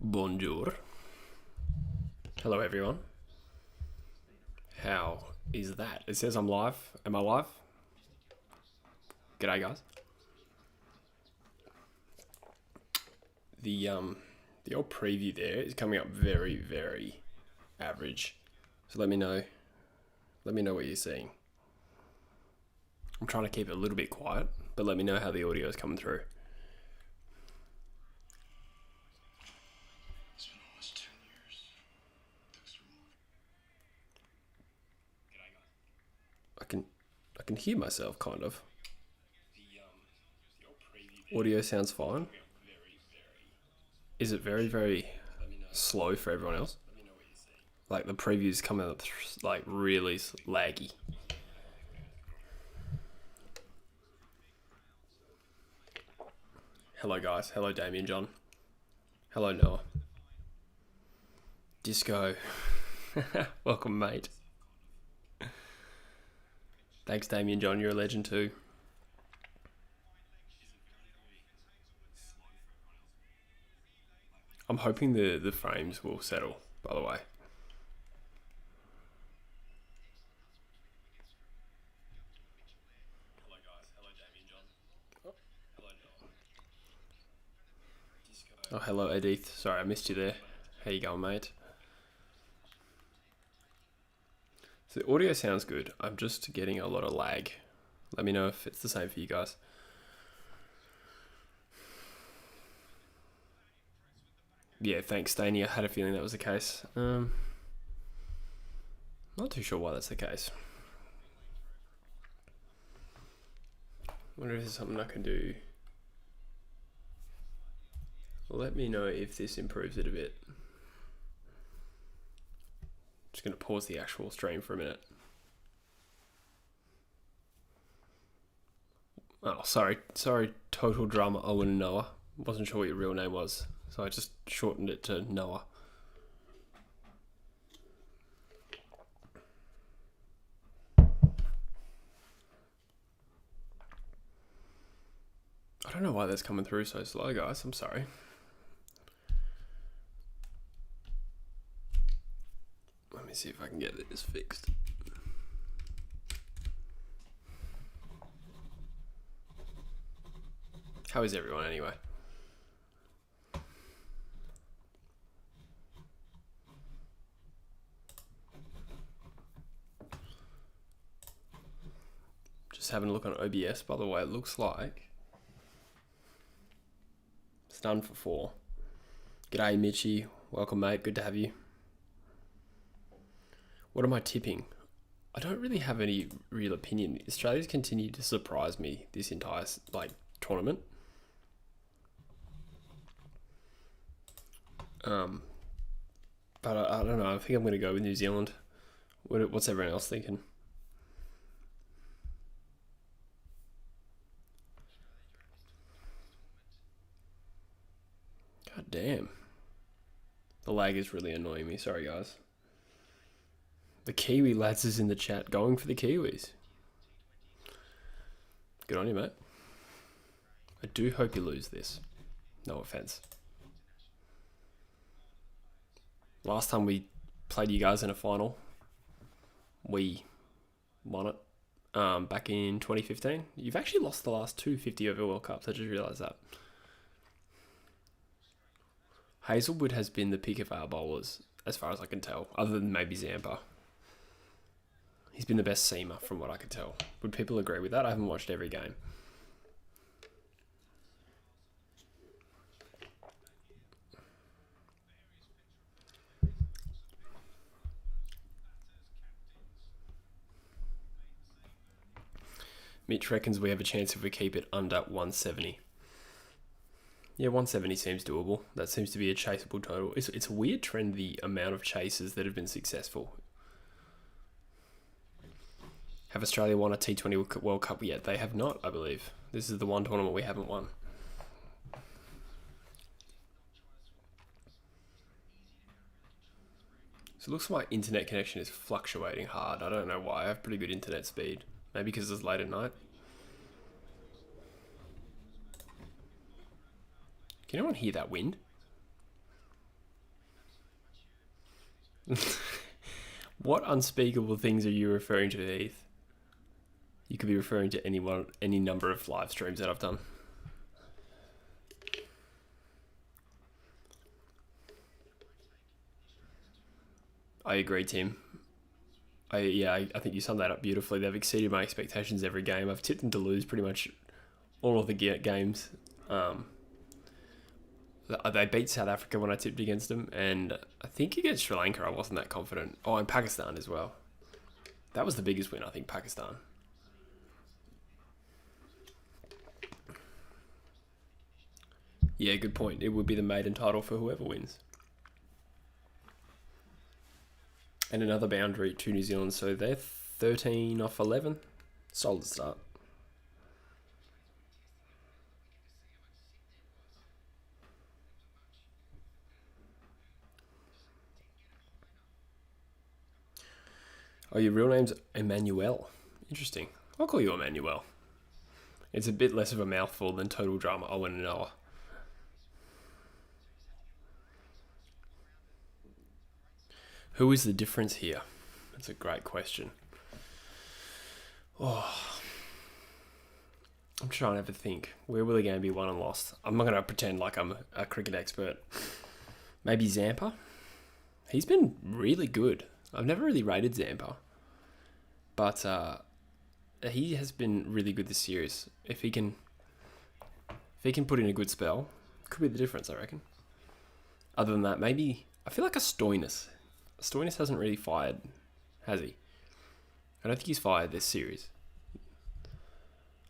Bonjour. Hello, everyone. How is that? It says I'm live. Am I live? G'day, guys. The old preview there is coming up very, very average. So let me know. Let me know what you're seeing. I'm trying to keep it a little bit quiet, but let me know how the audio is coming through. I can hear myself kind of. Audio sounds fine. Is it very, very slow for everyone else? Like the previews come out like really laggy. Hello guys. Hello Damien John. Hello Noah. Disco. Welcome mate. Thanks Damien John, you're a legend too. I'm hoping the frames will settle, by the way. Hello guys, hello Damien John. Hello Noah. Oh, hello Edith. Sorry, I missed you there. How you going, mate? So the audio sounds good. I'm just getting a lot of lag. Let me know if it's the same for you guys. Yeah, thanks, Staney. I had a feeling that was the case. Not too sure why that's the case. Wonder if there's something I can do. Let me know if this improves it a bit. Just going to pause the actual stream for a minute. Oh, sorry, Total Drama Owen Noah. Wasn't sure what your real name was, so I just shortened it to Noah. I don't know why that's coming through so slow, guys. I'm sorry. Let me see if I can get this fixed. How is everyone anyway? Just having a look on OBS, by the way, it looks like it's done for 4. G'day, Mitchy. Welcome, mate. Good to have you. What am I tipping? I don't really have any real opinion. Australia's continued to surprise me this entire tournament. But I don't know. I think I'm going to go with New Zealand. What's everyone else thinking? God damn. The lag is really annoying me. Sorry, guys. The Kiwi lads is in the chat going for the Kiwis. Good on you, mate. I do hope you lose this. No offense. Last time we played you guys in a final, we won it back in 2015. You've actually lost the last 2 50-over World Cups. I just realised that. Hazelwood has been the pick of our bowlers, as far as I can tell, other than maybe Zampa. He's been the best seamer from what I could tell. Would people agree with that? I haven't watched every game. Mitch reckons we have a chance if we keep it under 170. Yeah, 170 seems doable. That seems to be a chaseable total. It's a weird trend, the amount of chases that have been successful. Have Australia won a T20 World Cup yet? They have not, I believe. This is the one tournament we haven't won. So it looks like my internet connection is fluctuating hard. I don't know why. I have pretty good internet speed. Maybe because it's late at night. Can anyone hear that wind? What unspeakable things are you referring to, Heath? You could be referring to any number of live streams that I've done. I agree, Tim. I think you summed that up beautifully. They've exceeded my expectations every game. I've tipped them to lose pretty much all of the games. They beat South Africa when I tipped against them, and I think against Sri Lanka I wasn't that confident. Oh, and Pakistan as well. That was the biggest win, I think, Pakistan. Yeah, good point. It would be the maiden title for whoever wins. And another boundary to New Zealand, so they're 13 off 11. Solid start. Oh, your real name's Emmanuel. Interesting. I'll call you Emmanuel. It's a bit less of a mouthful than Total Drama Owen and Noah. Who is the difference here? That's a great question. Oh, I'm trying to have a think. Where will the game be won and lost? I'm not going to pretend like I'm a cricket expert. Maybe Zampa? He's been really good. I've never really rated Zampa. But he has been really good this series. If he can put in a good spell, could be the difference, I reckon. Other than that, maybe I feel like a Stoinis. Stoinis hasn't really fired, has he? I don't think he's fired this series.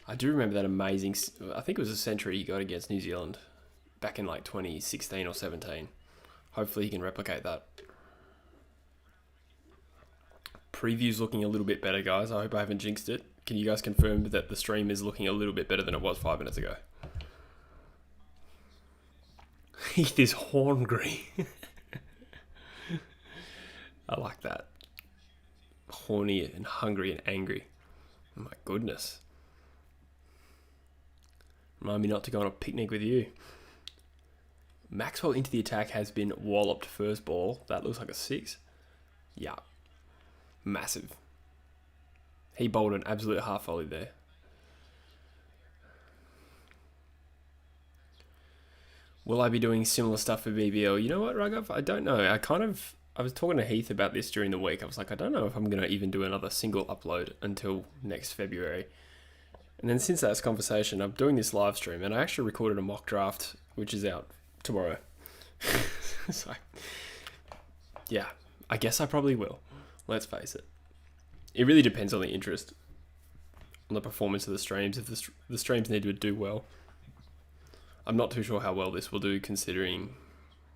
I do remember that amazing, I think it was a century he got against New Zealand back in like 2016 or 17. Hopefully he can replicate that. Preview's looking a little bit better, guys. I hope I haven't jinxed it. Can you guys confirm that the stream is looking a little bit better than it was 5 minutes ago? Heath is horngry. I like that. Horny and hungry and angry. Oh my goodness. Remind me not to go on a picnic with you. Maxwell into the attack has been walloped first ball. That looks like a 6. Yeah. Massive. He bowled an absolute half volley there. Will I be doing similar stuff for BBL? You know what, Raghav? I don't know. I was talking to Heath about this during the week. I was like, I don't know if I'm going to even do another single upload until next February. And then since that conversation, I'm doing this live stream, and I actually recorded a mock draft, which is out tomorrow. So, yeah, I guess I probably will. Let's face it. It really depends on the interest, on the performance of the streams. If the streams need to do well. I'm not too sure how well this will do considering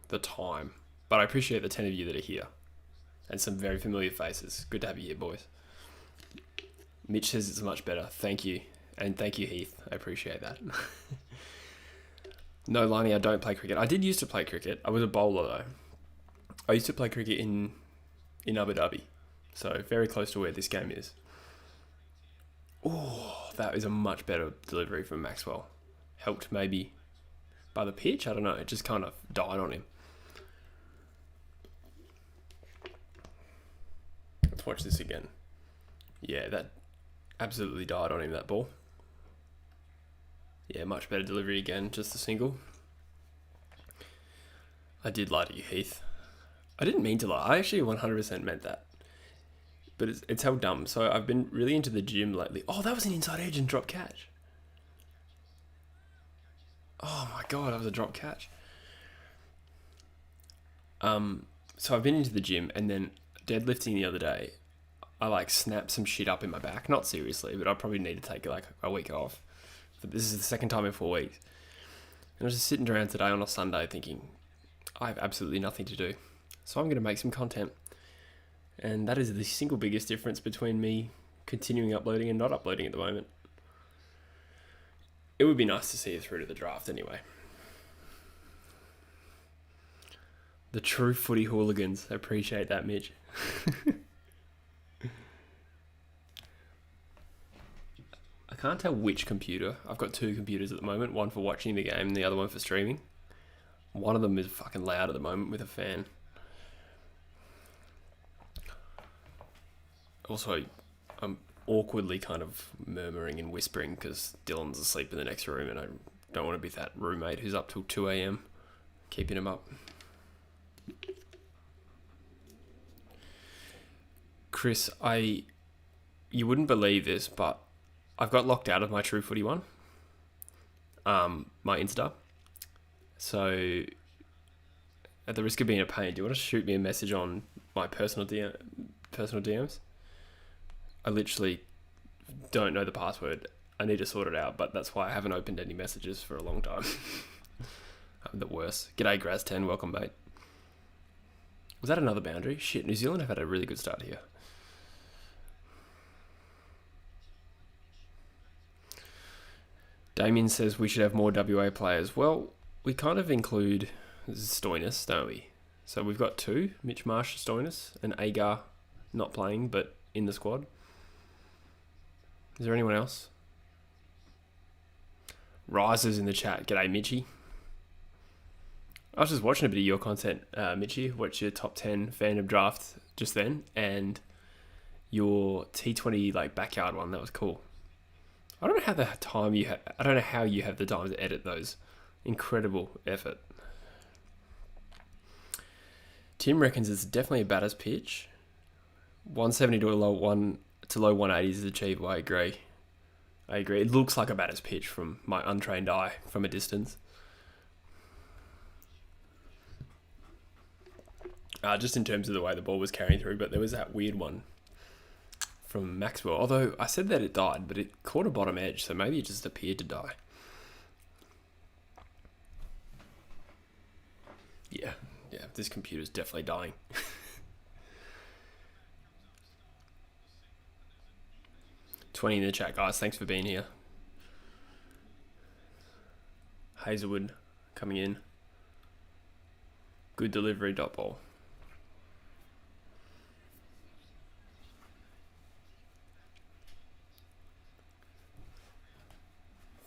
the time. But I appreciate the 10 of you that are here. And some very familiar faces. Good to have you here, boys. Mitch says it's much better. Thank you. And thank you, Heath. I appreciate that. No, Lani, I don't play cricket. I did used to play cricket. I was a bowler, though. I used to play cricket in Abu Dhabi. So, very close to where this game is. Oh, that is a much better delivery from Maxwell. Helped maybe by the pitch? I don't know. It just kind of died on him. Let's watch this again. Yeah, that absolutely died on him, that ball. Yeah, much better delivery again, just a single. I did lie to you, Heath. I didn't mean to lie. I actually 100% meant that. But it's how dumb. So I've been really into the gym lately. Oh, that was an inside edge and drop catch. Oh my god, that was a drop catch. So I've been into the gym, and then deadlifting the other day, I like snapped some shit up in my back. Not seriously, but I probably need to take like a week off. But this is the second time in 4 weeks. And I was just sitting around today on a Sunday thinking, I have absolutely nothing to do. So I'm going to make some content. And that is the single biggest difference between me continuing uploading and not uploading at the moment. It would be nice to see it through to the draft anyway. The true footy hooligans. I appreciate that, Mitch. I can't tell which computer. I've got 2 computers at the moment. One for watching the game and the other one for streaming. One of them is fucking loud at the moment with a fan. Also, I'm awkwardly kind of murmuring and whispering because Dylan's asleep in the next room and I don't want to be that roommate who's up till 2 a.m. keeping him up. Chris, you wouldn't believe this, but I've got locked out of my True Footy one. My Insta. So, at the risk of being a pain, do you want to shoot me a message on my personal DMs? I literally don't know the password. I need to sort it out, but that's why I haven't opened any messages for a long time. I'm the worst. G'day, Graz10. Welcome, mate. Was that another boundary? Shit, New Zealand have had a really good start here. Damien says we should have more WA players. Well, we kind of include Stoinis, don't we? So we've got 2, Mitch Marsh, Stoinis, and Agar not playing, but in the squad. Is there anyone else? Riser's in the chat. G'day, Mitchy. I was just watching a bit of your content, Mitchy. Watch your top 10 fandom draft just then, and your T20 like backyard one. That was cool. I don't know how the time you I don't know how you have the time to edit those. Incredible effort. Tim reckons it's definitely a batter's pitch. 170 to low 180s is achievable. I agree. It looks like a batter's pitch from my untrained eye from a distance. Just in terms of the way the ball was carrying through, but there was that weird one from Maxwell. Although I said that it died, but it caught a bottom edge, so maybe it just appeared to die. Yeah, this computer's definitely dying. $20 in the chat, guys. Thanks for being here. Hazelwood coming in. Good delivery, dot ball.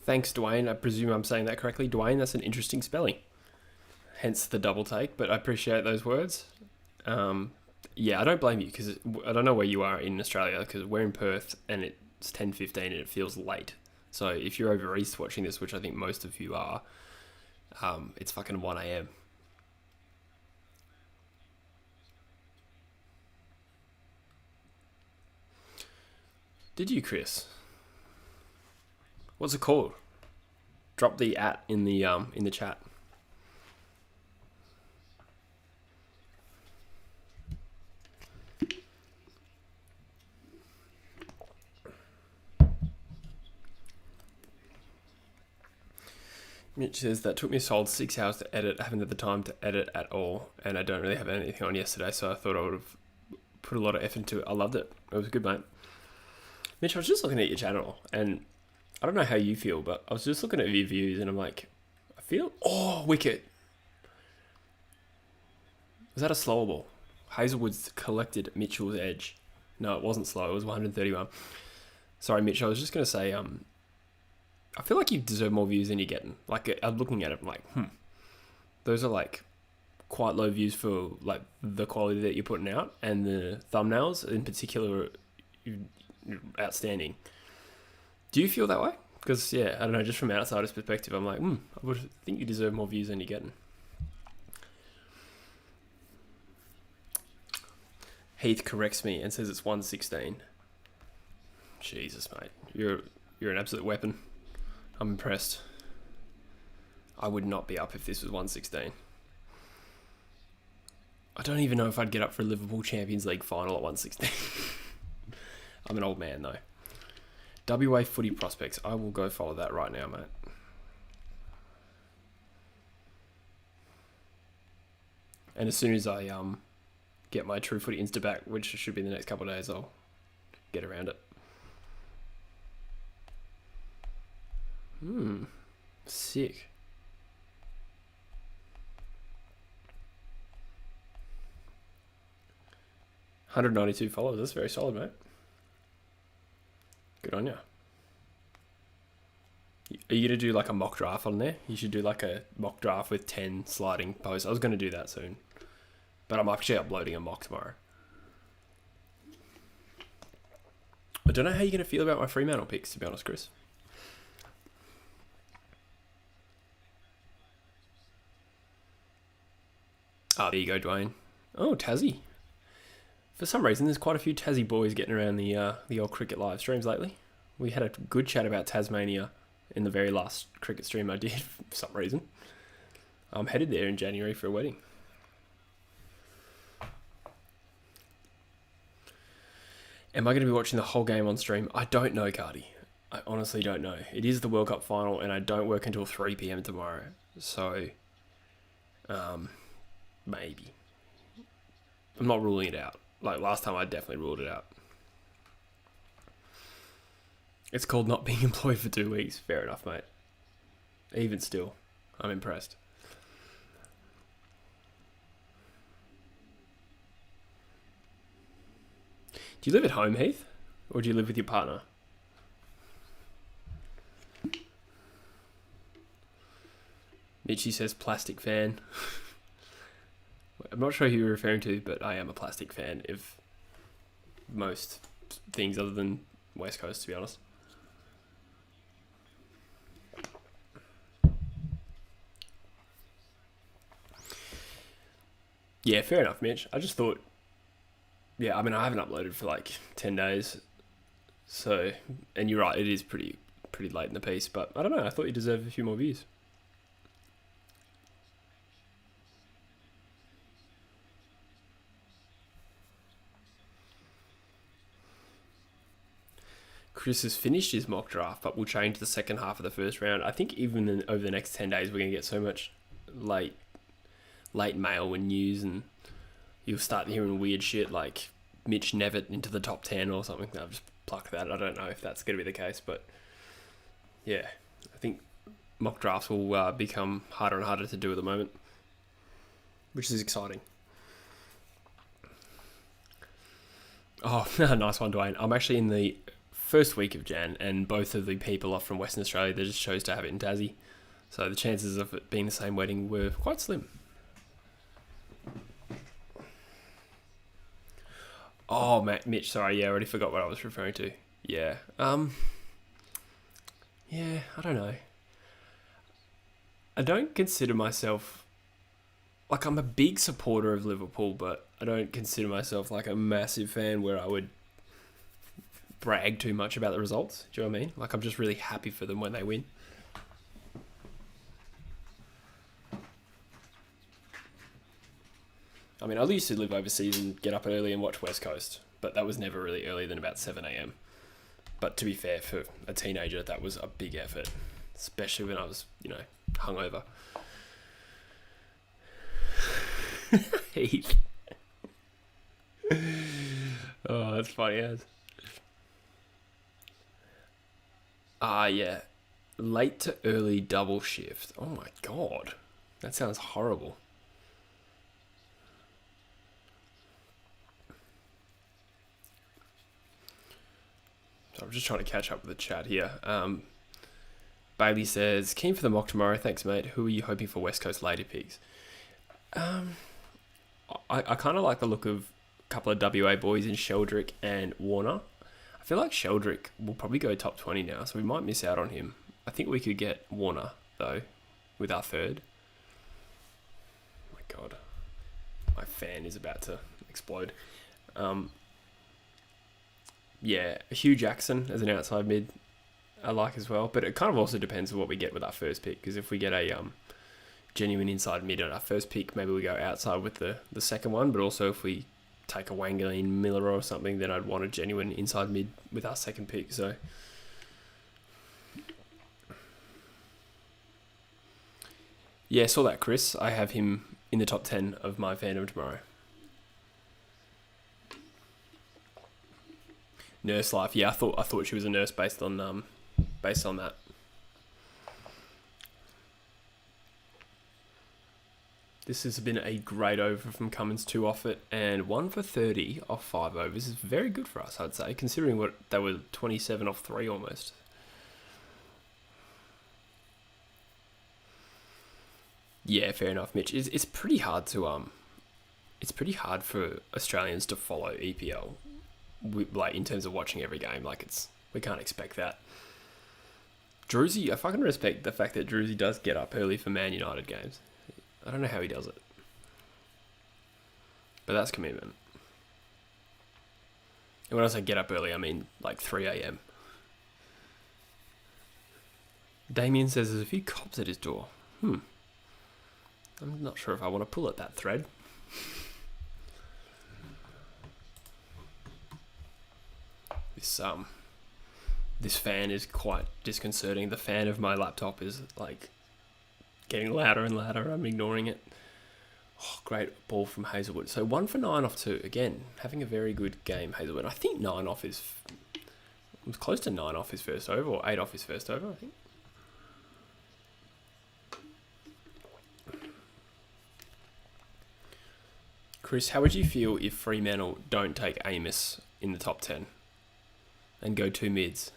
Thanks, Dwayne. I presume I'm saying that correctly. Dwayne, that's an interesting spelling. Hence the double take, but I appreciate those words. Yeah, I don't blame you because I don't know where you are in Australia because we're in Perth and it's 10:15 and it feels late. So if you're over east watching this, which I think most of you are, it's fucking 1 a.m. Did you, Chris? What's it called? Drop the @ in the chat. Mitch says that took me a solid 6 hours to edit. I haven't had the time to edit at all, and I don't really have anything on yesterday, so I thought I would have put a lot of effort into it. I loved it. It was good, mate. Mitch, I was just looking at your channel, and I don't know how you feel, but I was just looking at your views, and I'm like, I feel... Oh, wicket. Was that a slower ball? Hazelwood's collected Mitchell's edge. No, it wasn't slow. It was 131. Sorry, Mitch. I was just going to say, I feel like you deserve more views than you're getting. Like, I'm looking at it, I'm like, those are like quite low views for like the quality that you're putting out, and the thumbnails in particular are outstanding. Do you feel that way? Because yeah, I don't know, just from an outsider's perspective, I'm like, I would think you deserve more views than you're getting. Heath corrects me and says it's 116. Jesus, mate, you're an absolute weapon. I'm impressed. I would not be up if this was 116. I don't even know if I'd get up for a Liverpool Champions League final at 116. I'm an old man though. WA footy prospects. I will go follow that right now, mate. And as soon as I get my True Footy Insta back, which should be in the next couple of days, I'll get around it. Sick. 192 followers. That's very solid, mate. Good on you. Are you going to do like a mock draft on there? You should do like a mock draft with 10 sliding posts. I was going to do that soon, but I'm actually uploading a mock tomorrow. I don't know how you're going to feel about my Fremantle picks, to be honest, Chris. Ah, there you go, Dwayne. Oh, Tassie. For some reason, there's quite a few Tassie boys getting around the old cricket live streams lately. We had a good chat about Tasmania in the very last cricket stream I did for some reason. I'm headed there in January for a wedding. Am I going to be watching the whole game on stream? I don't know, Cardi. I honestly don't know. It is the World Cup final, and I don't work until 3 p.m. tomorrow. So, maybe. I'm not ruling it out. Like last time, I definitely ruled it out. It's called not being employed for 2 weeks. Fair enough, mate. Even still, I'm impressed. Do you live at home, Heath? Or do you live with your partner? Mitchie says plastic fan. I'm not sure who you're referring to, but I am a plastic fan of most things other than West Coast, to be honest. Yeah, fair enough, Mitch. I just thought... Yeah, I mean, I haven't uploaded for like 10 days. So, and you're right, it is pretty late in the piece. But I don't know, I thought you deserved a few more views. Chris has finished his mock draft, but will change the second half of the first round. I think even over the next 10 days, we're going to get so much late mail and news, and you'll start hearing weird shit like Mitch Nevitt into the top 10 or something. I'll just pluck that. I don't know if that's going to be the case, but yeah, I think mock drafts will become harder and harder to do at the moment, which is exciting. Oh, nice one, Dwayne. I'm actually in the first week of Jan, and both of the people are from Western Australia. They just chose to have it in Tassie, so the chances of it being the same wedding were quite slim. Oh, Mitch, sorry, yeah, I already forgot what I was referring to. Yeah, yeah, I don't know. I don't consider myself, like, I'm a big supporter of Liverpool, but I don't consider myself like a massive fan where I would brag too much about the results. Do you know what I mean? Like, I'm just really happy for them when they win. I mean, I used to live overseas and get up early and watch West Coast, but that was never really earlier than about 7 a.m. But to be fair, for a teenager, that was a big effort, especially when I was, hungover. Heath. Oh, that's funny as. Yeah. Late to early double shift. Oh my god. That sounds horrible. So I'm just trying to catch up with the chat here. Bailey says, keen for the mock tomorrow. Thanks, mate. Who are you hoping for West Coast later picks? I kind of like the look of a couple of WA boys in Sheldrick and Warner. I feel like Sheldrick will probably go top 20 now, so we might miss out on him. I think we could get Warner, though, with our third. Oh my god. My fan is about to explode. Yeah, Hugh Jackson as an outside mid, I like as well. But it kind of also depends on what we get with our first pick. Because if we get a genuine inside mid at our first pick, maybe we go outside with the second one. But also if we take a Wangeline Miller or something, then I'd want a genuine inside mid with our second pick. So yeah, saw that, Chris. I have him in the top 10 of my fandom tomorrow. Nurse life, yeah. I thought she was a nurse based on that. This has been a great over from Cummins, 2 off it, and 1 for 30 off 5 overs. This is very good for us, I'd say, considering what they were 27 off 3 almost. Yeah, fair enough, Mitch. It's pretty hard to it's pretty hard for Australians to follow EPL. like in terms of watching every game. Like we can't expect that. Druzy, I fucking respect the fact that Druzy does get up early for Man United games. I don't know how he does it, but that's commitment. And when I say get up early, I mean like 3 a.m. Damien says there's a few cops at his door. I'm not sure if I want to pull at that thread. This fan is quite disconcerting. The fan of my laptop is like getting louder and louder. I'm ignoring it. Oh, great ball from Hazelwood. So 1 for 9 off 2. Again, having a very good game, Hazelwood. I think 9 off it was close to 9 off his first over, or 8 off his first over, I think. Chris, how would you feel if Fremantle don't take Amos in the top 10 and go 2 mids?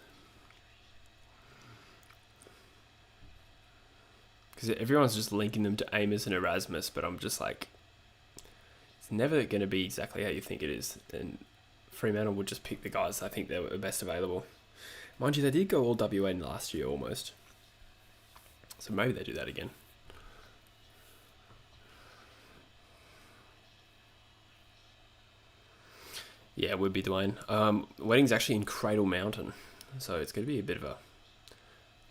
Because everyone's just linking them to Amos and Erasmus, but I'm just like, it's never going to be exactly how you think it is. And Fremantle would just pick the guys I think they were best available. Mind you, they did go all WN last year almost. So maybe they do that again. Yeah, it would be Dwayne. Wedding's actually in Cradle Mountain, so it's going to be a bit of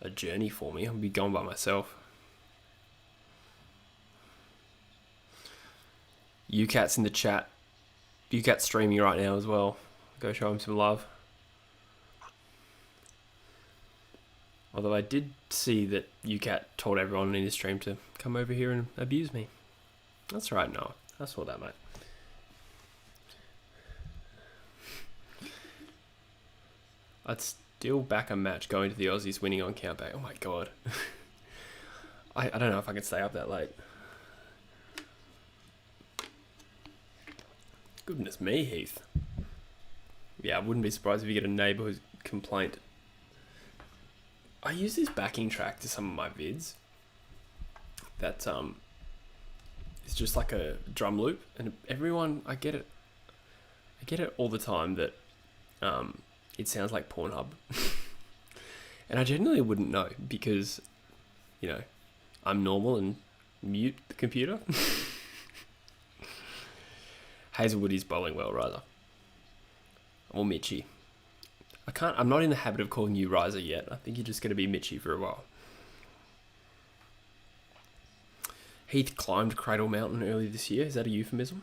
a journey for me. I'll be going by myself. UCat's in the chat. UCat's streaming right now as well. Go show him some love. Although I did see that UCat told everyone in his stream to come over here and abuse me. That's right, Noah. I saw that, mate. I'd still back a match going to the Aussies winning on countback. Oh my god. I don't know if I can stay up that late. Goodness me, Heath. Yeah, I wouldn't be surprised if you get a neighbourhood complaint. I use this backing track to some of my vids. That it's just like a drum loop, and everyone, I get it all the time that it sounds like Pornhub. And I genuinely wouldn't know because, you know, I'm normal and mute the computer. Hazelwood is bowling well, rather. Or Mitchie. I'm not in the habit of calling you Riser yet. I think you're just going to be Mitchie for a while. Heath climbed Cradle Mountain early this year. Is that a euphemism?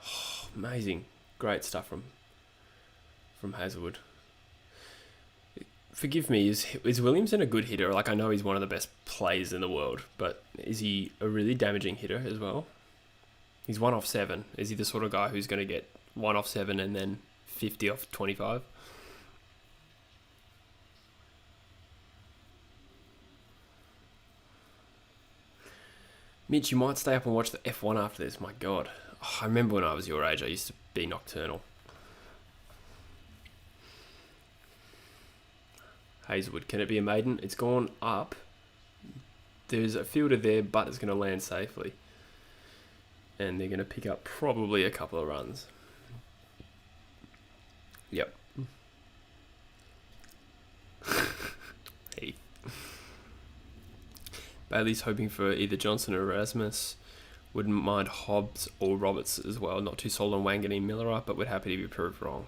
Oh, amazing. Great stuff from Hazelwood. Forgive me, is Williamson a good hitter? Like, I know he's one of the best players in the world, but is he a really damaging hitter as well? He's 1 off 7. Is he the sort of guy who's going to get 1 off 7 and then 50 off 25? Mitch, you might stay up and watch the F1 after this. My God. Oh, I remember when I was your age, I used to be nocturnal. Hazelwood, can it be a maiden? It's gone up. There's a fielder there, but it's going to land safely. And they're going to pick up probably a couple of runs. Yep. Hey. Bailey's hoping for either Johnson or Erasmus. Wouldn't mind Hobbs or Roberts as well. Not too sold on Wangan and Miller, but would happy to be proved wrong.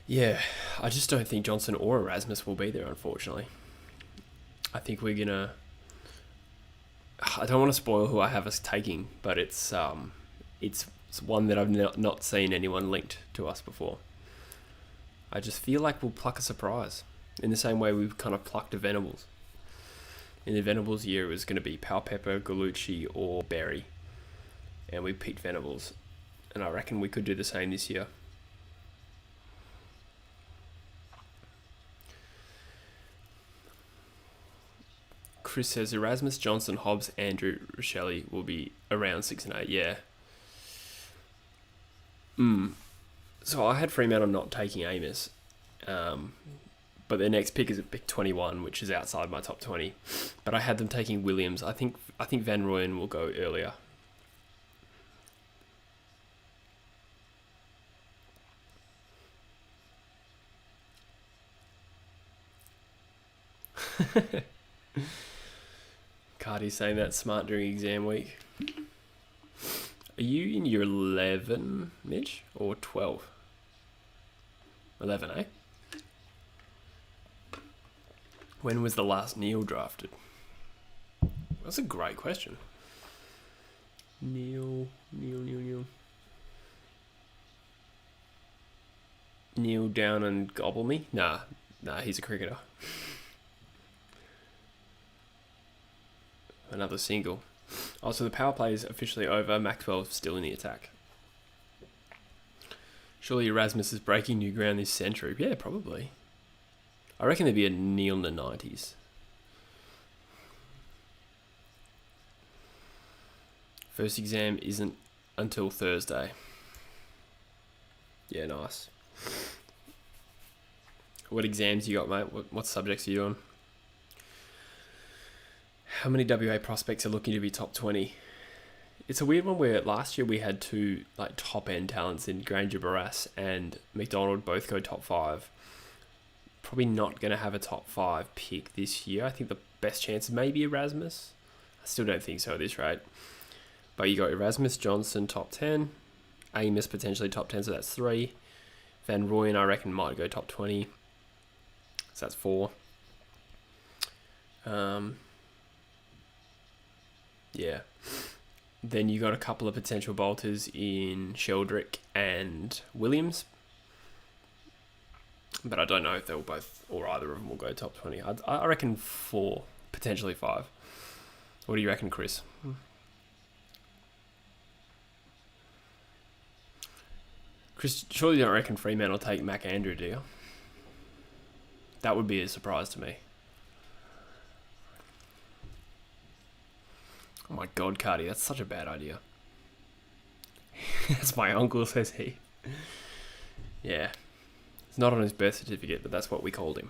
Yeah, I just don't think Johnson or Erasmus will be there, unfortunately. I think we're going to... I don't want to spoil who I have us taking, but it's one that I've not seen anyone linked to us before. I just feel like we'll pluck a surprise, in the same way we've kind of plucked a Venables. In the Venables year, it was going to be Powpepper, Gallucci, or Berry, and we picked Venables, and I reckon we could do the same this year. Chris says Erasmus, Johnson, Hobbs, Andrew, Rochelle will be around 6 and 8. Yeah. So I had Fremantle not taking Amos, but their next pick is at pick 21, which is outside my top 20. But I had them taking Williams. I think Van Rooyen will go earlier. Cardi's saying that's smart during exam week. Are you in year 11, Mitch, or 12? 11, eh? When was the last Neil drafted? That's a great question. Neil. Kneel down and gobble me? Nah, he's a cricketer. Another single. Oh, so the power play is officially over. Maxwell's still in the attack. Surely Erasmus is breaking new ground this century. Yeah, probably. I reckon there'd be a Neil in the 90s. First exam isn't until Thursday. Yeah, nice. What exams you got, mate? What subjects are you on? How many WA prospects are looking to be top 20? It's a weird one where last year we had two top end talents in Granger Barras and McDonald both go top 5. Probably not going to have a top 5 pick this year. I think the best chance is maybe Erasmus. I still don't think so at this rate. But you got Erasmus Johnson top 10. Amos potentially top 10, so that's 3. Van Rooyen I reckon might go top 20. So that's 4. Yeah. Then you got a couple of potential bolters in Sheldrick and Williams. But I don't know if they'll both or either of them will go top 20. I reckon 4, potentially 5. What do you reckon, Chris? Chris, surely you don't reckon Fremantle will take Mac Andrew, do you? That would be a surprise to me. Oh my God, Cardi, that's such a bad idea. That's my uncle, says he. Yeah. It's not on his birth certificate, but that's what we called him.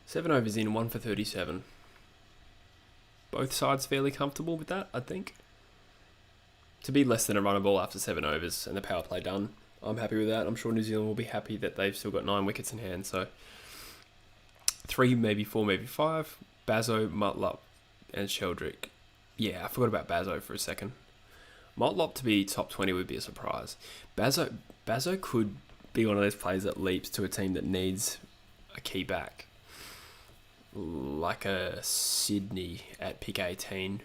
Seven overs in, 1 for 37. Both sides fairly comfortable with that, I think. To be less than a run of ball after 7 overs and the power play done, I'm happy with that. I'm sure New Zealand will be happy that they've still got 9 wickets in hand. So 3, maybe 4, maybe 5. Bazzo, Mutlop, and Sheldrick. Yeah, I forgot about Bazzo for a second. Mutlop to be top 20 would be a surprise. Bazzo could be one of those players that leaps to a team that needs a key back. Like a Sydney at pick 18.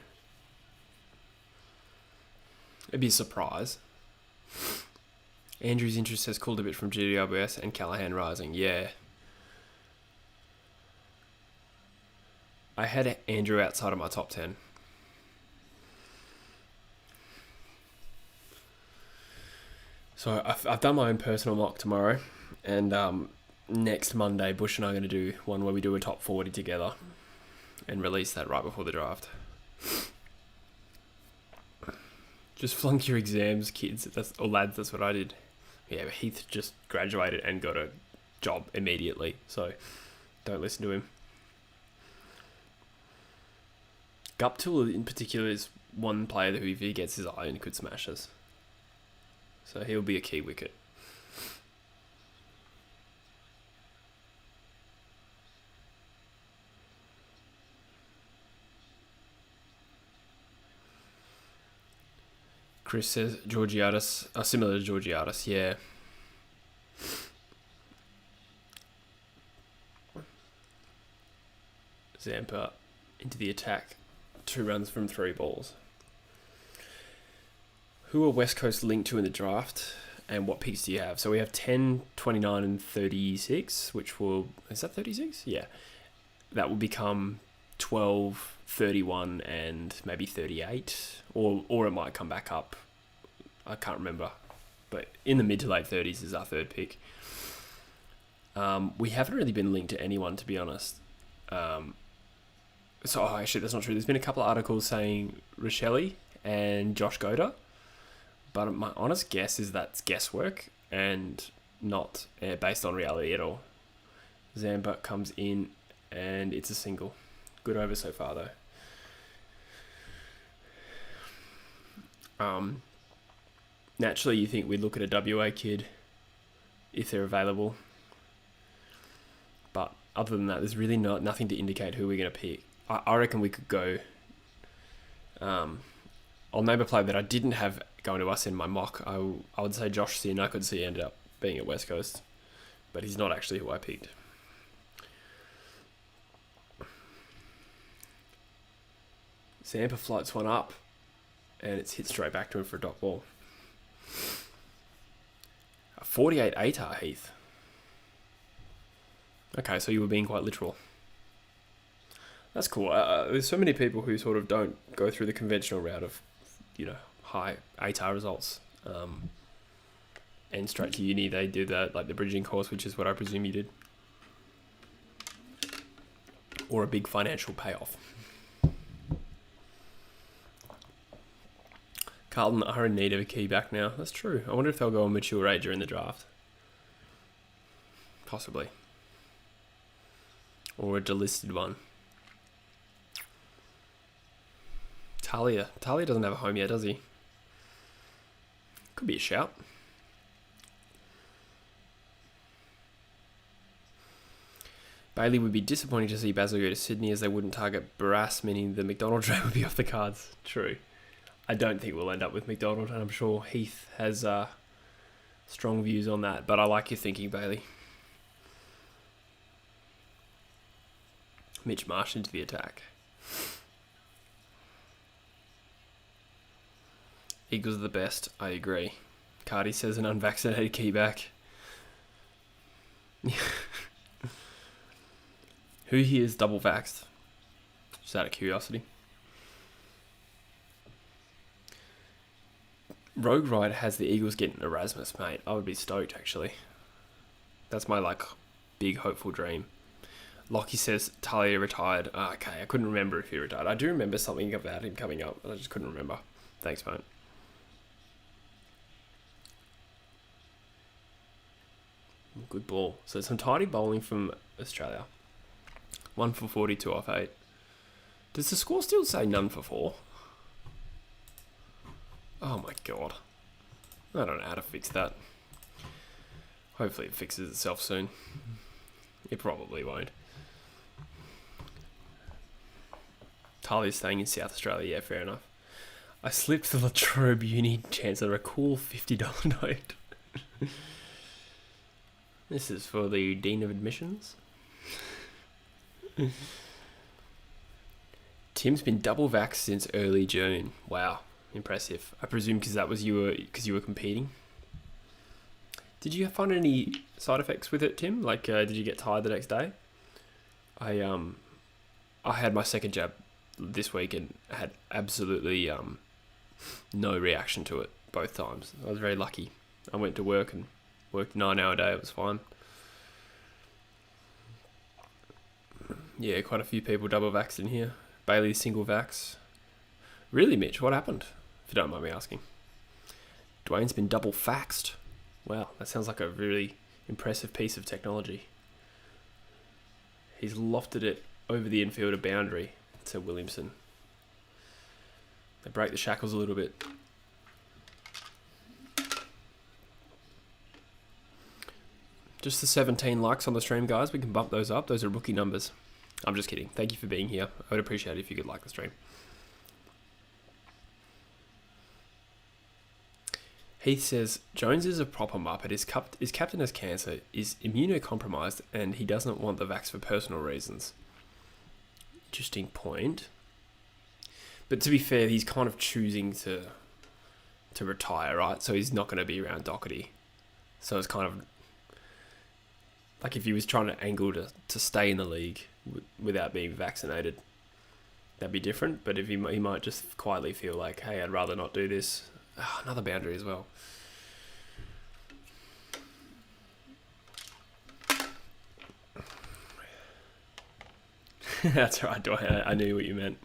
It'd be a surprise. Andrew's interest has cooled a bit from GWS and Callahan rising. Yeah. I had Andrew outside of my top 10. So I've done my own personal mock tomorrow. And next Monday, Bush and I are going to do one where we do a top 40 together. And release that right before the draft. Just flunk your exams, kids. Lads, that's what I did. Yeah, but Heath just graduated and got a job immediately. So, don't listen to him. Guptill in particular is one player who, if he gets his eye in, could smash us. So, he'll be a key wicket. Chris says Georgiadis are similar to Georgiadis, yeah. Zampa into the attack. 2 runs from 3 balls. Who are West Coast linked to in the draft? And what picks do you have? So we have 10, 29 and 36, which will... Is that 36? Yeah. That will become 12, 31 and maybe 38. Or it might come back up. I can't remember. But in the mid to late 30s is our 3rd pick. We haven't really been linked to anyone, to be honest. Actually, that's not true. There's been a couple of articles saying Rochelle and Josh Goda. But my honest guess is that's guesswork and not based on reality at all. Zampa comes in and it's a single. Good over so far, though. Naturally, you think we'd look at a WA kid if they're available. But other than that, there's really nothing to indicate who we're going to pick. I reckon we could go... I'll name a player that I didn't have going to us in my mock. I would say Josh Sin. I could see ended up being at West Coast. But he's not actually who I picked. Zampa floats one up. And it's hit straight back to him for a dot ball. A 48 ATAR, Heath. Okay, so you were being quite literal. That's cool. There's so many people who sort of don't go through the conventional route of, high ATAR results. And straight to uni, they do that, like the bridging course, which is what I presume you did. Or a big financial payoff. Carlton are in need of a key back now. That's true. I wonder if they'll go a mature age during the draft. Possibly. Or a delisted one. Talia doesn't have a home yet, does he? Could be a shout. Bailey would be disappointing to see Basil go to Sydney as they wouldn't target Barras, meaning the McDonald trade would be off the cards. True. I don't think we'll end up with McDonald, and I'm sure Heath has strong views on that, but I like your thinking, Bailey. Mitch Marsh into the attack. Eagles are the best, I agree. Cardi says an unvaccinated key back. Who here is double vaxxed? Just out of curiosity. Rogue Rider has the Eagles getting Erasmus, mate. I would be stoked, actually. That's my, big hopeful dream. Lockie says Talia retired. Okay, I couldn't remember if he retired. I do remember something about him coming up, but I just couldn't remember. Thanks, mate. Good ball. So some tidy bowling from Australia. 1 for 40, 2 off 8. Does the score still say none for 4? Oh my god. I don't know how to fix that. Hopefully it fixes itself soon. It probably won't. Talia's staying in South Australia, yeah, fair enough. I slipped the Latrobe Uni Chancellor a cool $50 note. This is for the Dean of Admissions. Tim's been double vaxxed since early June. Wow, impressive. I presume because you were competing. Did you find any side effects with it, Tim? Did you get tired the next day? I had my second jab this week and had absolutely no reaction to it both times. I was very lucky. I went to work and worked a 9-hour day. It was fine. Yeah, quite a few people double vaxxed in here. Bailey single vax. Really, Mitch? What happened? If you don't mind me asking. Dwayne's been double faxed. Wow, that sounds like a really impressive piece of technology. He's lofted it over the infielder boundary to Williamson. They break the shackles a little bit. Just the 17 likes on the stream, guys. We can bump those up. Those are rookie numbers. I'm just kidding. Thank you for being here. I would appreciate it if you could like the stream. Heath says, Jones is a proper muppet. His captain has cancer, is immunocompromised, and he doesn't want the vax for personal reasons. Interesting point. But to be fair, he's kind of choosing to retire, right? So he's not going to be around Doherty. So it's kind of like if he was trying to angle to stay in the league without being vaccinated, that'd be different. But if he might just quietly feel like, hey, I'd rather not do this. Oh, another boundary as well. That's right, Dwayne. I knew what you meant.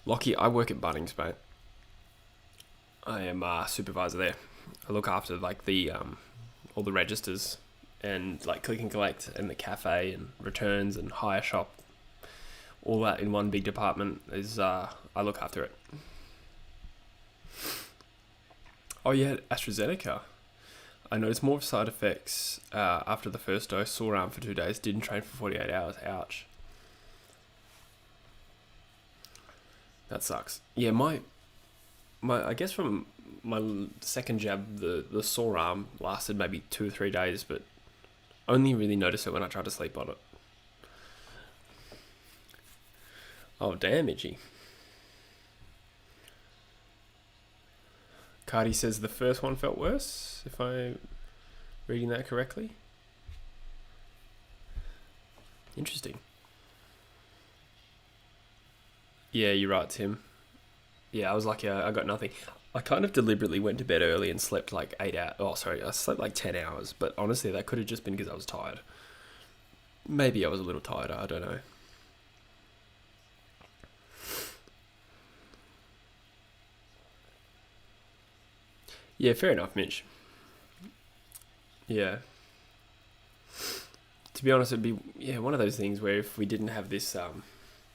Lockie, I work at Bunnings, mate. I am a supervisor there. I look after the all the registers and click and collect and the cafe and returns and hire shop. All that in one big department is I look after it. Oh yeah, AstraZeneca. I noticed more side effects after the first dose. Sore arm for 2 days. Didn't train for 48 hours. Ouch. That sucks. Yeah, my I guess from my second jab, the sore arm lasted maybe 2 or 3 days, but only really noticed it when I tried to sleep on it. Oh, damn, itchy. Cardi says the first one felt worse, if I'm reading that correctly. Interesting. Yeah, you're right, Tim. Yeah, I was lucky I got nothing. I kind of deliberately went to bed early and slept like 8 hours. Oh, sorry, I slept like 10 hours. But honestly, that could have just been because I was tired. Maybe I was a little tired, I don't know. Yeah, fair enough, Mitch. Yeah. To be honest, it'd be one of those things where if we didn't have this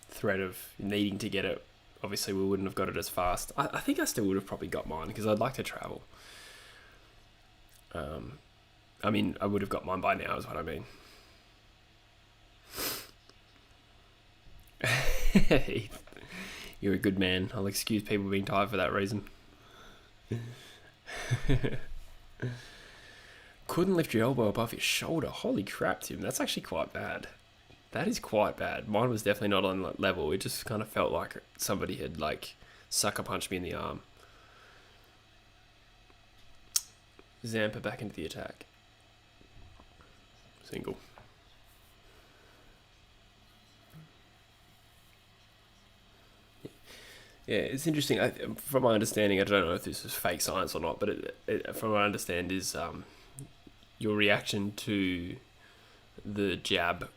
threat of needing to get it, obviously we wouldn't have got it as fast. I think I still would have probably got mine because I'd like to travel. I mean, I would have got mine by now is what I mean. You're a good man. I'll excuse people being tired for that reason. Couldn't lift your elbow above your shoulder. Holy crap, Tim. That's actually quite bad. That is quite bad. Mine was definitely not on that level. It just kind of felt like somebody had like sucker punched me in the arm. Zampa back into the attack. Single. Yeah, it's interesting. From my understanding, I don't know if this is fake science or not, but from what I understand is your reaction to the jab,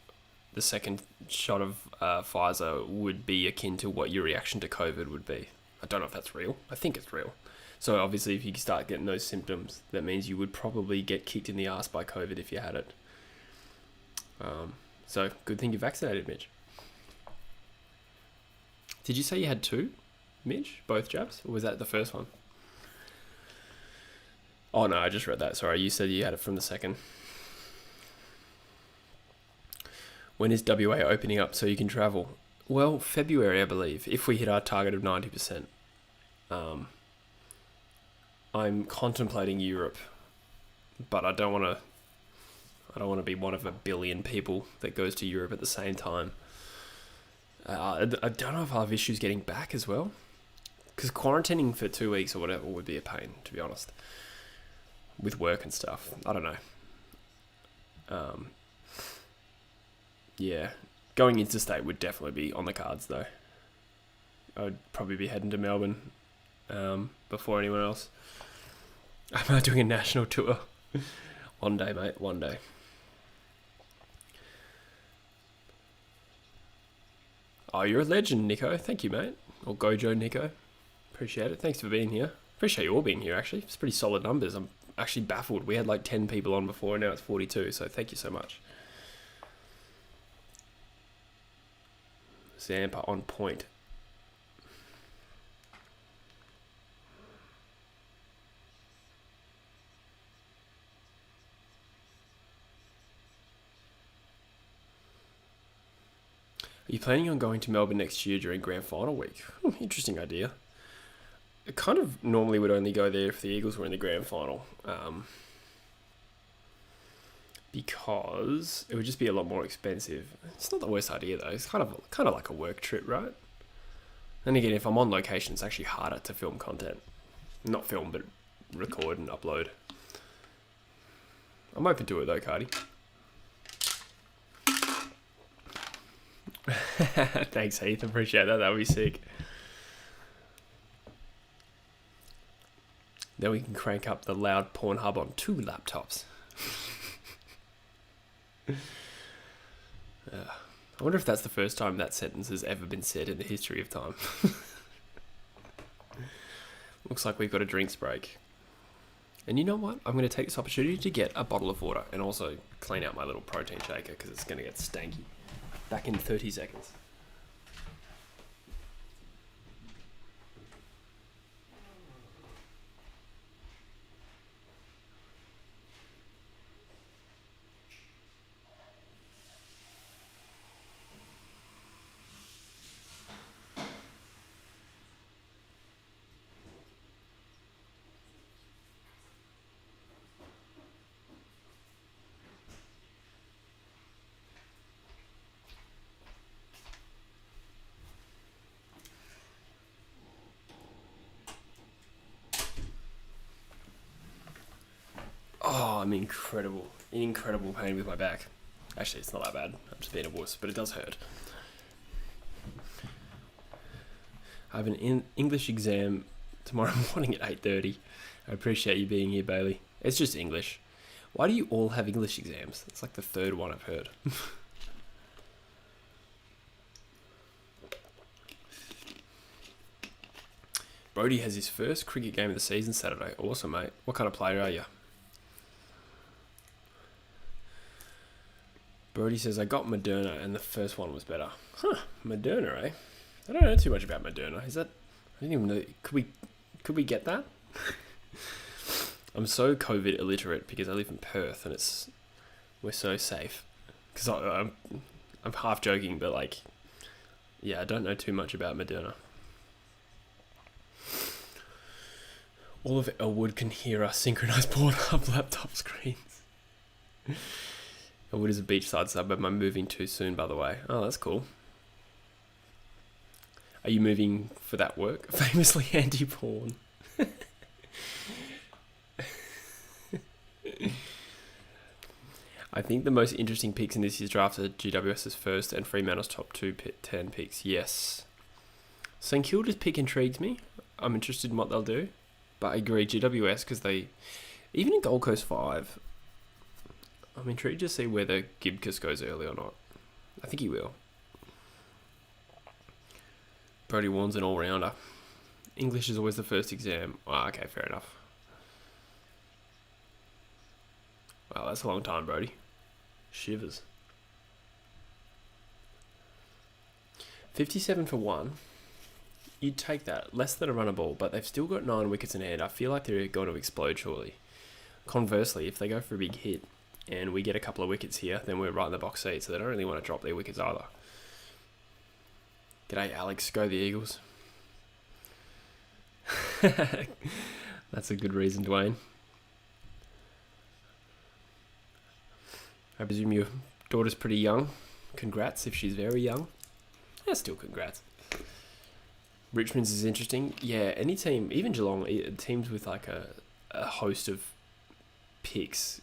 the second shot of Pfizer, would be akin to what your reaction to COVID would be. I don't know if that's real. I think it's real. So obviously, if you start getting those symptoms, that means you would probably get kicked in the ass by COVID if you had it. So good thing you're vaccinated, Mitch. Did you say you had 2, Mitch? Both jabs? Or was that the first one? Oh no, I just read that. Sorry, you said you had it from the second. When is WA opening up so you can travel? Well, February, I believe, if we hit our target of 90%. I'm contemplating Europe, but I don't want to be one of a billion people that goes to Europe at the same time. I don't know if I'll have issues getting back as well, because quarantining for 2 weeks or whatever would be a pain, to be honest, with work and stuff. I don't know. Yeah, going interstate would definitely be on the cards though. I'd probably be heading to Melbourne before anyone else. I'm doing a national tour. One day, mate, one day. Oh, you're a legend, Nico. Thank you, mate. Or Gojo Nico. Appreciate it. Thanks for being here. Appreciate you all being here, actually. It's pretty solid numbers. I'm actually baffled. We had like 10 people on before, and now it's 42, so thank you so much. Zampa on point. Are you planning on going to Melbourne next year during Grand Final week? Interesting idea. I kind of normally would only go there if the Eagles were in the Grand Final. Because it would just be a lot more expensive. It's not the worst idea though. It's kind of like a work trip, right? Then again, if I'm on location, it's actually harder to film content. Not film, but record and upload. I'm open to it though, Cardi. Thanks, Heath. Appreciate that. That would be sick. Then we can crank up the loud Pornhub on 2 laptops. I wonder if that's the first time that sentence has ever been said in the history of time. Looks like we've got a drinks break. And you know what? I'm going to take this opportunity to get a bottle of water and also clean out my little protein shaker because it's going to get stanky. Back in 30 seconds. I'm in incredible pain with my back. Actually, it's not that bad. I'm just being a wuss, but it does hurt. I have an English exam tomorrow morning at 8:30. I appreciate you being here, Bailey. It's just English. Why do you all have English exams? It's like the third one I've heard. Brody has his first cricket game of the season Saturday. Awesome, mate. What kind of player are you? Brody says, I got Moderna and the first one was better. Huh, Moderna, eh? I don't know too much about Moderna. Is that... I didn't even know... Could we get that? I'm so COVID illiterate because I live in Perth and we're so safe. Because I'm half joking, but like... Yeah, I don't know too much about Moderna. All of Elwood can hear us synchronize Pornhub laptop screens. Elwood is a beachside suburb. I'm moving too soon, by the way. Oh, that's cool. Are you moving for that work? Famously anti-porn. I think the most interesting picks in this year's draft are GWS's first and Fremantle's top 10 picks. Yes. St Kilda's pick intrigues me. I'm interested in what they'll do. But I agree, GWS, because they... Even in Gold Coast 5, I'm intrigued to see whether Gibcus goes early or not. I think he will. Brody Warren's an all-rounder. English is always the first exam. Oh, okay, fair enough. Wow, that's a long time, Brody. Shivers. 57 for 1. You'd take that. Less than a runner ball, but they've still got 9 wickets in hand. I feel like they're going to explode shortly. Conversely, if they go for a big hit and we get a couple of wickets here, then we're right in the box seat, so they don't really want to drop their wickets either. G'day, Alex. Go the Eagles. That's a good reason, Dwayne. I presume your daughter's pretty young. Congrats if she's very young. Yeah, still congrats. Richmond's is interesting. Yeah, any team, even Geelong, teams with like a host of picks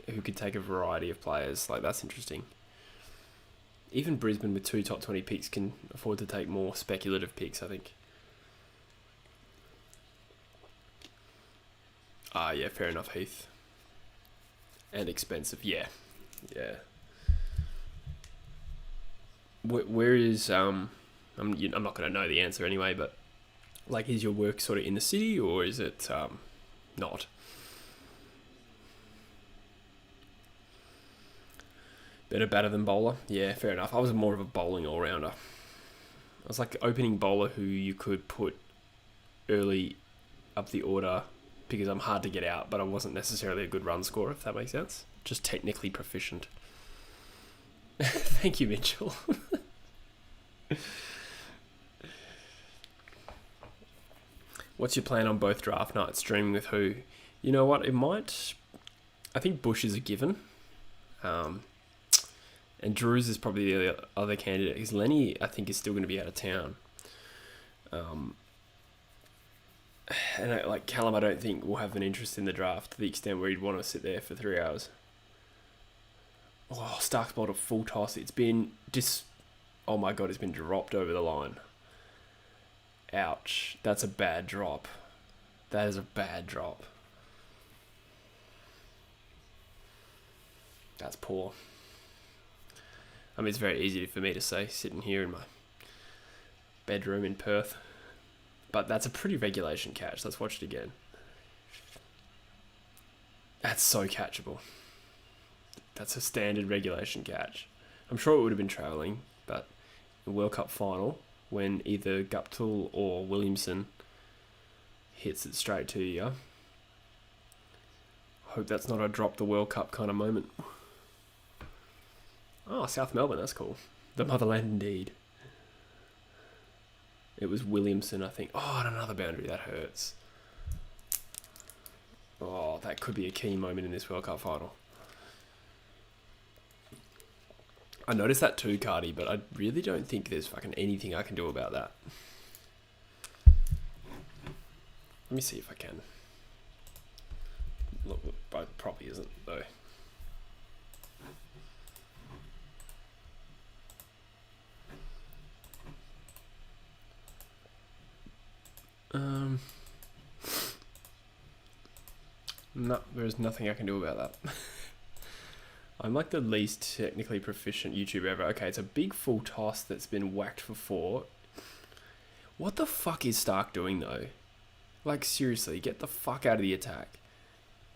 who could take a variety of players, like that's interesting. Even Brisbane with 2 top 20 picks can afford to take more speculative picks, I think. Ah, yeah, fair enough, Heath. And expensive, yeah. Yeah. Where is... I'm not going to know the answer anyway, but like, is your work sort of in the city or is it not? Better batter than bowler? Yeah, fair enough. I was more of a bowling all-rounder. I was like opening bowler who you could put early up the order because I'm hard to get out, but I wasn't necessarily a good run scorer, if that makes sense. Just technically proficient. Thank you, Mitchell. What's your plan on both draft nights? Streaming with who? You know what? It might... I think Bush is a given. And Drews is probably the other candidate. Because Lenny, I think, is still going to be out of town. And like Callum, I don't think will have an interest in the draft to the extent where he'd want to sit there for 3 hours. Oh, Stark's bowled a full toss. It's been oh my God, it's been dropped over the line. Ouch. That's a bad drop. That is a bad drop. That's poor. I mean, it's very easy for me to say, sitting here in my bedroom in Perth. But that's a pretty regulation catch. Let's watch it again. That's so catchable. That's a standard regulation catch. I'm sure it would have been travelling, but the World Cup final, when either Guptill or Williamson hits it straight to you, hope that's not a drop the World Cup kind of moment. Oh, South Melbourne, that's cool. The motherland indeed. It was Williamson, I think. Oh, and another boundary. That hurts. Oh, that could be a key moment in this World Cup final. I noticed that too, Cardi, but I really don't think there's fucking anything I can do about that. Let me see if I can. Look, it probably isn't though. No, there's nothing I can do about that. I'm like the least technically proficient YouTuber ever. Okay, it's a big full toss that's been whacked for 4. What the fuck is Stark doing though? Like seriously, get the fuck out of the attack.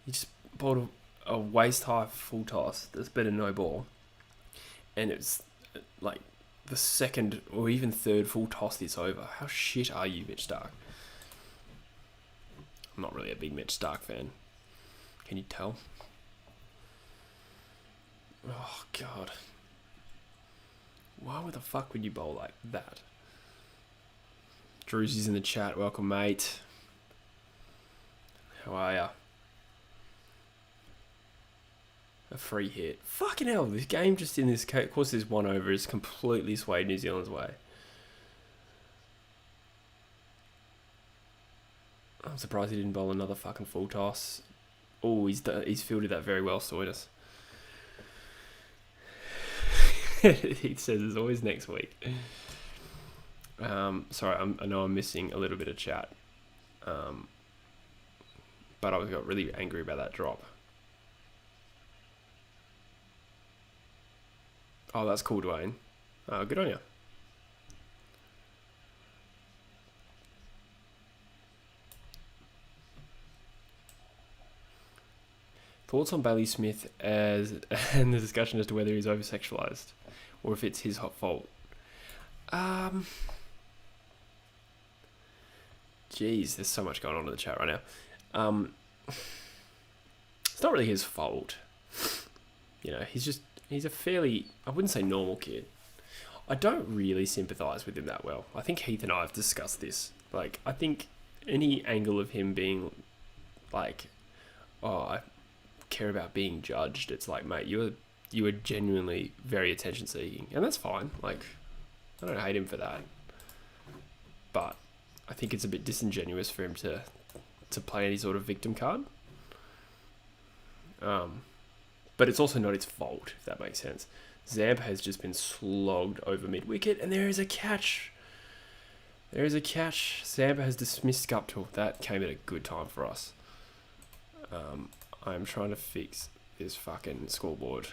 He just bowled a waist high full toss that's better no ball. And it's like the second or even third full toss this over. How shit are you, Mitch Stark? I'm not really a big Mitch Stark fan. Can you tell? Oh, God. Why the fuck would you bowl like that? Drewsy's in the chat. Welcome, mate. How are ya? A free hit. Fucking hell, this game just in this case, of course this 1 over is completely swayed New Zealand's way. I'm surprised he didn't bowl another fucking full toss. Oh, he's fielded that very well, Soidus. He says it's always next week. Sorry, I know I'm missing a little bit of chat. But I got really angry about that drop. Oh, that's cool, Dwayne. Good on you. Thoughts on Bailey Smith and the discussion as to whether he's over-sexualized or if it's his hot fault. Jeez, there's so much going on in the chat right now. It's not really his fault. You know, he's a fairly, I wouldn't say normal kid. I don't really sympathise with him that well. I think Heath and I have discussed this. Like, I think any angle of him being like, oh, I care about being judged, it's like, mate, you are genuinely very attention seeking, and that's fine. Like, I don't hate him for that, but I think it's a bit disingenuous for him to play any sort of victim card. But it's also not his fault, if that makes sense. Zampa has just been slogged over mid-wicket, and there is a catch. There is a catch. Zampa has dismissed Guptill. That came at a good time for us. I'm trying to fix this fucking scoreboard.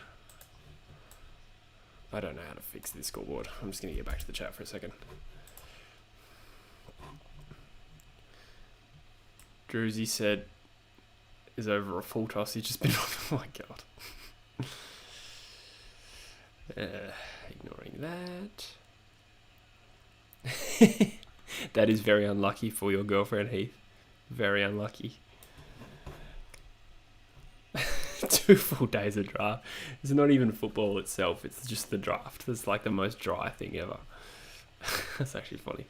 I don't know how to fix this scoreboard. I'm just going to get back to the chat for a second. Druzy said is over a full toss. He's just been off. Oh my god. Ignoring that. That is very unlucky for your girlfriend, Heath. Very unlucky. 2 full days of draft. It's not even football itself. It's just the draft. It's like the most dry thing ever. That's actually funny.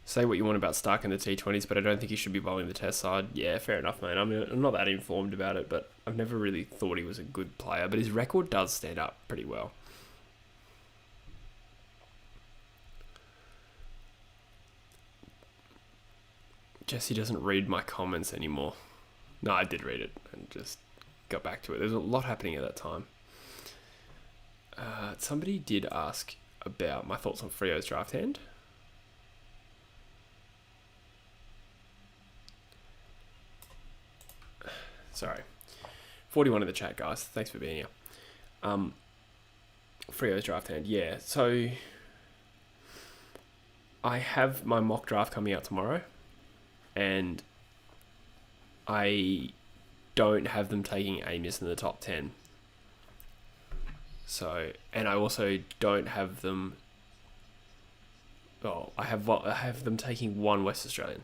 Say what you want about Stark in the T20s, but I don't think he should be bowling the test side. Yeah, fair enough, mate. I mean, I'm not that informed about it, but I've never really thought he was a good player. But his record does stand up pretty well. Jesse doesn't read my comments anymore. No, I did read it and just got back to it. There's a lot happening at that time. Somebody did ask about my thoughts on Freo's draft hand. Sorry. 41 in the chat, guys. Thanks for being here. Freo's draft hand. Yeah, so I have my mock draft coming out tomorrow, and I don't have them taking Amos in the top 10. So, and I also don't have them. Oh, I have them taking 1 West Australian.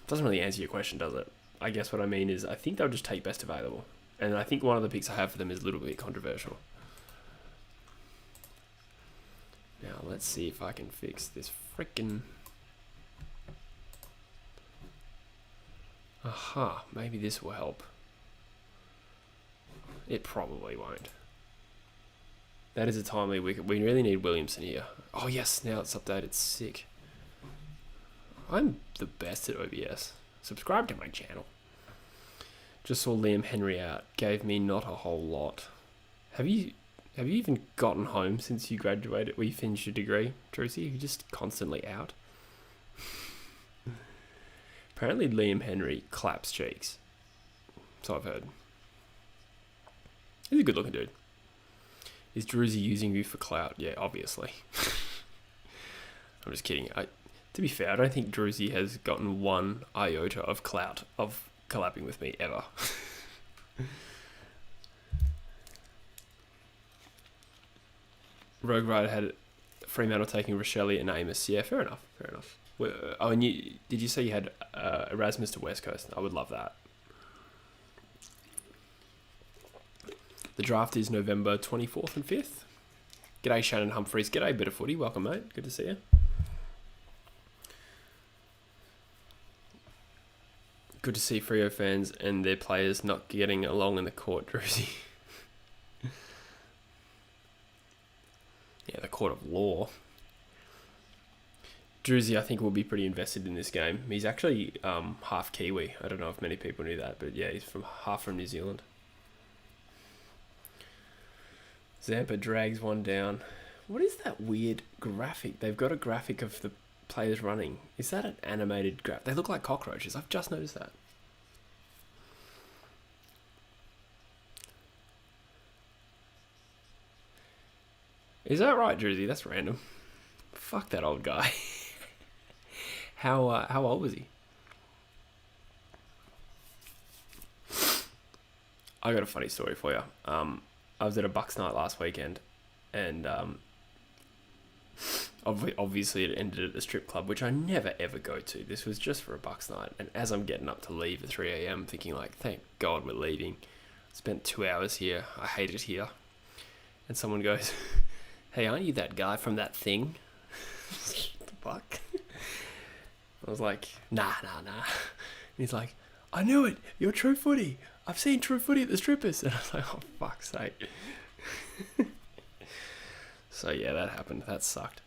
Doesn't really answer your question, does it? I guess what I mean is I think they'll just take best available. And I think one of the picks I have for them is a little bit controversial. Now, let's see if I can fix this freaking... Aha, maybe this will help. It probably won't. That is a timely wicket. We really need Williamson here. Oh yes, now it's updated. Sick. I'm the best at OBS. Subscribe to my channel. Just saw Liam Henry out. Gave me not a whole lot. Have you even gotten home since you graduated? Or you finished your degree, Druzy? You're just constantly out. Apparently Liam Henry claps cheeks. So I've heard. He's a good looking dude. Is Druzy using you for clout? Yeah, obviously. I'm just kidding. To be fair, I don't think Druzy has gotten one iota of clout of collabing with me ever. Rogue Rider had Fremantle taking Rochelle and Amos. Yeah, fair enough. Fair enough. Oh, and did you say you had Erasmus to West Coast? I would love that. The draft is November 24th and 5th. G'day, Shannon Humphreys. G'day, Bit of Footy. Welcome, mate. Good to see you. Good to see Freo fans and their players not getting along in the court, Druzy. Yeah, the court of law. Druzy, I think, will be pretty invested in this game. He's actually half Kiwi. I don't know if many people knew that, but yeah, he's half from New Zealand. Zampa drags one down. What is that weird graphic? They've got a graphic of the players running. Is that an animated graphic? They look like cockroaches. I've just noticed that. Is that right, Druzy? That's random. Fuck that old guy. How old was he? I got a funny story for you. I was at a Bucks night last weekend, and obviously it ended at the strip club, which I never ever go to. This was just for a Bucks night, and as I'm getting up to leave at 3 a.m, thinking like, thank God we're leaving. Spent 2 hours here. I hate it here. And someone goes, hey, aren't you that guy from that thing? What the fuck? I was like, nah. And he's like, I knew it. You're True Footy. I've seen True Footy at the strippers. And I was like, oh, fuck's sake. So, yeah, that happened. That sucked.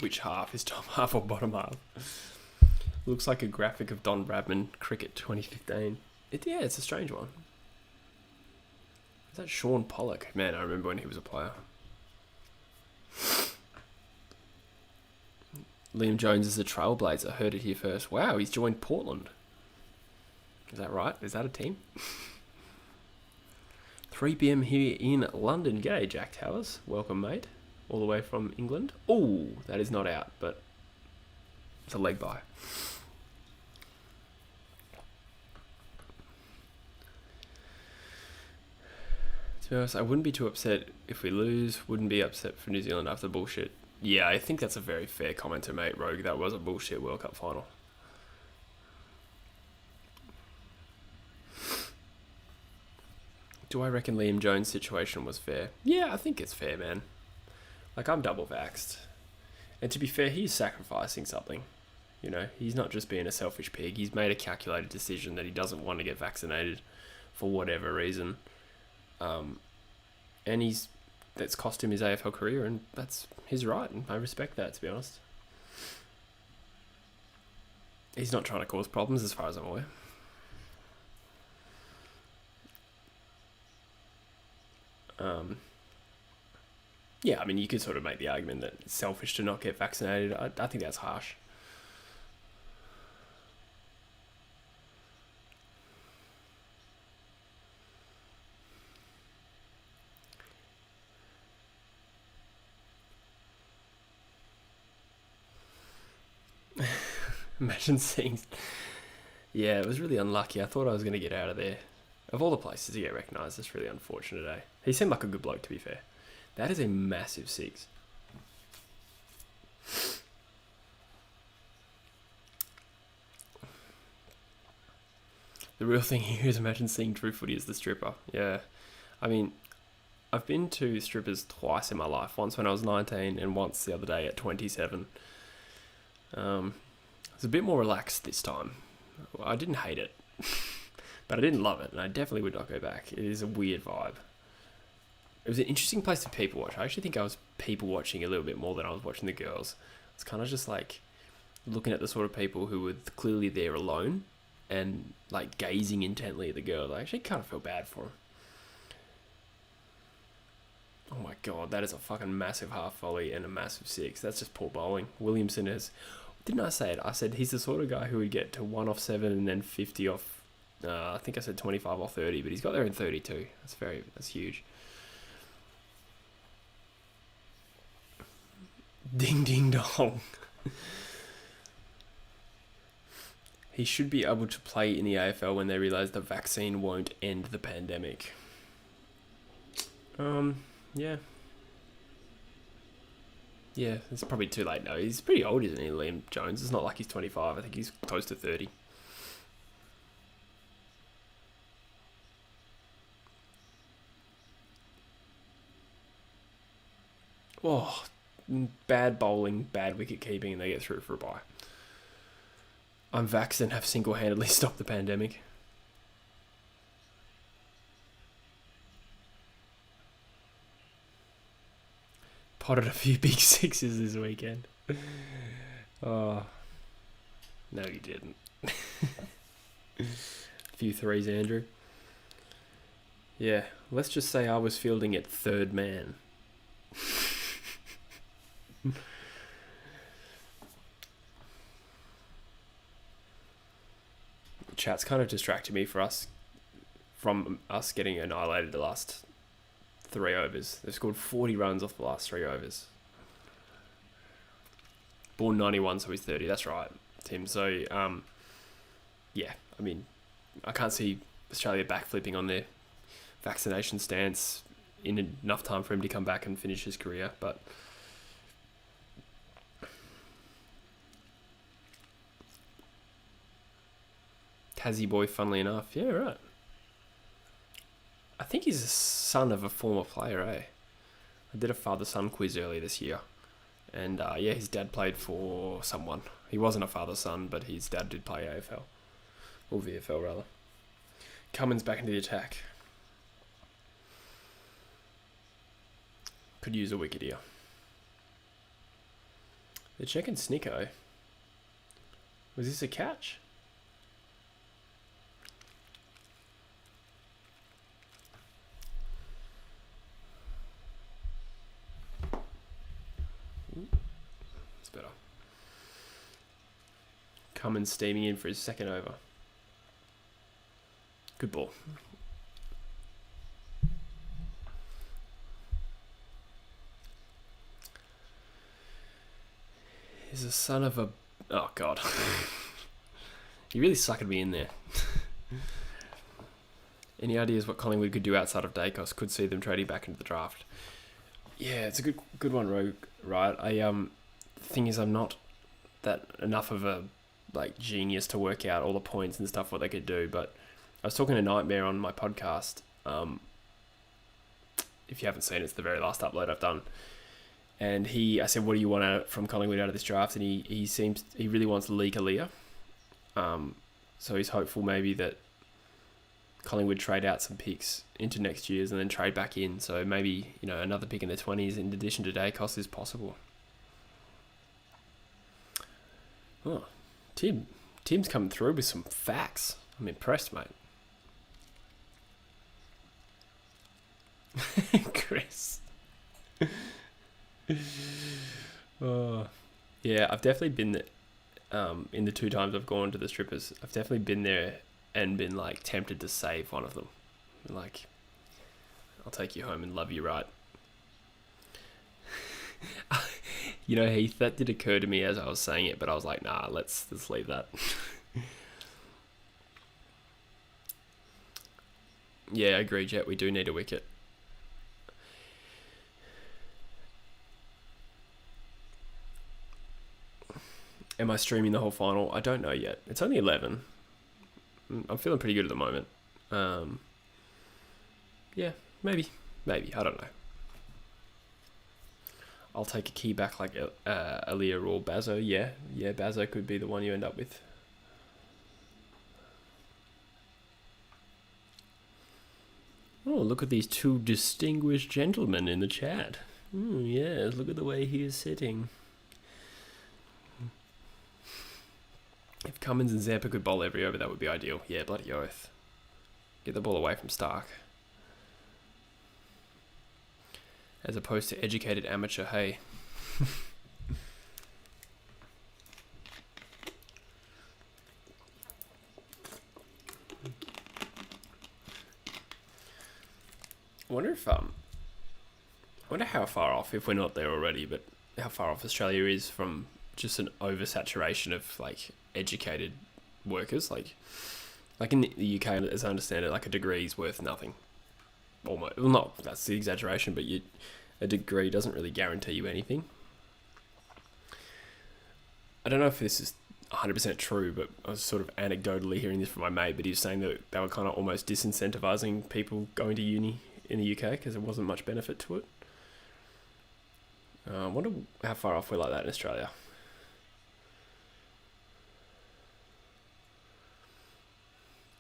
Which half is top half or bottom half? Looks like a graphic of Don Bradman, Cricket 2015. Yeah, it's a strange one. Is that Sean Pollock? Man, I remember when he was a player. Liam Jones is a trailblazer. Heard it here first. Wow, he's joined Portland. Is that right? Is that a team? 3 p.m. here in London. G'day, Jack Towers. Welcome, mate. All the way from England. Oh, that is not out, but it's a leg bye. To be honest, I wouldn't be too upset if we lose. Wouldn't be upset for New Zealand after bullshit. Yeah, I think that's a very fair comment to make, Rogue. That was a bullshit World Cup final. Do I reckon Liam Jones' situation was fair? Yeah, I think it's fair, man. Like, I'm double vaxxed. And to be fair, he's sacrificing something. You know, he's not just being a selfish pig. He's made a calculated decision that he doesn't want to get vaccinated for whatever reason. And that's cost him his AFL career, and that's his right, and I respect that, to be honest. He's not trying to cause problems, as far as I'm aware. Yeah, I mean, you could sort of make the argument that it's selfish to not get vaccinated. I think that's harsh. Imagine seeing... Yeah, it was really unlucky. I thought I was going to get out of there. Of all the places to get recognised, it's really unfortunate, eh? He seemed like a good bloke, to be fair. That is a massive 6. The real thing here is imagine seeing True Footy as the stripper. Yeah. I mean, I've been to strippers twice in my life. Once when I was 19 and once the other day at 27. It's a bit more relaxed this time. I didn't hate it, but I didn't love it, and I definitely would not go back. It is a weird vibe. It was an interesting place to people watch. I actually think I was people watching a little bit more than I was watching the girls. It's kind of just like looking at the sort of people who were clearly there alone and like gazing intently at the girl. I actually kind of feel bad for them. Oh my god, that is a fucking massive half volley and a massive six. That's just poor bowling. Williamson is... Didn't I say it? I said he's the sort of guy who would get to 1 off 7 and then 50 off... I think I said 25 off 30, but he's got there in 32. That's huge. Ding ding dong. He should be able to play in the AFL when they realise the vaccine won't end the pandemic. Yeah. Yeah, it's probably too late now. He's pretty old, isn't he, Liam Jones? It's not like he's 25. I think he's close to 30. Oh, bad bowling, bad wicket keeping, and they get through for a bye. I'm vaxxed and have single-handedly stopped the pandemic. Potted a few big sixes this weekend. Oh, no, you didn't. A few threes, Andrew. Yeah, let's just say I was fielding at third man. Chat's kind of distracted me from us getting annihilated the last 3 overs. They've scored 40 runs off the last 3 overs. Born 91, so he's 30. That's right, Tim. So, yeah, I mean, I can't see Australia backflipping on their vaccination stance in enough time for him to come back and finish his career, but... Tassie boy, funnily enough. Yeah, right. I think he's a son of a former player, eh? I did a father-son quiz earlier this year. And, yeah, his dad played for someone. He wasn't a father-son, but his dad did play AFL. Or VFL, rather. Cummins back into the attack. Could use a wicket here. They're checking Snicko. Was this a catch? It's better. Cummins steaming in for his second over. Good ball. He's a son of a... Oh, God. You really suckered me in there. Any ideas what Collingwood could do outside of Dacos? Could see them trading back into the draft. Yeah, it's a good one, Rogue. Right. The thing is, I'm not that enough of a genius to work out all the points and stuff what they could do. But I was talking to Nightmare on my podcast. If you haven't seen it, it's the very last upload I've done. And I said, what do you want from Collingwood out of this draft? And he really wants Lee Kalia. So he's hopeful maybe that Collingwood trade out some picks into next year's and then trade back in. So maybe, another pick in the 20s in addition to Dacos is possible. Oh, Tim's coming through with some facts. I'm impressed, mate. Chris. Oh, yeah, I've definitely been in the 2 times I've gone to the strippers. I've definitely been there and been tempted to save one of them. I'll take you home and love you right. Heath, that did occur to me as I was saying it, but I was like, nah, let's leave that. Yeah, I agree, Jet. We do need a wicket. Am I streaming the whole final? I don't know yet. It's only 11. I'm feeling pretty good at the moment. Yeah, maybe Maybe, I don't know. I'll take a key back like Aaliyah or Bazo. Yeah, Bazo could be the one you end up with. Oh, look at these two distinguished gentlemen in the chat. Yes, look at the way he is sitting. If Cummins and Zampa could bowl every over, that would be ideal. Yeah, bloody oath. Get the ball away from Stark. As opposed to educated amateur, hey. I wonder if I wonder how far off, if we're not there already, but how far off Australia is from just an oversaturation of like educated workers. Like in the UK, as I understand it, like a degree is worth nothing. Almost, well, not that's the exaggeration, but a degree doesn't really guarantee you anything. I don't know if this is 100% true, but I was sort of anecdotally hearing this from my mate, but he was saying that they were kind of almost disincentivizing people going to uni in the UK because there wasn't much benefit to it. I wonder how far off we're like that in Australia.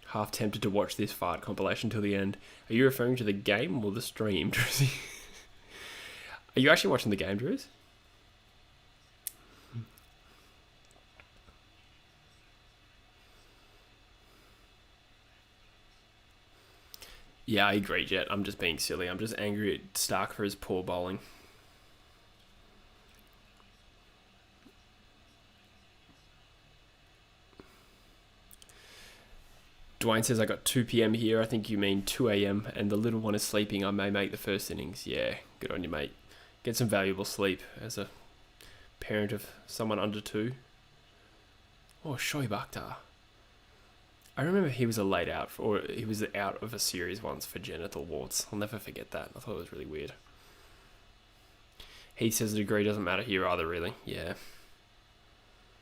Half tempted to watch this fart compilation till the end. Are you referring to the game or the stream, Drizzy? Are you actually watching the game, Driz? Yeah, I agree, Jet. I'm just being silly. I'm just angry at Stark for his poor bowling. Dwayne says, I got 2 p.m. here. I think you mean 2 a.m. and the little one is sleeping. I may make the first innings. Yeah, good on you, mate. Get some valuable sleep as a parent of someone under 2. Oh, Shoaib Akhtar. I remember he was he was out of a series once for genital warts. I'll never forget that. I thought it was really weird. He says the degree doesn't matter here either, really. Yeah.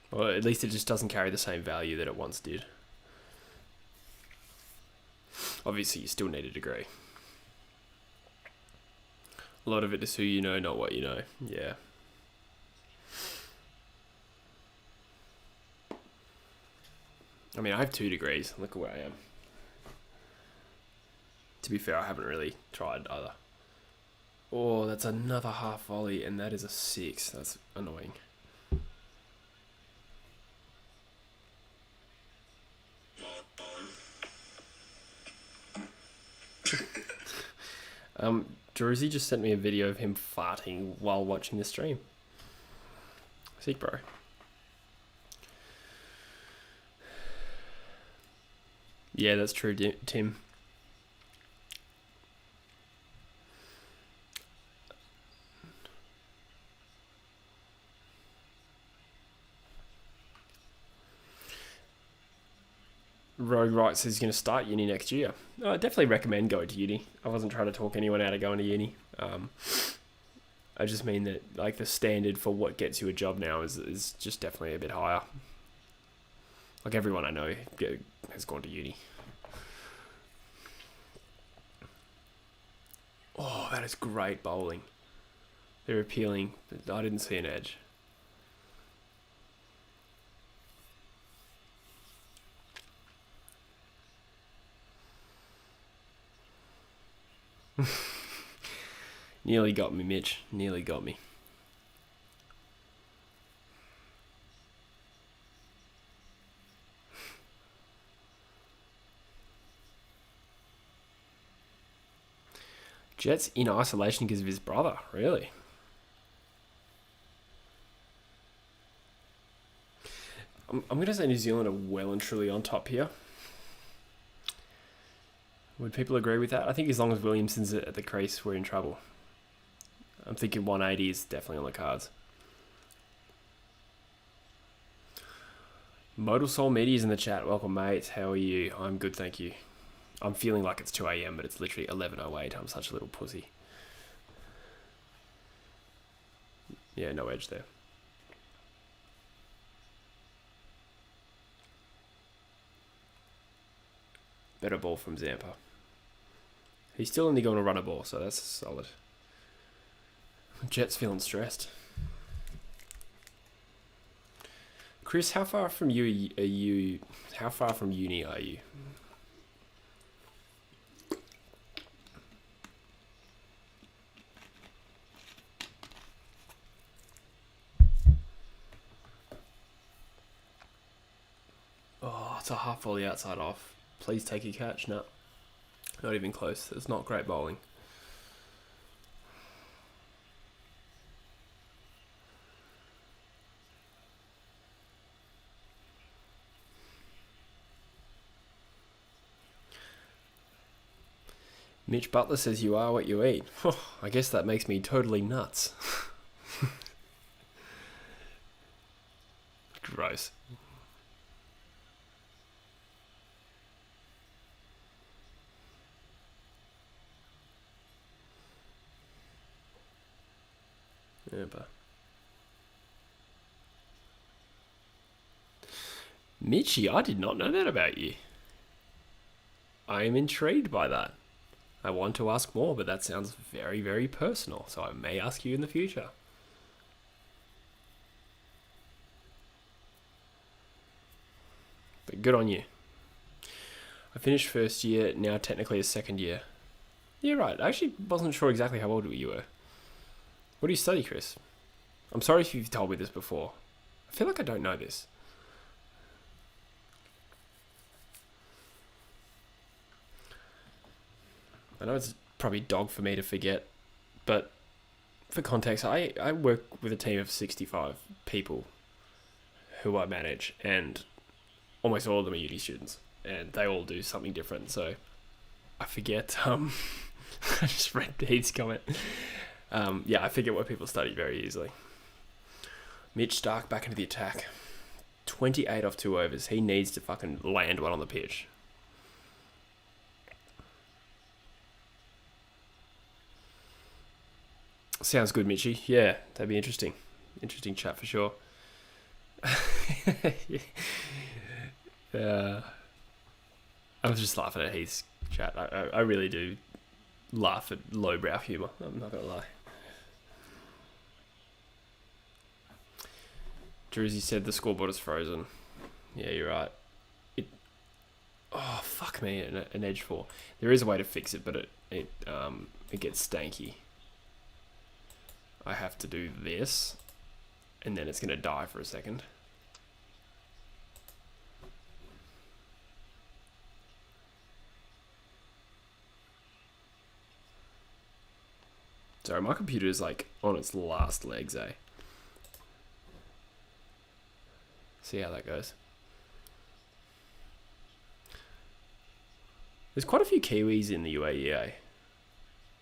Well, at least it just doesn't carry the same value that it once did. Obviously, you still need a degree. A lot of it is who you know, not what you know. Yeah. I mean, I have 2 degrees. Look at where I am. To be fair, I haven't really tried either. Oh, that's another half volley, and that is a 6. That's annoying. Druzy just sent me a video of him farting while watching the stream. Sick, bro. Yeah, that's true, Tim. Rogue writes he's going to start uni next year. I definitely recommend going to uni. I wasn't trying to talk anyone out of going to uni. I just mean that like the standard for what gets you a job now is just definitely a bit higher. Like everyone I know has gone to uni. Oh, that is great bowling. They're appealing, but I didn't see an edge. Nearly got me, Mitch. Nearly got me. Jet's in isolation because of his brother. Really? I'm going to say New Zealand are well and truly on top here. Would people agree with that? I think as long as Williamson's at the crease, we're in trouble. I'm thinking 180 is definitely on the cards. Modal Soul Media's in the chat. Welcome, mates. How are you? I'm good, thank you. I'm feeling like it's 2 a.m, but it's literally 11:08. I'm such a little pussy. Yeah, no edge there. Better ball from Zampa. He's still only going to run a ball, so that's solid. Jet's feeling stressed. Chris, how far from you are you? How far from uni are you? Oh, it's a half volley outside off. Please take your catch. No, not even close. It's not great bowling. Mitch Butler says you are what you eat. I guess that makes me totally nuts. Gross. Yeah, but Mitchie, I did not know that about you. I am intrigued by that. I want to ask more, but that sounds very, very personal, so I may ask you in the future. But good on you. I finished first year, now technically a second year. Yeah, right. I actually wasn't sure exactly how old you were. What do you study, Chris? I'm sorry if you've told me this before. I feel like I don't know this. I know it's probably dog for me to forget, but for context, I work with a team of 65 people who I manage, and almost all of them are uni students, and they all do something different, so I forget. I just read Heath's comment. Yeah, I forget what people study very easily. Mitch Stark back into the attack. 28 off 2 overs. He needs to fucking land one on the pitch. Sounds good, Mitchie. Yeah, that'd be interesting. Interesting chat for sure. I was just laughing at Heath's chat. I really do laugh at lowbrow humour. I'm not going to lie. Druzy said the scoreboard is frozen. Yeah, you're right. Oh, fuck me, an edge 4. There is a way to fix it, but it gets stanky. I have to do this, and then it's going to die for a second. Sorry, my computer is like on its last legs, eh? See how that goes. There's quite a few Kiwis in the UAE, eh?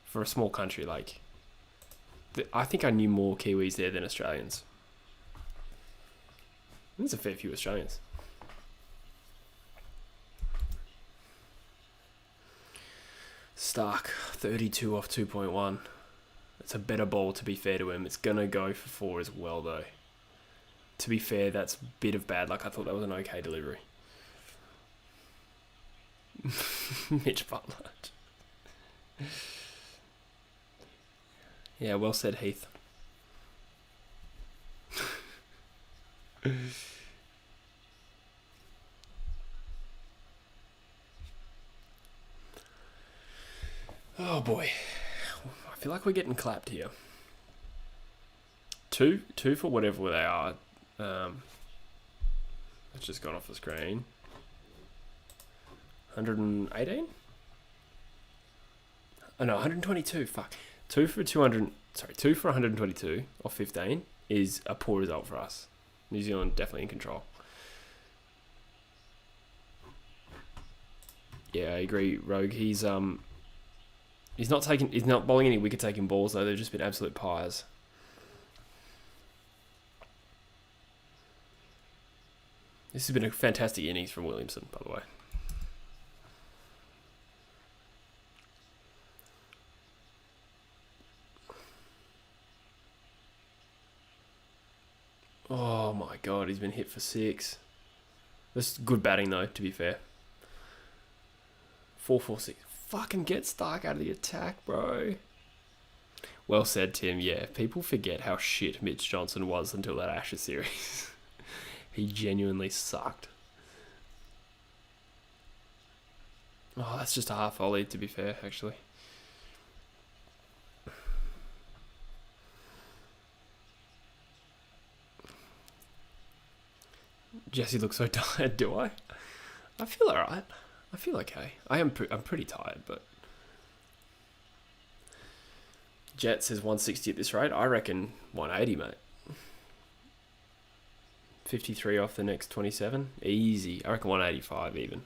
For a small country, like... I think I knew more Kiwis there than Australians. There's a fair few Australians. Stark, 32 off 2.1. It's a better ball, to be fair to him. It's going to go for 4 as well, though. To be fair, that's a bit of bad luck. I thought that was an okay delivery. Mitch Butler. Yeah, well said, Heath. Oh boy. I feel like we're getting clapped here. Two for whatever they are. It's just gone off the screen. 118? Oh no, 122. Fuck. 2 for 200. Sorry, 2 for 122 off 15 is a poor result for us. New Zealand definitely in control. Yeah, I agree, Rogue. He's not bowling any wicket taking balls though. They've just been absolute pyres. This has been a fantastic innings from Williamson, by the way. Oh my god, he's been hit for 6. That's good batting though, to be fair. 4-4-6. fucking get Stark out of the attack, bro. Well said, Tim. Yeah, people forget how shit Mitch Johnson was until that Ashes series. He genuinely sucked. Oh, that's just a half volley, to be fair, actually. Jesse looks so tired, do I? I feel alright. I feel okay. I'm pretty tired, but... Jet says 160 at this rate. I reckon 180, mate. 53 off the next 27. Easy. I reckon 185 even.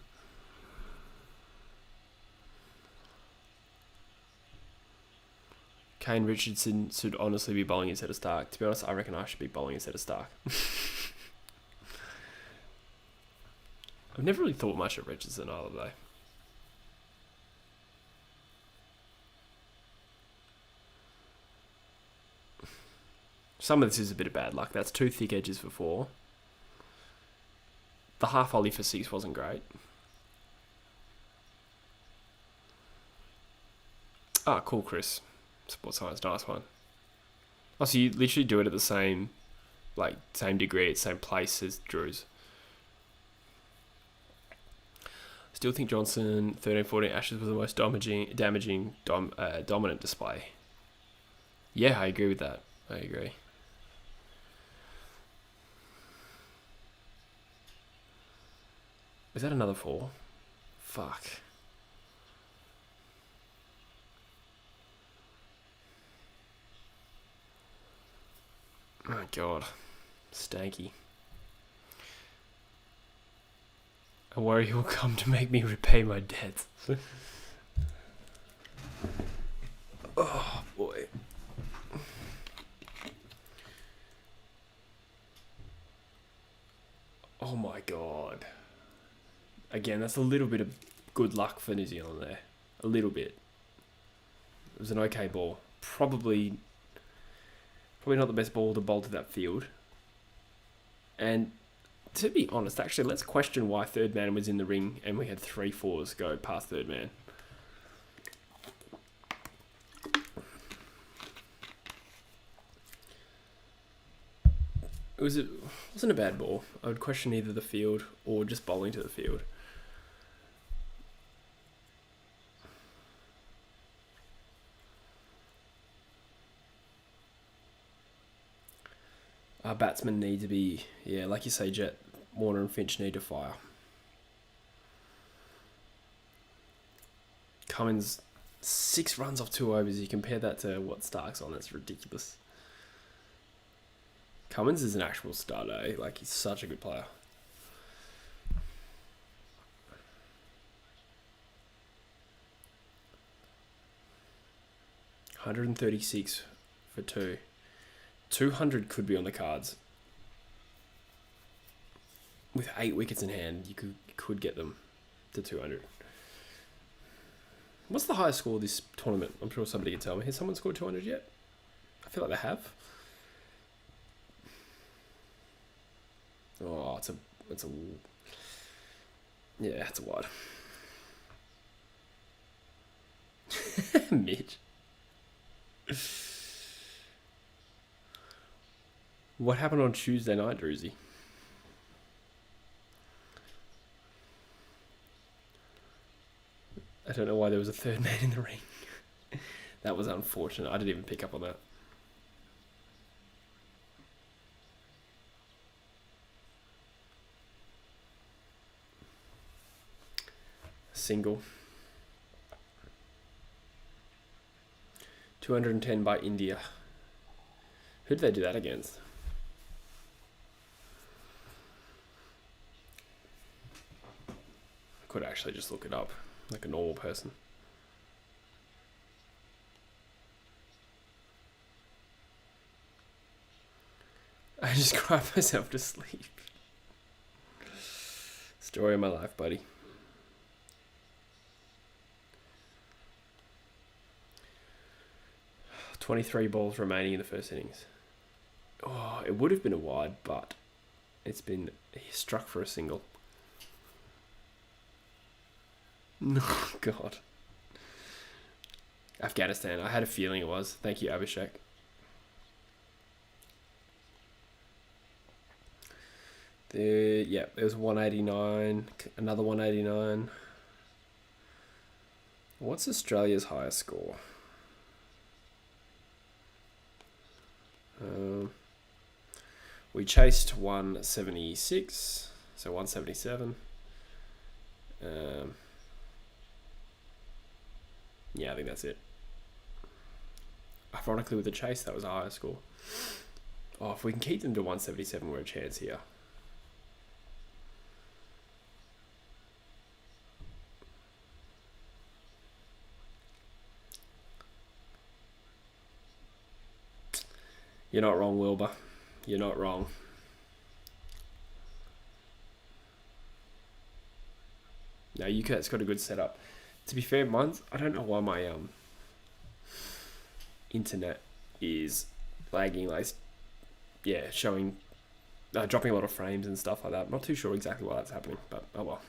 Kane Richardson should honestly be bowling instead of Stark. To be honest, I reckon I should be bowling instead of Stark. I've never really thought much of Richardson either, though. Some of this is a bit of bad luck. That's 2 thick edges for 4. The half volley for 6 wasn't great. Ah, cool, Chris. Sports science, nice one. Oh, so you literally do it at the same degree, same place as Drew's. Still think Johnson 13-14 Ashes was the most dominant display. Yeah, I agree with that. I agree. Is that another 4? Fuck. Oh god. Stanky. I worry he will come to make me repay my debts. Oh boy. Oh my god. Again, that's a little bit of good luck for New Zealand there. A little bit. It was an okay ball. Probably not the best ball to bowl to that field. And to be honest, actually, let's question why third man was in the ring and we had 3 fours go past third man. It wasn't a bad ball. I would question either the field or just bowling to the field. Our batsmen need to be, yeah, like you say, Jet, Warner and Finch need to fire. Cummins, 6 runs off 2 overs. You compare that to what Stark's on, that's ridiculous. Cummins is an actual stud, eh? Like, he's such a good player. $136 for 2. 200 could be on the cards. With 8 wickets in hand, you could get them to 200. What's the highest score of this tournament? I'm sure somebody can tell me. Has someone scored 200 yet? I feel like they have. Oh, it's a wide. Mitch. What happened on Tuesday night, Druzy? I don't know why there was a third man in the ring. That was unfortunate. I didn't even pick up on that. Single. 210 by India. Who did they do that against? I could actually just look it up like a normal person. I just cried myself to sleep. Story of my life, buddy. $23 balls remaining in the first innings. Oh, it would have been a wide, but it's been struck for a single. Oh, God. Afghanistan. I had a feeling it was. Thank you, Abhishek. It was 189. Another 189. What's Australia's highest score? We chased 176, so 177. Yeah, I think that's it. Ironically, with the chase, that was a higher score. Oh, if we can keep them to 177, we're a chance here. You're not wrong, Wilbur. You're not wrong. No, UCAT's got a good setup. To be fair, mine's, I don't know why my internet is lagging, like, yeah, showing, dropping a lot of frames and stuff like that. I'm not too sure exactly why that's happening, but oh well.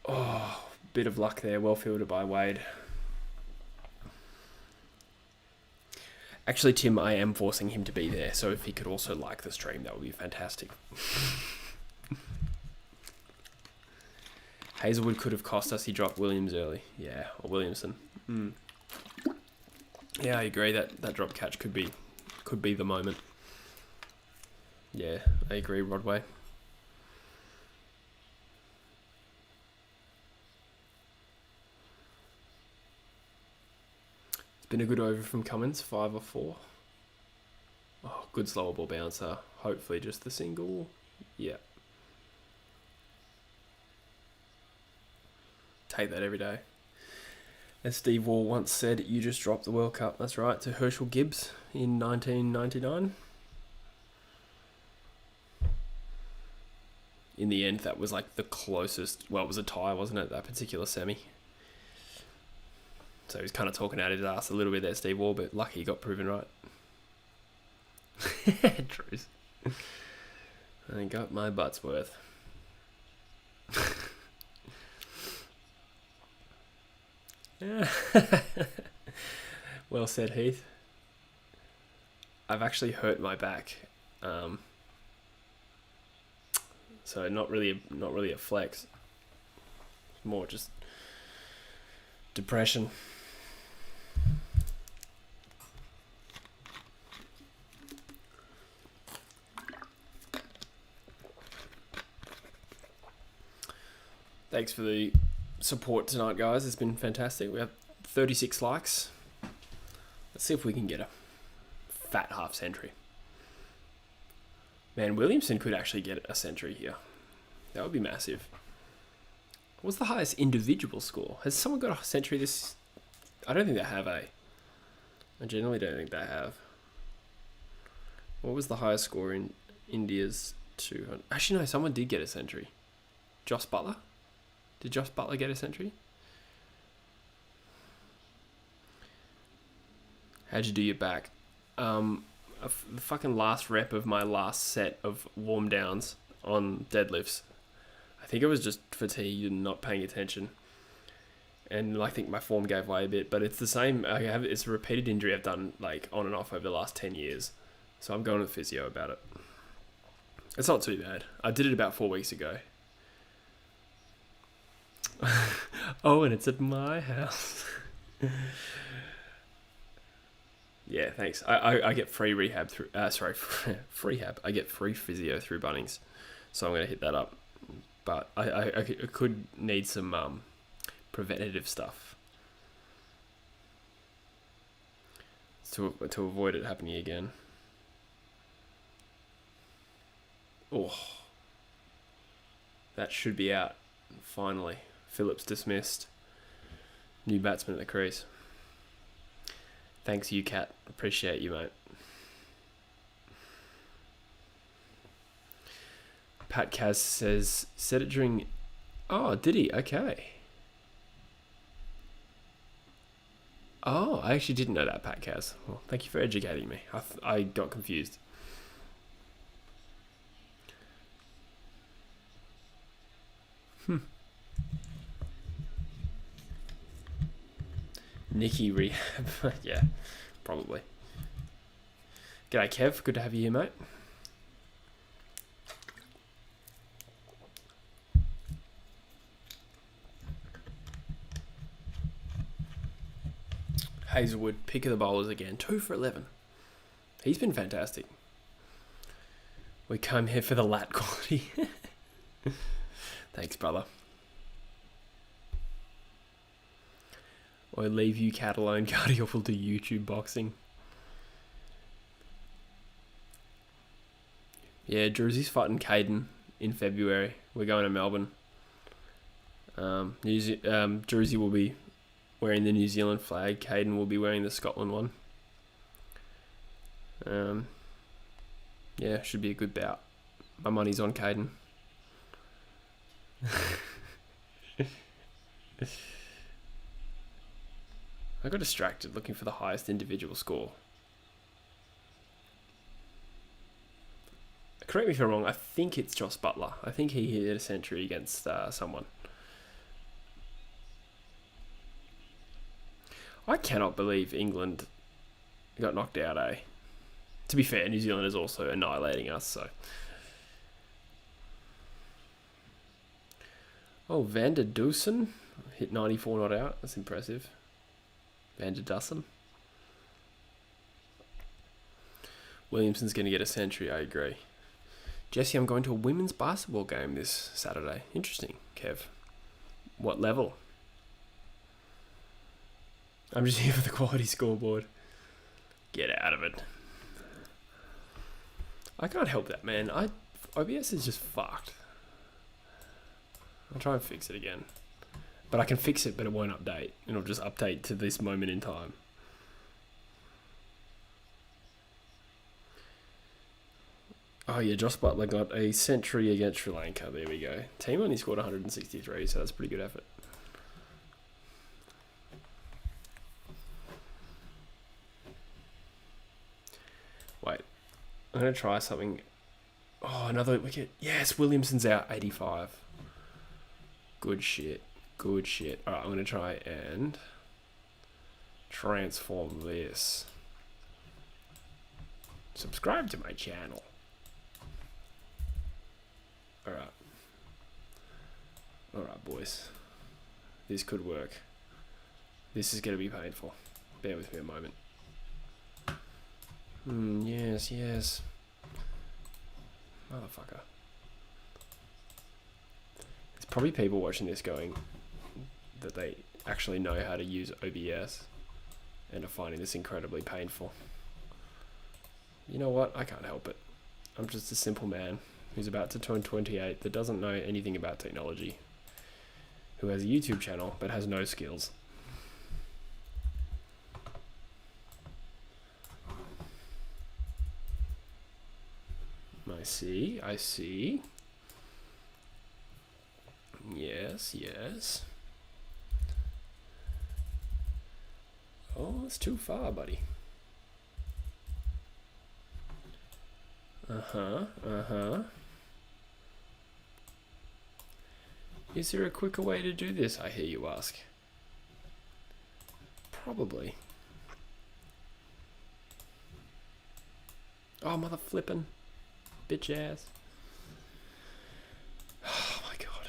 Oh, bit of luck there. Well fielded by Wade. Actually, Tim, I am forcing him to be there, so if he could also like the stream, that would be fantastic. Hazelwood could have cost us. He dropped Williams early. Yeah, or Williamson. Yeah, I agree. That drop catch could be the moment. Yeah, I agree, Rodway. It's been a good over from Cummins, 5 or 4. Oh, good slower ball bouncer. Hopefully just the single. Yeah. Take that every day. As Steve Wall once said, you just dropped the World Cup. That's right, to Herschel Gibbs in 1999. In the end, that was like the closest. Well, it was a tie, wasn't it, that particular semi? So he was kind of talking out his ass a little bit there, Steve Wall, but lucky he got proven right. Truth. I got my butt's worth. Yeah. Well said, Heath. I've actually hurt my back, so not really a flex. More just depression. Thanks for the support tonight, guys. It's been fantastic. We have 36 likes. Let's see if we can get a fat half century. Man, Williamson could actually get a century here. That would be massive. What's the highest individual score? Has someone got a century this? I don't think they have, I generally don't think they have. What was the highest score in India's 200? Actually, no, someone did get a century. Joss Butler? Did Joss Butler get a century? How'd you do your back? The fucking last rep of my last set of warm downs on deadlifts. I think it was just fatigue and not paying attention. And I think my form gave way a bit, but it's the same. It's a repeated injury I've done like on and off over the last 10 years. So I'm going to the physio about it. It's not too bad. I did it about 4 weeks ago. Oh, and it's at my house. Yeah, thanks. I get free rehab through. Free rehab. I get free physio through Bunnings, so I'm gonna hit that up. But I could need some preventative stuff to avoid it happening again. Oh, that should be out finally. Phillips dismissed. New batsman at the crease. Thanks, you cat. Appreciate you, mate. Pat Kaz says, said it during... Oh, did he? Okay. Oh, I actually didn't know that, Pat Kaz. Well, thank you for educating me. I got confused. Nikki rehab. Yeah, probably. G'day, Kev. Good to have you here, mate. Hazelwood, pick of the bowlers again. 2 for 11. He's been fantastic. We come here for the lat quality. Thanks, brother. Or leave you cat alone, Cardio will do YouTube boxing. Yeah, Drewsy's fighting Caden in February. We're going to Melbourne. Druzy will be wearing the New Zealand flag. Caden will be wearing the Scotland one. Yeah, should be a good bout. My money's on Caden. I got distracted looking for the highest individual score. Correct me if I'm wrong, I think it's Joss Butler. I think he hit a century against someone. I cannot believe England got knocked out, eh? To be fair, New Zealand is also annihilating us, so... Oh, Van der Dusen hit 94 not out. That's impressive. Van der Dusen. Williamson's going to get a century, I agree. Jesse, I'm going to a women's basketball game this Saturday. Interesting, Kev. What level? I'm just here for the quality scoreboard. Get out of it. I can't help that, man. OBS is just fucked. I'll try and fix it again. But I can fix it, but it won't update. It'll just update to this moment in time. Oh yeah, Joss Butler got a century against Sri Lanka. There we go. Team only scored 163, so that's a pretty good effort. Wait, I'm going to try something. Oh, another wicket. Yes, Williamson's out, 85. Good shit. Good shit. Alright, I'm going to try and transform this. Subscribe to my channel. Alright. Alright, boys. This could work. This is going to be painful. Bear with me a moment. Yes, yes. Motherfucker. There's probably people watching this going that they actually know how to use OBS and are finding this incredibly painful. You know what? I can't help it. I'm just a simple man who's about to turn 28 that doesn't know anything about technology, who has a YouTube channel but has no skills. I see. Yes, yes. Oh, it's too far, buddy. Is there a quicker way to do this, I hear you ask? Probably. Oh, mother flippin'. Bitch ass. Oh my god.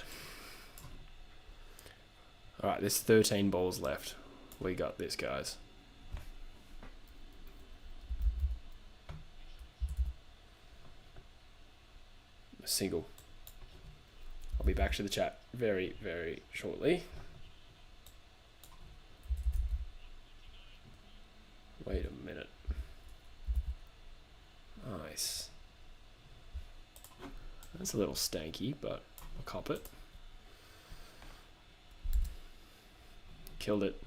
Alright, there's 13 balls left. We got this, guys. A single. I'll be back to the chat very, very shortly. Wait a minute. Nice. That's a little stanky, but I'll cop it. Killed it.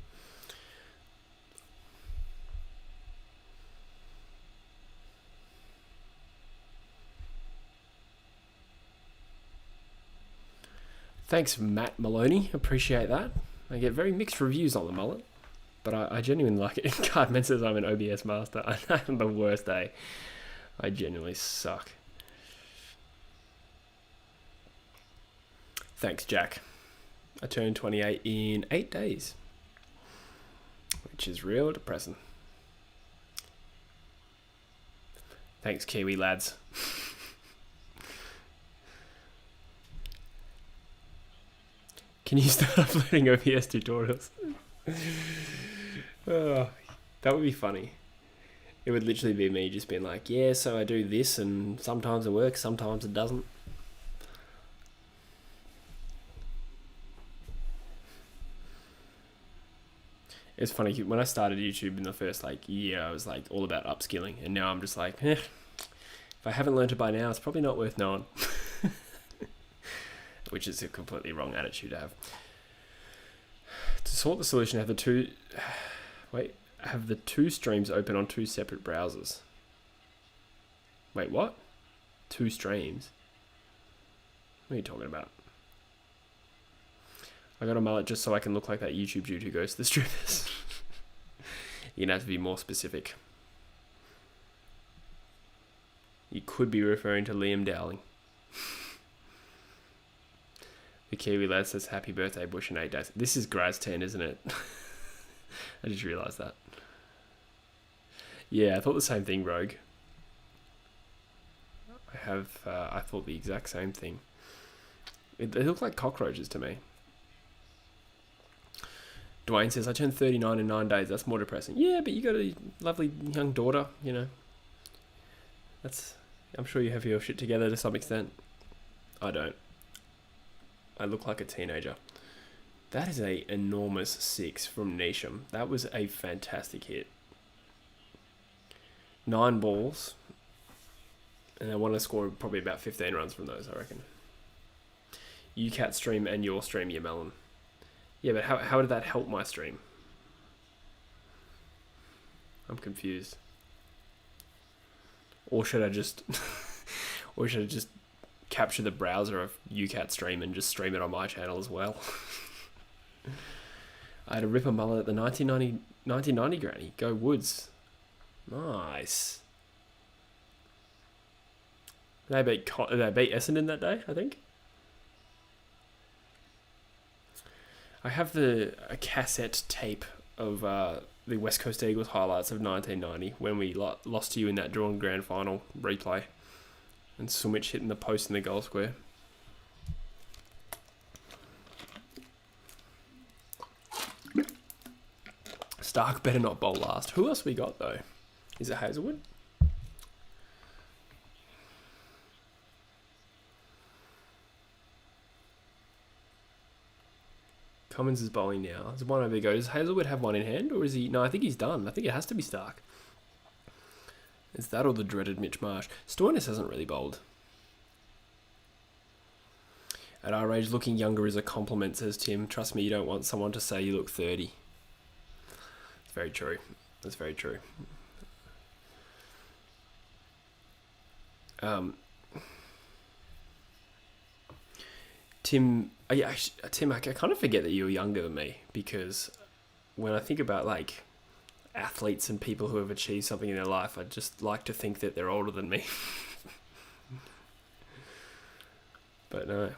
Thanks, Matt Maloney. Appreciate that. I get very mixed reviews on the mullet, but I genuinely like it. Cardman says I'm an OBS master. I'm the worst, eh? I genuinely suck. Thanks, Jack. I turned 28 in 8 days, which is real depressing. Thanks, Kiwi lads. Can you start uploading OBS tutorials? Oh, that would be funny. It would literally be me just being like, yeah, so I do this and sometimes it works, sometimes it doesn't. It's funny, when I started YouTube in the first year, I was all about upskilling, and now I'm just like, if I haven't learned it by now, it's probably not worth knowing. Which is a completely wrong attitude to have. To sort the solution, have the two streams open on two separate browsers. Wait, what? Two streams? What are you talking about? I got a mullet just so I can look like that YouTube dude who goes to the strippers. You're gonna have to be more specific. You could be referring to Liam Dowling. The Kiwi lad says, happy birthday, Bush, in 8 days. This is Graz 10, isn't it? I just realised that. Yeah, I thought the same thing, Rogue. I thought the exact same thing. They look like cockroaches to me. Dwayne says, I turned 39 in 9 days. That's more depressing. Yeah, but you got a lovely young daughter, you know. I'm sure you have your shit together to some extent. I don't. I look like a teenager. That is a enormous 6 from Nisham. That was a fantastic hit. 9 balls. And I want to score probably about 15 runs from those, I reckon. You cat stream and your stream, you melon. Yeah, but how did that help my stream? I'm confused. Or should I just capture the browser of UCAT stream and just stream it on my channel as well? I had a ripper mullet at the 1990 granny. Go Woods. Nice. They beat Essendon that day, I think. I have a cassette tape of the West Coast Eagles highlights of 1990 when we lost to you in that drawn grand final replay. And Sumich hitting the post in the goal square. Stark better not bowl last. Who else we got though? Is it Hazelwood? Cummins is bowling now. There's one over go. Does Hazelwood have one in hand, or is he? No, I think he's done. I think it has to be Stark. It's that or the dreaded Mitch Marsh. Stoinis hasn't really bowled. At our age, looking younger is a compliment, says Tim. Trust me, you don't want someone to say you look 30. It's very true. That's very true. Tim, Tim, I kind of forget that you're younger than me, because when I think about athletes and people who have achieved something in their life, I just like to think that they're older than me. But no.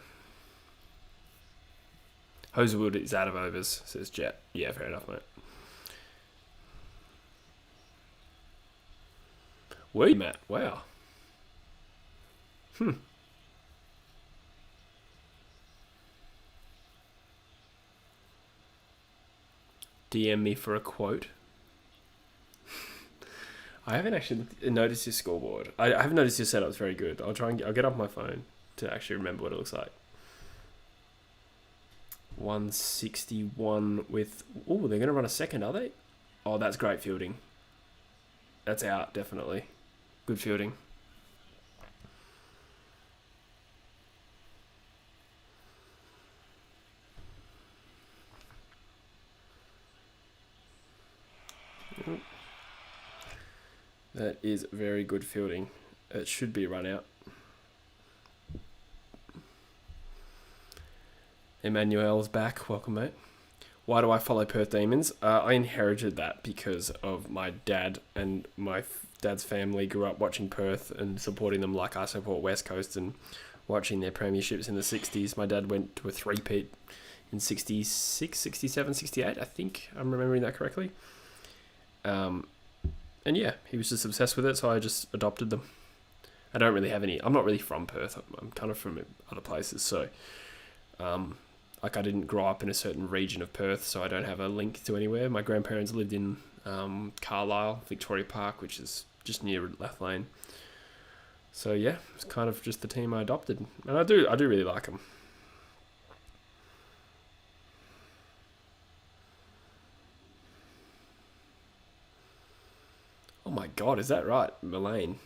Hazelwood is out of overs, says Jet. Yeah, fair enough, mate. Were you, Matt? Wow. DM me for a quote. I haven't actually noticed your scoreboard. I haven't noticed your setup. It's very good. I'll get off my phone to actually remember what it looks like. 161 with... Oh, they're going to run a second, are they? Oh, that's great fielding. That's out, definitely. Good fielding. That is very good fielding. It should be run out. Emmanuel's back. Welcome, mate. Why do I follow Perth Demons? I inherited that because of my dad, and my dad's family grew up watching Perth and supporting them like I support West Coast and watching their premierships in the 60s. My dad went to a three-peat in 66, 67, 68. I think I'm remembering that correctly. And yeah, he was just obsessed with it, so I just adopted them. I don't really have any. I'm not really from Perth. I'm kind of from other places, so like I didn't grow up in a certain region of Perth, so I don't have a link to anywhere. My grandparents lived in Carlisle, Victoria Park, which is just near Lathlane. So yeah, it's kind of just the team I adopted, and I do really like them. Oh my god, is that right, Mullane?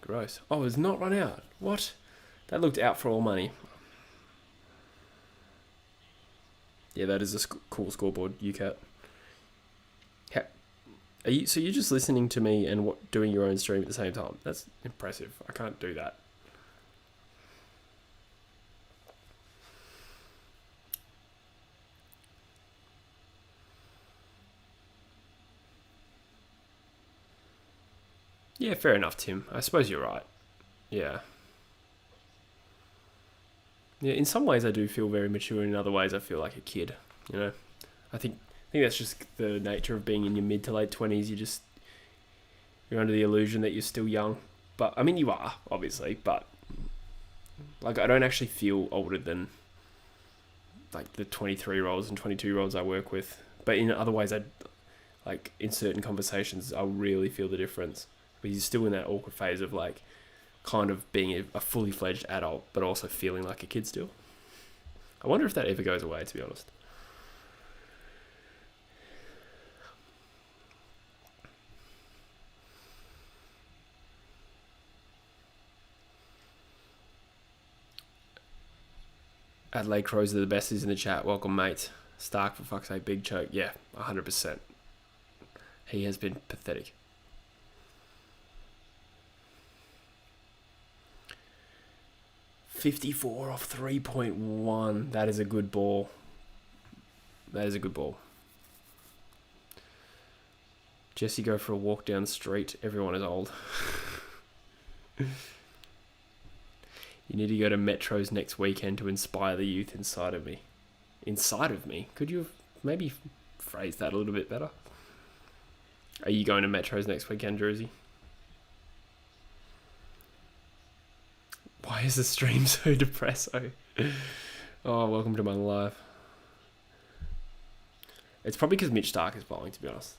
Gross. Oh, it's not run out. What? That looked out for all money. Yeah, that is a cool scoreboard, UCAT. So you're just listening to me and doing your own stream at the same time? That's impressive. I can't do that. Yeah, fair enough, Tim. I suppose you're right. Yeah. Yeah, in some ways I do feel very mature, in other ways I feel like a kid. You know, I think that's just the nature of being in your mid to late 20s. You're under the illusion that you're still young, but I mean you are obviously, but like I don't actually feel older than like the 23-year-olds and 22-year-olds I work with. But in other ways, like in certain conversations, I'll really feel the difference. But you're still in that awkward phase of like kind of being a fully fledged adult, but also feeling like a kid still. I wonder if that ever goes away, to be honest. Adelaide Crows are the best is in the chat. Welcome, mate. Stark, for fuck's sake, big choke. Yeah, 100%. He has been pathetic. .54 off 3.1. That is a good ball. That is a good ball. Jesse, go for a walk down the street. Everyone is old. You need to go to Metros next weekend to inspire the youth inside of me. Inside of me? Could you have maybe phrased that a little bit better? Are you going to Metros next weekend, Jersey? Why is the stream so depresso? Oh, welcome to my live. It's probably because Mitch Stark is bowling, to be honest.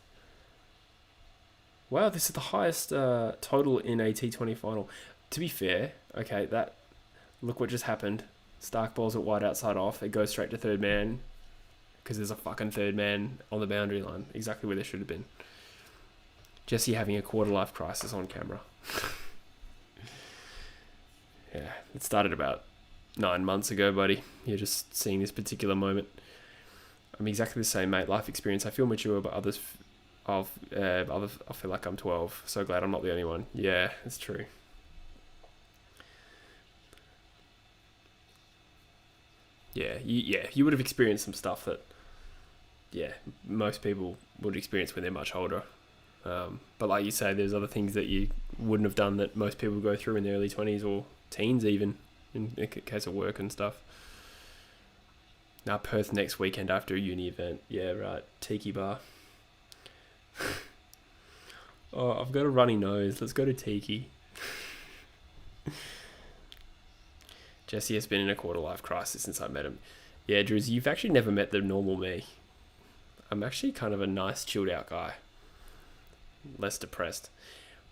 Wow, this is the highest total in a T20 final. To be fair, okay, look what just happened. Stark balls at wide outside off. It goes straight to third man because there's a fucking third man on the boundary line. Exactly where there should have been. Jesse having a quarter life crisis on camera. Yeah, it started about 9 months ago, buddy. You're just seeing this particular moment. I'm exactly the same, mate. Life experience. I feel mature, but others I feel like I'm 12. So glad I'm not the only one. Yeah, it's true. Yeah, you would have experienced some stuff that, yeah, most people would experience when they're much older. But like you say, there's other things that you wouldn't have done that most people go through in their early 20s or teens even, in case of work and stuff. Now Perth next weekend after a uni event. Yeah, right. Tiki bar. Oh, I've got a runny nose. Let's go to Tiki. Jesse has been in a quarter life crisis since I met him. Yeah, Drews, you've actually never met the normal me. I'm actually kind of a nice, chilled out guy. Less depressed.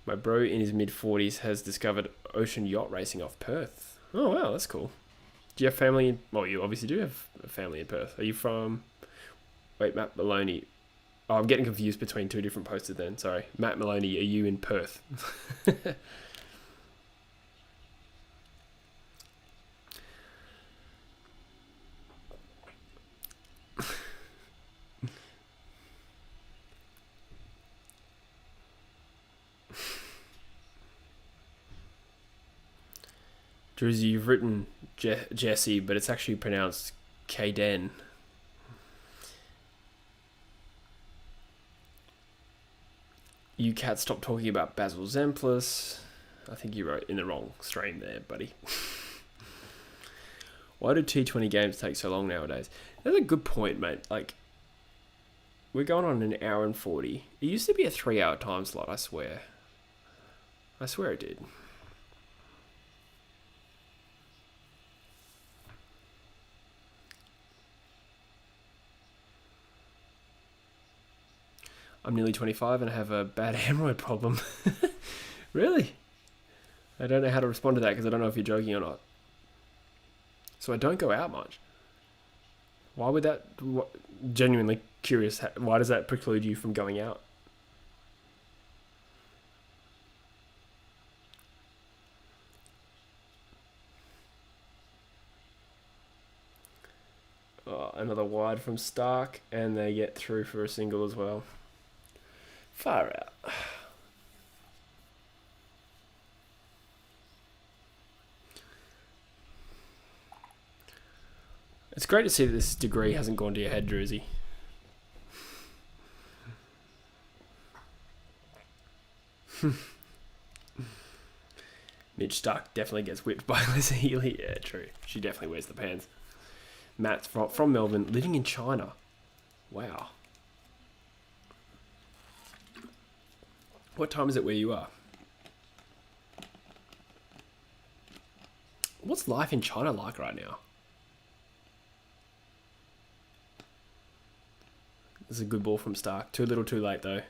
My bro in his mid-40s has discovered ocean yacht racing off Perth. Oh, wow, that's cool. Do you have family in... Well, you obviously do have a family in Perth. Are you from... Wait, Matt Maloney. Oh, I'm getting confused between two different posters then. Sorry. Matt Maloney, are you in Perth? Druzy, you've written Jesse, but it's actually pronounced Kaden. You cat, stop talking about Basil Zemplis. I think you wrote in the wrong stream there, buddy. Why do T20 games take so long nowadays? That's a good point, mate. Like, We're going on an hour and 40. It used to be a 3-hour time slot, I swear. I swear it did. I'm nearly 25 and I have a bad hemorrhoid problem. Really? I don't know how to respond to that because I don't know if you're joking or not. So I don't go out much. Why would that... Genuinely curious, why does that preclude you from going out? Oh, another wide from Stark, and they get through for a single as well. Far out. It's great to see that this degree hasn't gone to your head, Druzy. Mitch Stark definitely gets whipped by Lisa Healy. Yeah, true. She definitely wears the pants. Matt's from Melbourne, living in China. Wow. What time is it where you are? What's life in China like right now? This is a good ball from Stark. Too little too late though.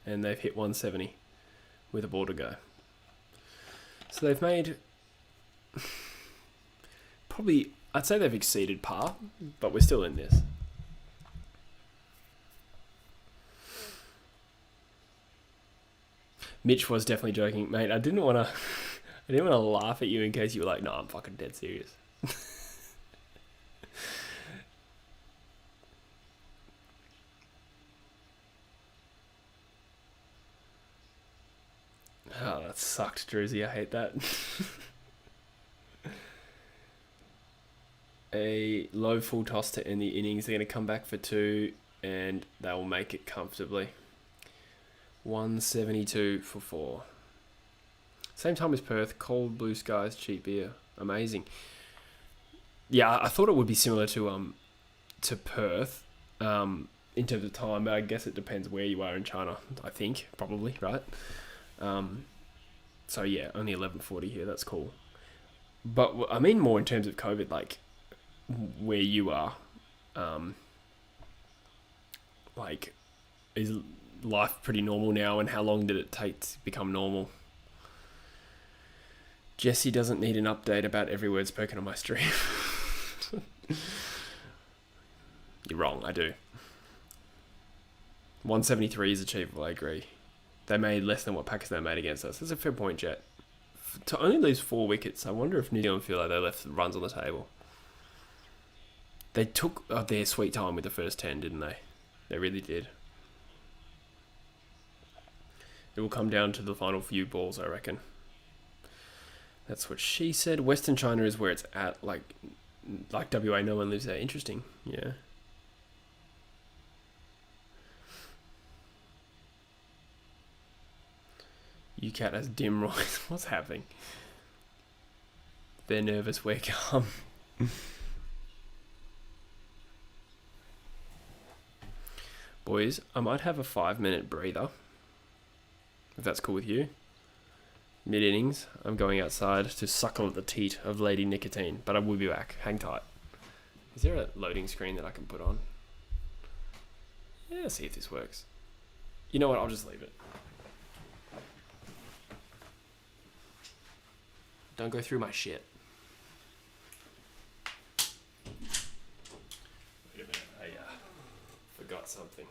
And they've hit 170 with a ball to go. So they've made... Probably... I'd say they've exceeded par, but we're still in this. Mitch was definitely joking. Mate, I didn't want to laugh at you in case you were like, no, I'm fucking dead serious. Oh, that sucked, Druzy. I hate that. A low full toss to end the innings. They're going to come back for 2 and they'll make it comfortably. 172 for 4. Same time as Perth. Cold blue skies, cheap beer. Amazing. Yeah, I thought it would be similar to Perth in terms of time, but I guess it depends where you are in China. I think probably right. So yeah, only 11:40 here. That's cool. But I mean more in terms of COVID, like where you are. Like, is life pretty normal now, and how long did it take to become normal? Jesse doesn't need an update about every word spoken on my stream. You're wrong, I do. 173 is achievable, I agree. They made less than what Pakistan made against us. That's a fair point, Jet. To only lose 4 wickets, I wonder if New Zealand feel like they left runs on the table. They took their sweet time with the first 10, didn't they? They really did. It will come down to the final few balls, I reckon. That's what she said. Western China is where it's at, like WA, no one lives there. Interesting, yeah. UCAT has dim rise. What's happening? They're nervous, we're calm. Boys, I might have a 5-minute breather, if that's cool with you. Mid-innings, I'm going outside to suckle at the teat of Lady Nicotine, but I will be back. Hang tight. Is there a loading screen that I can put on? Yeah, see if this works. You know what, I'll just leave it. Don't go through my shit. Wait a minute, I forgot something.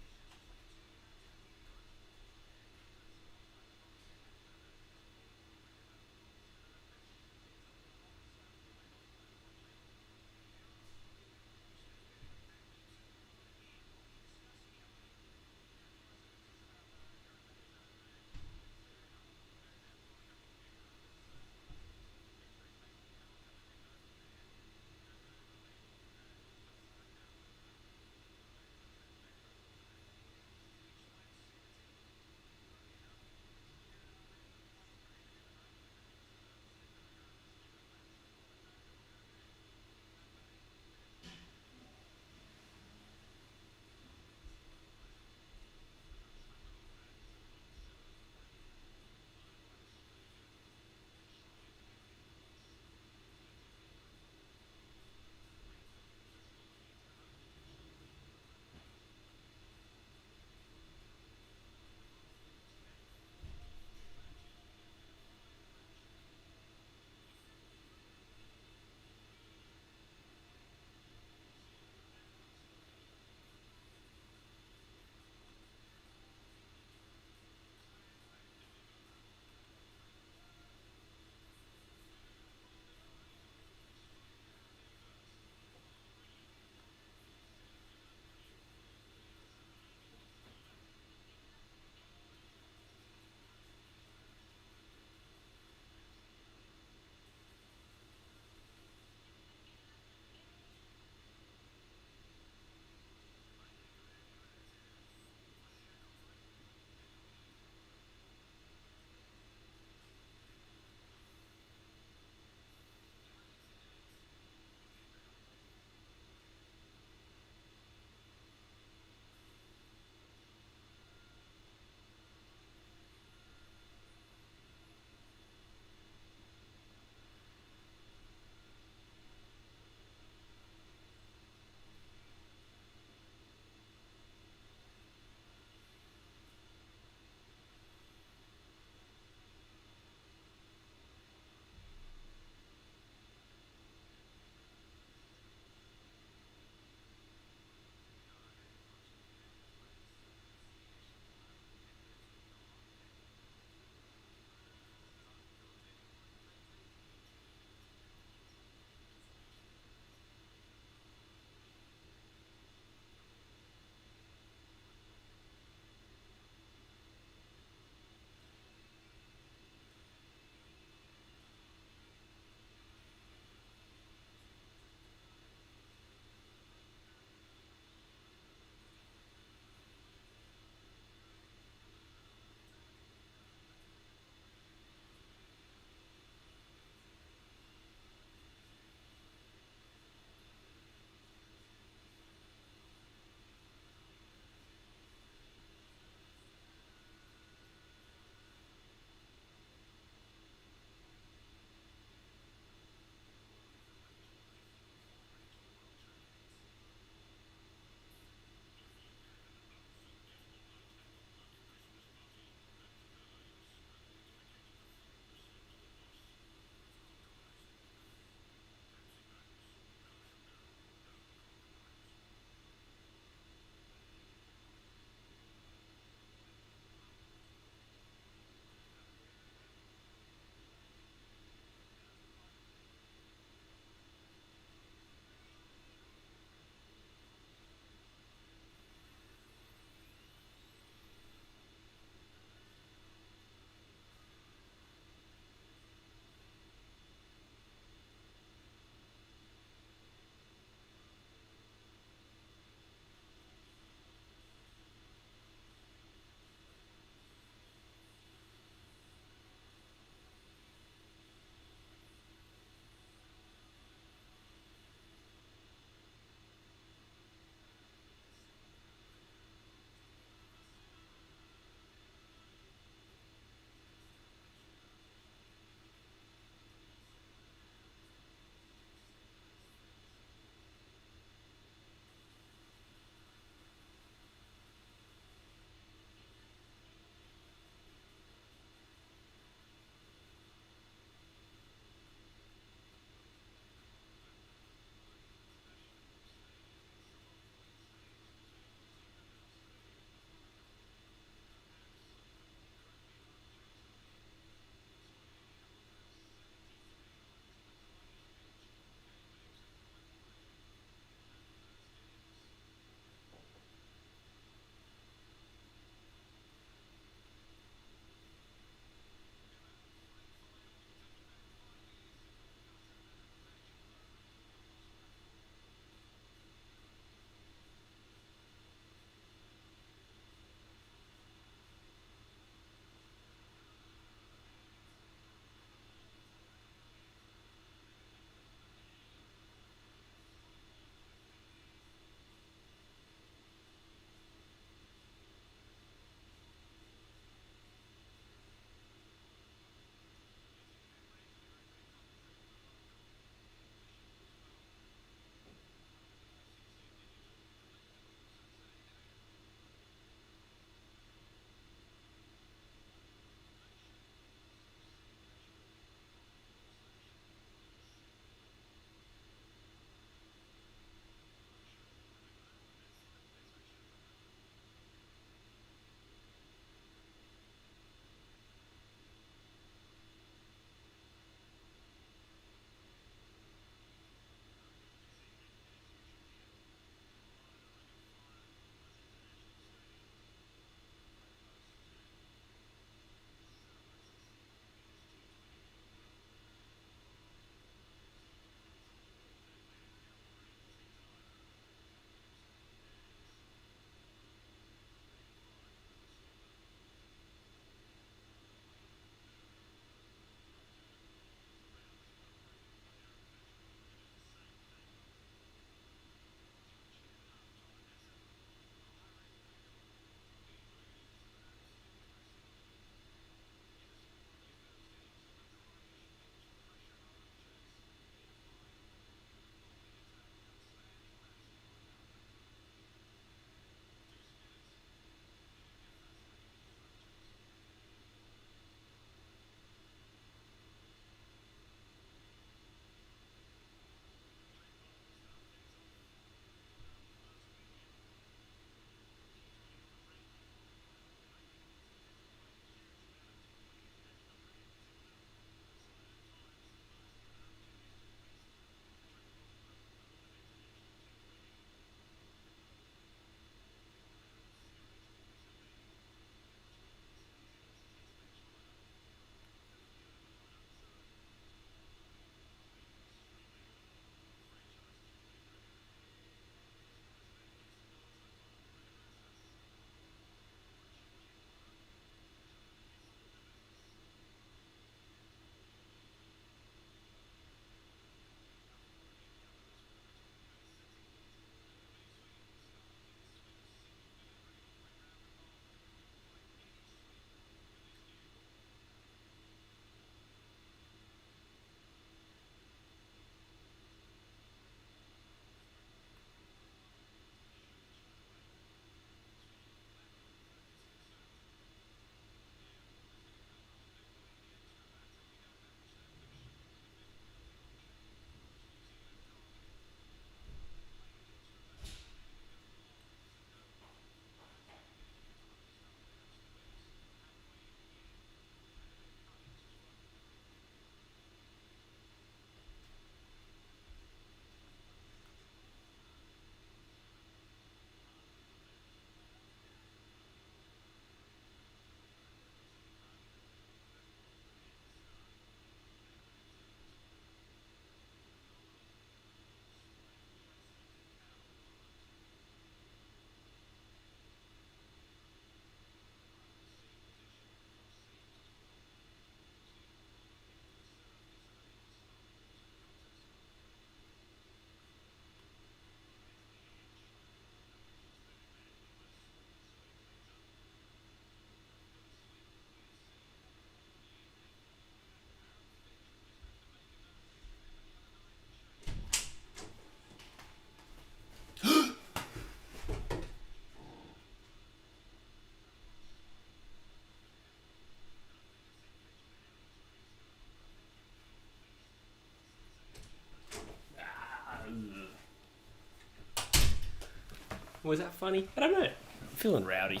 Was that funny? I don't know. I'm feeling rowdy.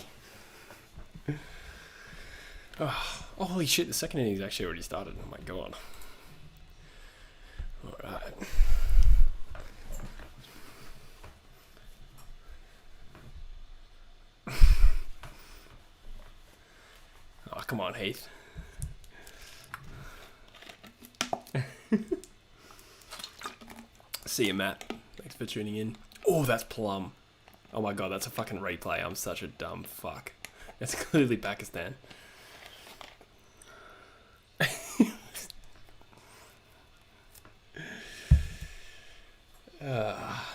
Oh, holy shit, the second innings actually already started. Oh my god. Alright. Oh, come on, Heath. See you, Matt. Thanks for tuning in. Oh, that's Plum. Oh my god, that's a fucking replay. I'm such a dumb fuck. It's clearly Pakistan.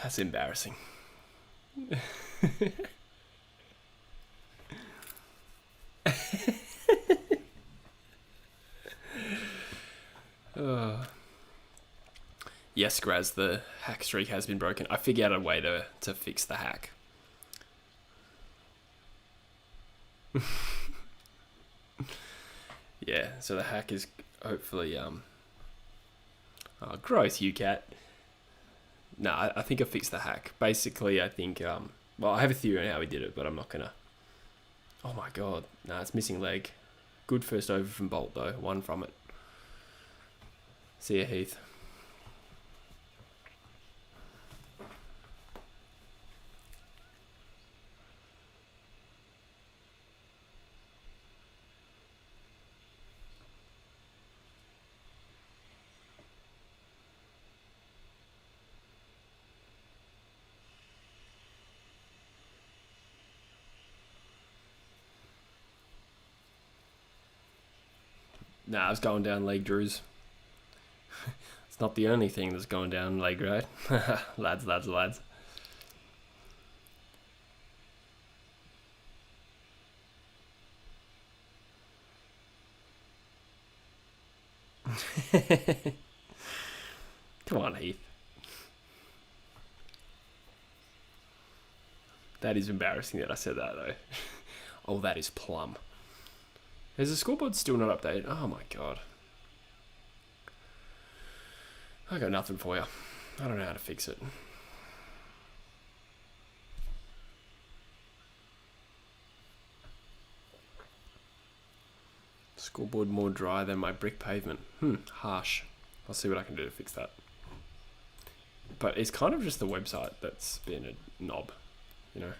That's embarrassing. Yes, Graz, the hack streak has been broken. I figured out a way to fix the hack. Yeah, so the hack is hopefully oh, gross, you cat. No, I think I fixed the hack. Basically, I think well, I have a theory on how we did it, but I'm not gonna. Oh my god, no, it's missing leg. Good first over from Bolt though, one from it. See ya, Heath. Nah, I was going down leg Drews. It's not the only thing that's going down leg right. Lads. Come on, Heath. That is embarrassing that I said that though. Oh, that is Plum. Is the scoreboard still not updated? Oh my god. I got nothing for you. I don't know how to fix it. Scoreboard more dry than my brick pavement. Harsh. I'll see what I can do to fix that. But it's kind of just the website that's been a knob, you know.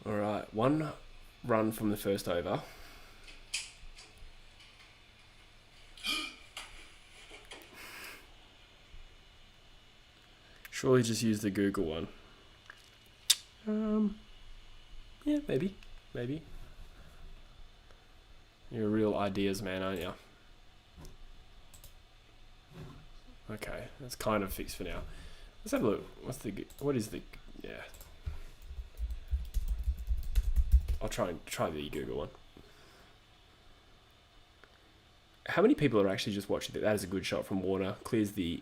Alright, one run from the first over. Surely just use the Google one. Yeah, maybe. You're a real ideas man, aren't you? Okay, that's kind of fixed for now. Let's have a look. What is the, yeah. I'll try the Google one. How many people are actually just watching that? That is a good shot from Warner. Clears the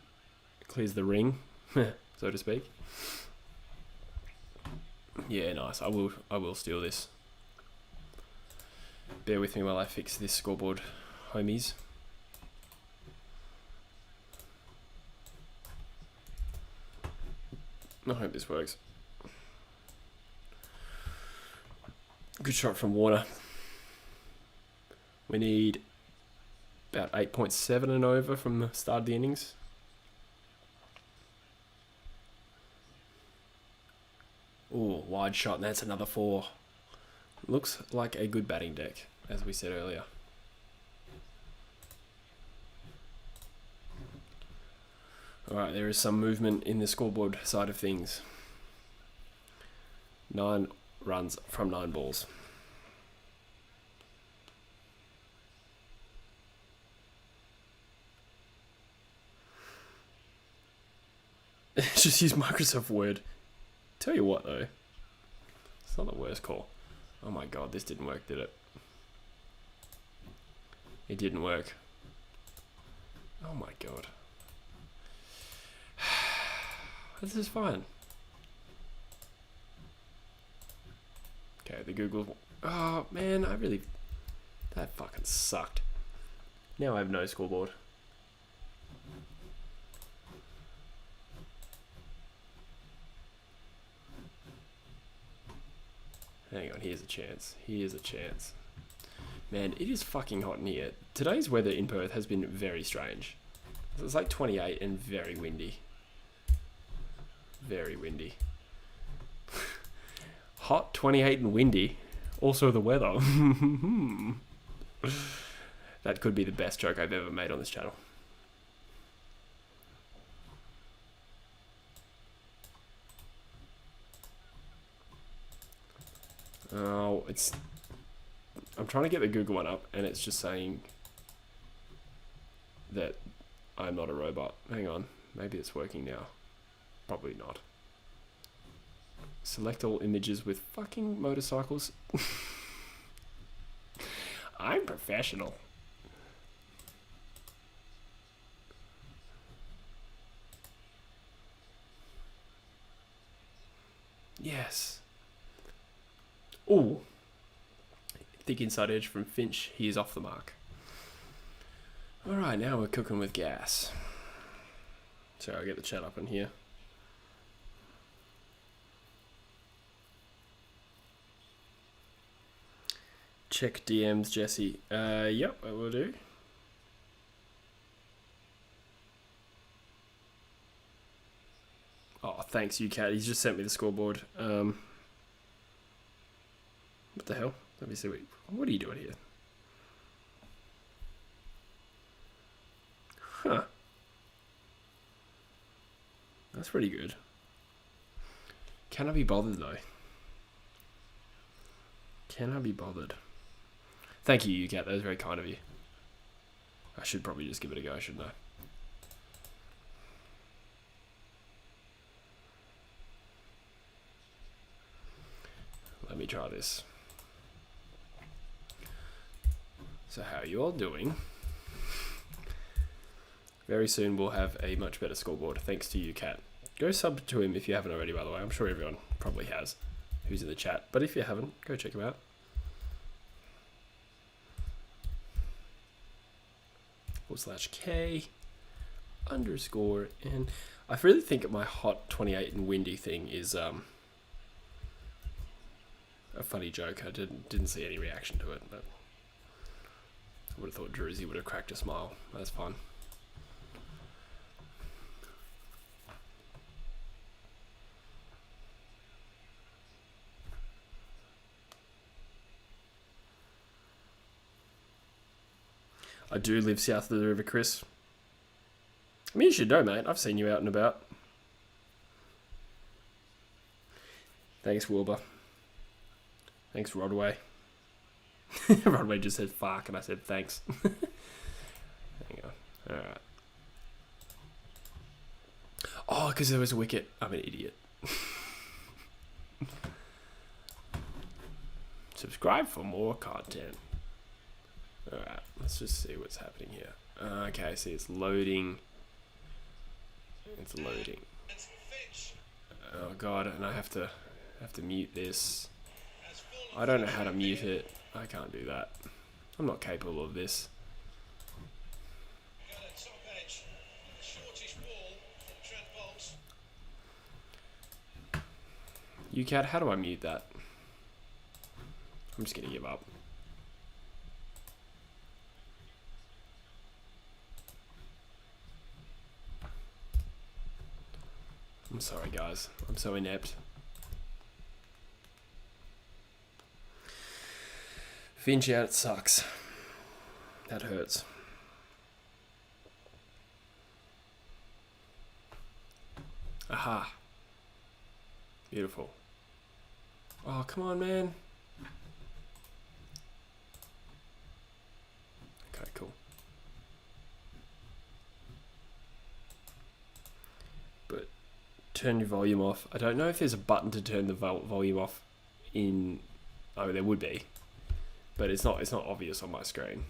ring, so to speak. Yeah, nice. I will steal this. Bear with me while I fix this scoreboard, homies. I hope this works. Good shot from Warner. We need about 8.7 and over from the start of the innings. Oh, wide shot, and that's another 4. Looks like a good batting deck, as we said earlier. Alright, there is some movement in the scoreboard side of things. 9 runs from 9 balls. Just use Microsoft Word. Tell you what though, it's not the worst call. Oh my god, this didn't work, did it? It didn't work. Oh my god. This is fine. Okay, the Google. Oh man, that fucking sucked. Now I have no scoreboard. Hang on, here's a chance. Here's a chance. Man, it is fucking hot in here. Today's weather in Perth has been very strange. It's like 28 and very windy. Very windy. Hot, 28 and windy. Also the weather. That could be the best joke I've ever made on this channel. Oh, I'm trying to get the Google one up, and it's just saying that I'm not a robot. Hang on, maybe it's working now. Probably not. Select all images with fucking motorcycles. I'm professional. Yes. Ooh. Thick inside edge from Finch. He is off the mark. Alright, now we're cooking with gas. So I'll get the chat up in here. Check DMs, Jesse. Yep, I will do. Oh, thanks, UCAT. He's just sent me the scoreboard. What the hell? Let me see. What are you doing here? Huh. That's pretty good. Can I be bothered, though? Can I be bothered? Thank you, UCAT. That was very kind of you. I should probably just give it a go, shouldn't I? Let me try this. So how are you all doing? Very soon we'll have a much better scoreboard, thanks to you, Kat. Go sub to him if you haven't already, by the way. I'm sure everyone probably has who's in the chat. But if you haven't, go check him out. /K _ and I really think my hot 28 and windy thing is a funny joke. I didn't see any reaction to it, but I would have thought Druzy would have cracked a smile. That's fun. I do live south of the river, Chris. I mean, you should know, mate. I've seen you out and about. Thanks, Wilbur. Thanks, Rodway. Rodway just said fuck, and I said thanks. Hang on. Alright. Oh, because there was a wicket. I'm an idiot. Subscribe for more content. Alright, let's just see what's happening here. Okay, see, it's loading. It's loading. Oh god, and I have to mute this. I don't know how to mute it. I can't do that. I'm not capable of this. UCAT, how do I mute that? I'm just gonna give up. I'm sorry, guys. I'm so inept. Finch out, it sucks. That hurts. Aha. Beautiful. Oh, come on, man. Okay, cool. But turn your volume off. I don't know if there's a button to turn the volume off in... Oh, there would be. But it's not obvious on my screen.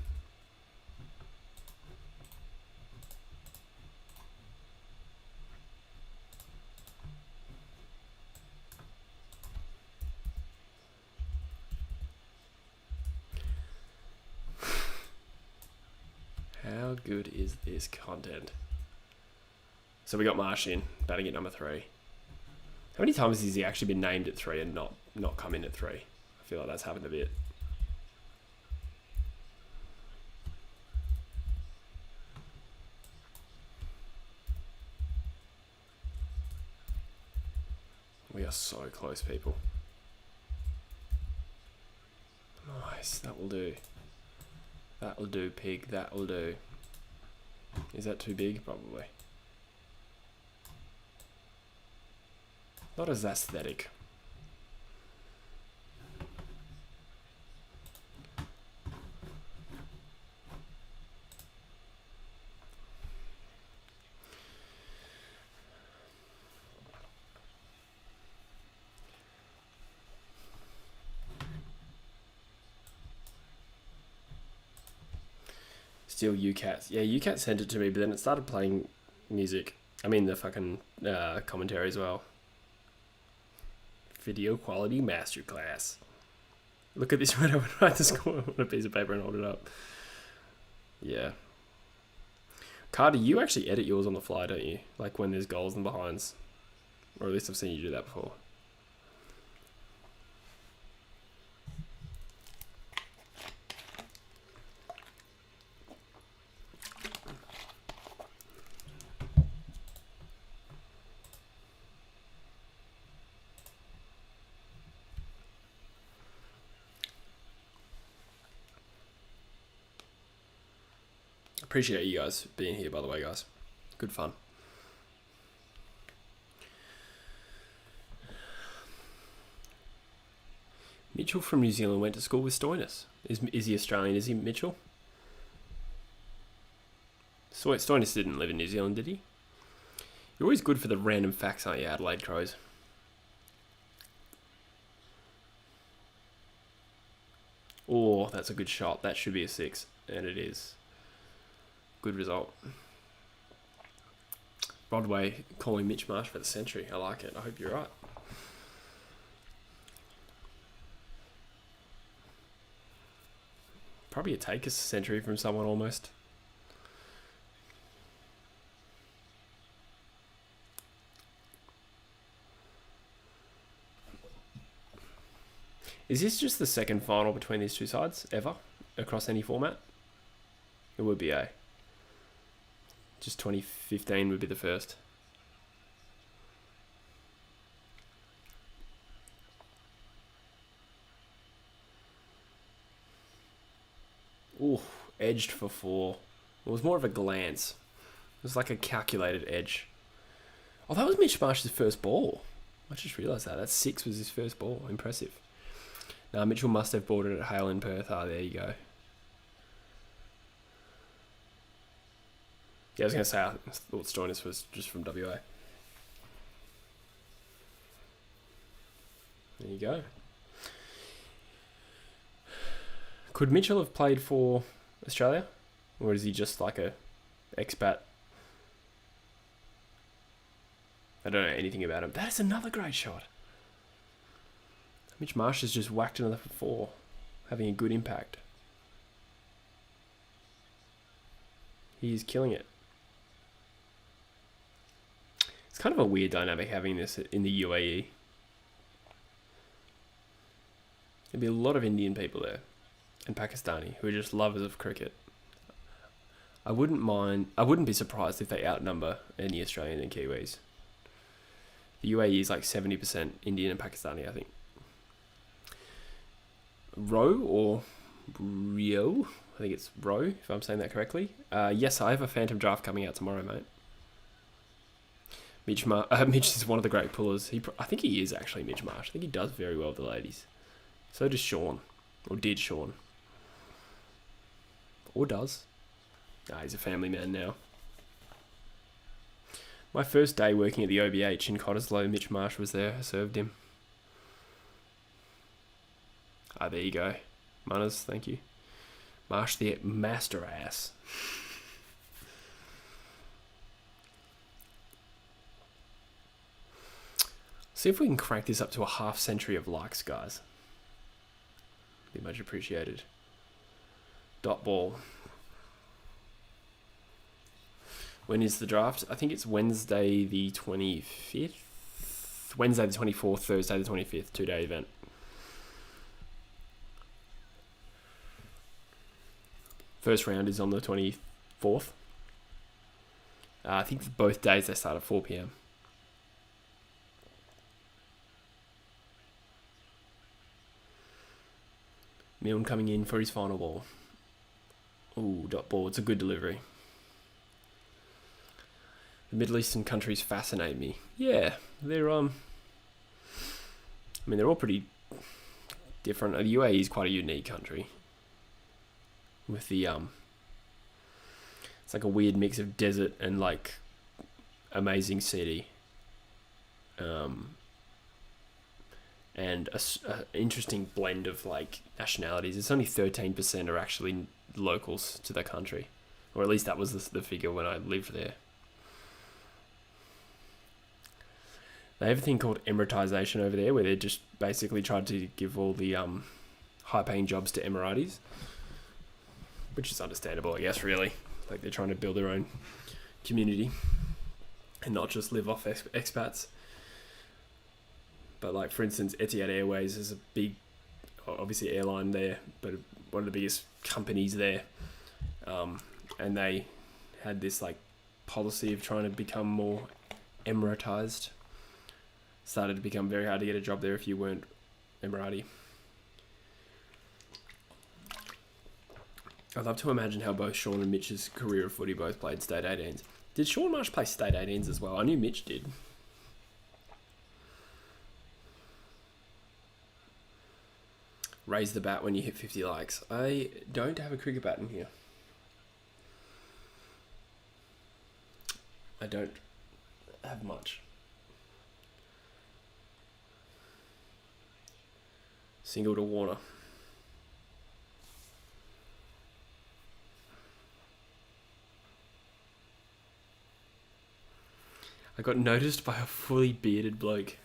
good is this content? So we got Marsh in, batting at number 3. How many times has he actually been named at 3 and not come in at 3? I feel like that's happened a bit. We are so close, people. Nice, that will do. That will do, pig, that will do. Is that too big? Probably. Not as aesthetic. Still UCAT. Yeah, UCAT sent it to me, but then it started playing music. I mean the fucking commentary as well. Video quality masterclass. Look at this right over write the score on a piece of paper and hold it up. Yeah. Carter, you actually edit yours on the fly, don't you? Like when there's goals and behinds. Or at least I've seen you do that before. Appreciate you guys being here, by the way, guys. Good fun. Mitchell from New Zealand went to school with Stoinis. Is he Australian? Is he Mitchell? Stoinis didn't live in New Zealand, did he? You're always good for the random facts, aren't you, Adelaide Crows? Oh, that's a good shot. That should be a 6, and it is. Good result. Broadway calling Mitch Marsh for the century. I like it. I hope you're right. Probably a take a century from someone almost. Is this just the second final between these two sides ever across any format? It would be a. Just 2015 would be the first. Ooh, edged for 4. It was more of a glance. It was like a calculated edge. Oh, that was Mitch Marsh's first ball. I just realised that. That 6 was his first ball. Impressive. Now, Mitchell must have bought it at Hale in Perth. Ah, there you go. Yeah, I was going to say, I thought Stoinis was just from WA. There you go. Could Mitchell have played for Australia? Or is he just like a expat? I don't know anything about him. That is another great shot. Mitch Marsh has just whacked another for 4, having a good impact. He is killing it. It's kind of a weird dynamic having this in the UAE. There'd be a lot of Indian people there and Pakistani who are just lovers of cricket. I wouldn't be surprised if they outnumber any Australian and Kiwis. The UAE is like 70% Indian and Pakistani, I think. Row or Rio? I think it's Row, if I'm saying that correctly. Yes, I have a Phantom draft coming out tomorrow, mate. Mitch is one of the great pullers. I think he is actually Mitch Marsh. I think he does very well with the ladies. So does Sean. Or did Sean. Or does. Nah, he's a family man now. My first day working at the OBH in Cottesloe, Mitch Marsh was there. I served him. Ah, there you go. Munners, thank you. Marsh the master ass. See if we can crank this up to a half century of likes, guys. Be much appreciated. Dot ball. When is the draft? I think it's Wednesday the 25th. Wednesday the 24th, Thursday the 25th, 2-day event. First round is on the 24th. I think both days they start at 4 p.m. Milne coming in for his final ball. Ooh, dot ball. It's a good delivery. The Middle Eastern countries fascinate me. Yeah, they're they're all pretty different. The UAE is quite a unique country. With the it's like a weird mix of desert and like amazing city. And a interesting blend of like nationalities. It's only 13% are actually locals to the country, or at least that was the figure when I lived there. They have a thing called Emiratization over there, where they just basically tried to give all the high-paying jobs to Emiratis, which is understandable, I guess. Really, like they're trying to build their own community and not just live off expats. But like, for instance, Etihad Airways is a big, obviously airline there, but one of the biggest companies there. And they had this like policy of trying to become more Emiratized. Started to become very hard to get a job there if you weren't Emirati. I'd love to imagine how both Sean and Mitch's career of footy both played state 18s. Did Sean Marsh play state 18s as well? I knew Mitch did. Raise the bat when you hit 50 likes. I don't have a cricket bat in here. I don't have much. Single to Warner. I got noticed by a fully bearded bloke.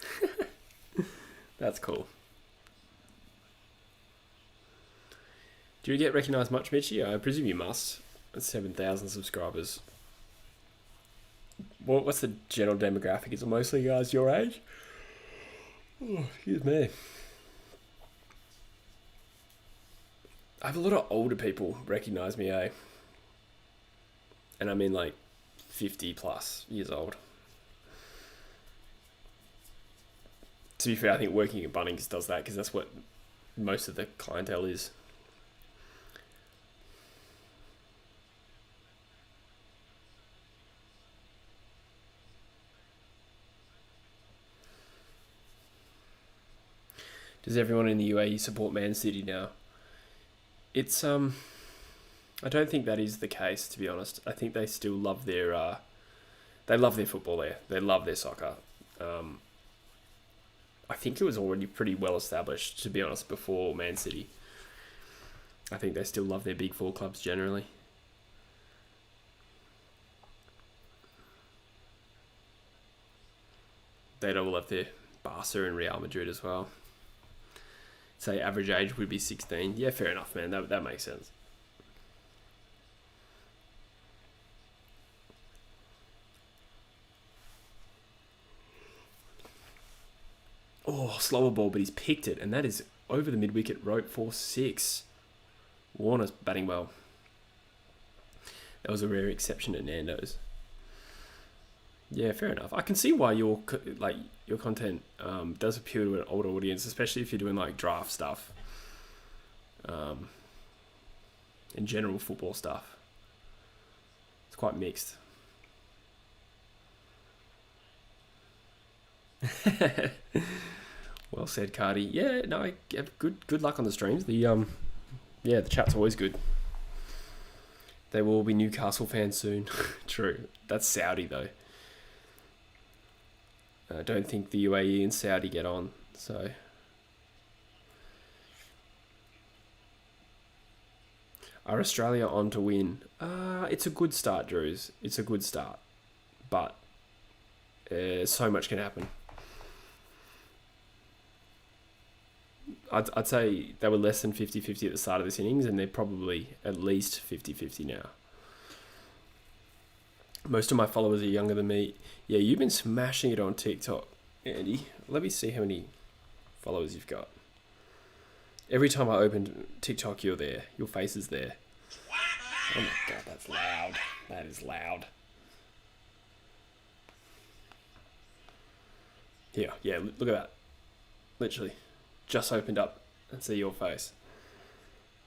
That's cool. Do you get recognised much, Mitchie? I presume you must. 7,000 subscribers. What's the general demographic? Is it mostly guys your age? Oh, excuse me. I have a lot of older people recognise me, eh? And I mean like 50 plus years old. To be fair, I think working at Bunnings does that because that's what most of the clientele is. Does everyone in the UAE support Man City now? It's I don't think that is the case, to be honest. I think they still love their football there. They love their soccer. I think it was already pretty well established, to be honest, before Man City. I think they still love their big four clubs generally. They'd all love their Barca and Real Madrid as well. Say average age would be 16. Yeah, fair enough, man. That makes sense. Oh, slower ball, but he's picked it, and that is over the mid-wicket rope for 6. Warner's batting well. That was a rare exception at Nando's. Yeah, fair enough. I can see why your content does appeal to an older audience, especially if you're doing like draft stuff, and general football stuff. It's quite mixed. Well said, Cardi. Yeah, no, I have good luck on the streams. The chat's always good. They will all be Newcastle fans soon. True. That's Saudi though. I don't think the UAE and Saudi get on, so. Are Australia on to win? It's a good start, Drews. It's a good start. But so much can happen. I'd say they were less than 50-50 at the start of this innings, and they're probably at least 50-50 now. Most of my followers are younger than me. Yeah, you've been smashing it on TikTok, Andy. Let me see how many followers you've got. Every time I open TikTok, you're there. Your face is there. Oh my god, that's loud. That is loud. Here, yeah, look at that. Literally, just opened up and see your face.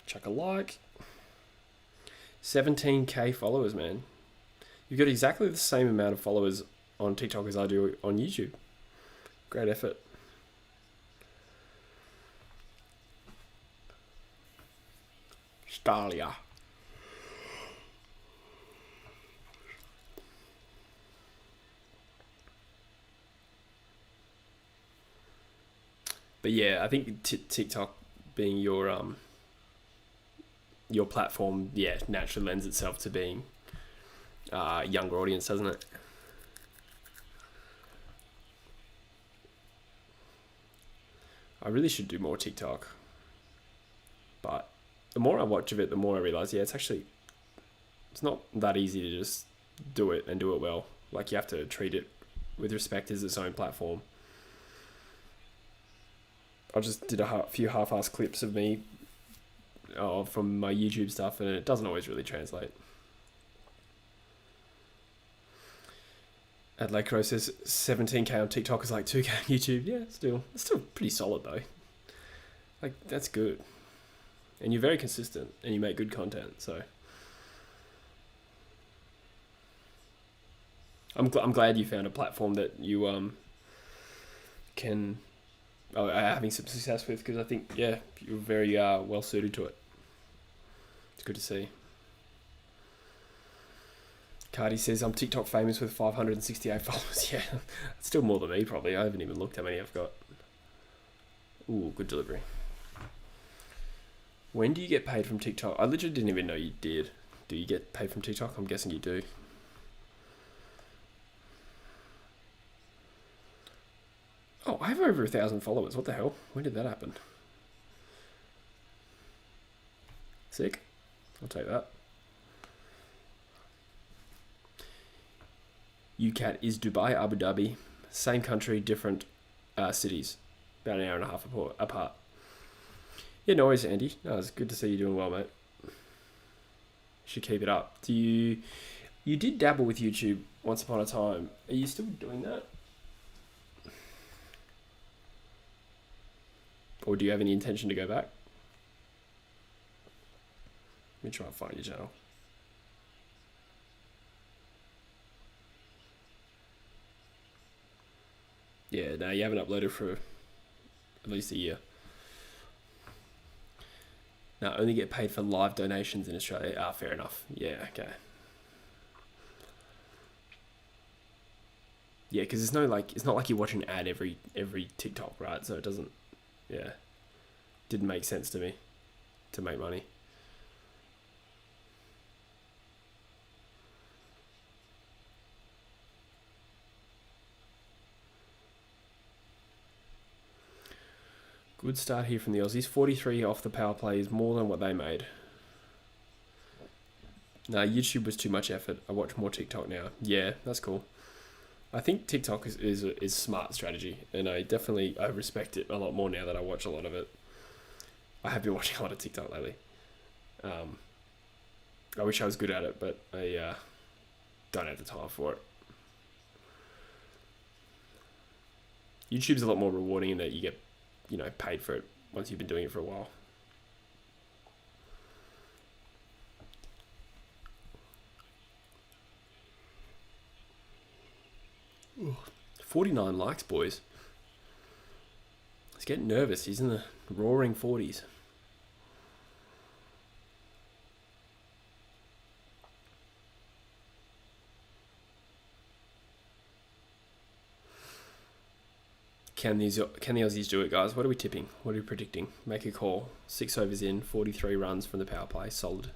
Chuck a like. 17k followers, man. You've got exactly the same amount of followers on TikTok as I do on YouTube. Great effort. Stalia. But yeah, I think TikTok being your platform, yeah, naturally lends itself to being a younger audience, doesn't it? I really should do more TikTok. But the more I watch of it, the more I realise, yeah, it's not that easy to just do it and do it well. Like, you have to treat it with respect as its own platform. I just did a few half-assed clips of me from my YouTube stuff, and it doesn't always really translate. Adelaide Crow says 17k on TikTok is like 2k on YouTube. Yeah, it's still pretty solid though. Like, that's good. And you're very consistent, and you make good content, so I'm glad you found a platform that you can having some success with, because I think, yeah, you're very well suited to it. It's good to see. Cardi says, I'm TikTok famous with 568 followers. Yeah, that's still more than me, probably. I haven't even looked how many I've got. Ooh, good delivery. When do you get paid from TikTok? I literally didn't even know you did. Do you get paid from TikTok? I'm guessing you do. Oh, I have over 1,000 followers. What the hell? When did that happen? Sick. I'll take that. UCAT is Dubai, Abu Dhabi. Same country, different cities. About an hour and a half apart. Yeah, no worries, Andy. No, it's good to see you doing well, mate. Should keep it up. You did dabble with YouTube once upon a time. Are you still doing that? Or do you have any intention to go back? Let me try and find your channel. Yeah, no, you haven't uploaded for at least a year. No, only get paid for live donations in Australia. Ah, fair enough. Yeah, okay. Yeah, because it's not like you're watching an ad every TikTok, right? So it doesn't, yeah, didn't make sense to me to make money. Good start here from the Aussies. 43 off the power play is more than what they made. No, YouTube was too much effort. I watch more TikTok now. Yeah, that's cool. I think TikTok is smart strategy, and I respect it a lot more now that I watch a lot of it. I have been watching a lot of TikTok lately. I wish I was good at it, but I don't have the time for it. YouTube's a lot more rewarding in that you get, paid for it once you've been doing it for a while. Ooh, 49 likes, boys. He's getting nervous. He's in the roaring 40s. Can the Aussies do it, guys? What are we tipping? What are we predicting? Make a call. 6 overs in, 43 runs from the power play. Solid.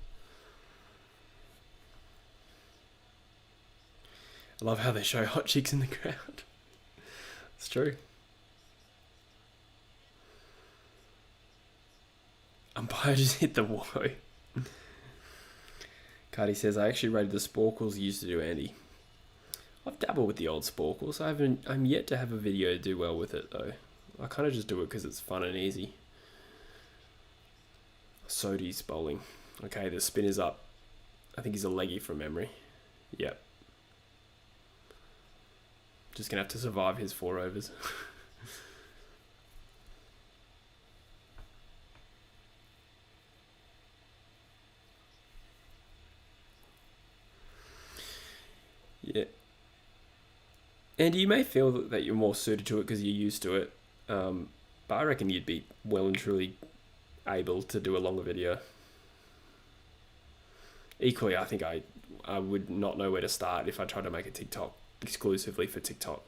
I love how they show hot chicks in the crowd. It's true. Umpire just hit the whoa. Cardi says, I actually rated the sporkles you used to do, Andy. I've dabbled with the old sporkles. I'm yet to have a video do well with it though. I kind of just do it because it's fun and easy. Sodi's bowling. Okay, the spin is up. I think he's a leggy from memory. Yep. Just gonna have to survive his 4 overs. Yeah. And you may feel that you're more suited to it because you're used to it. But I reckon you'd be well and truly able to do a longer video. Equally, I think I would not know where to start if I tried to make a TikTok exclusively for TikTok.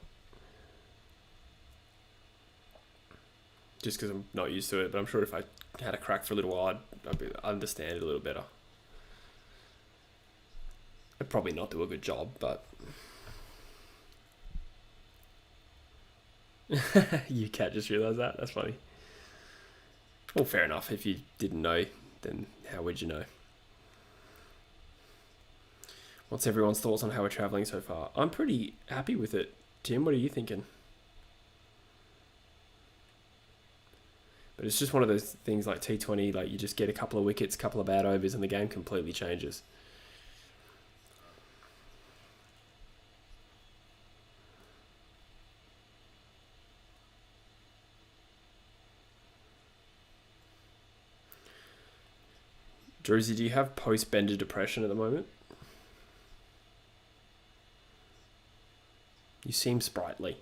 Just because I'm not used to it, but I'm sure if I had a crack for a little while, I'd understand it a little better. I'd probably not do a good job, but... You can't just realise that? That's funny. Well, fair enough. If you didn't know, then how would you know? What's everyone's thoughts on how we're travelling so far? I'm pretty happy with it. Tim, what are you thinking? But it's just one of those things like T20, like you just get a couple of wickets, couple of bad overs, and the game completely changes. Druzy, do you have post-bender depression at the moment? You seem sprightly.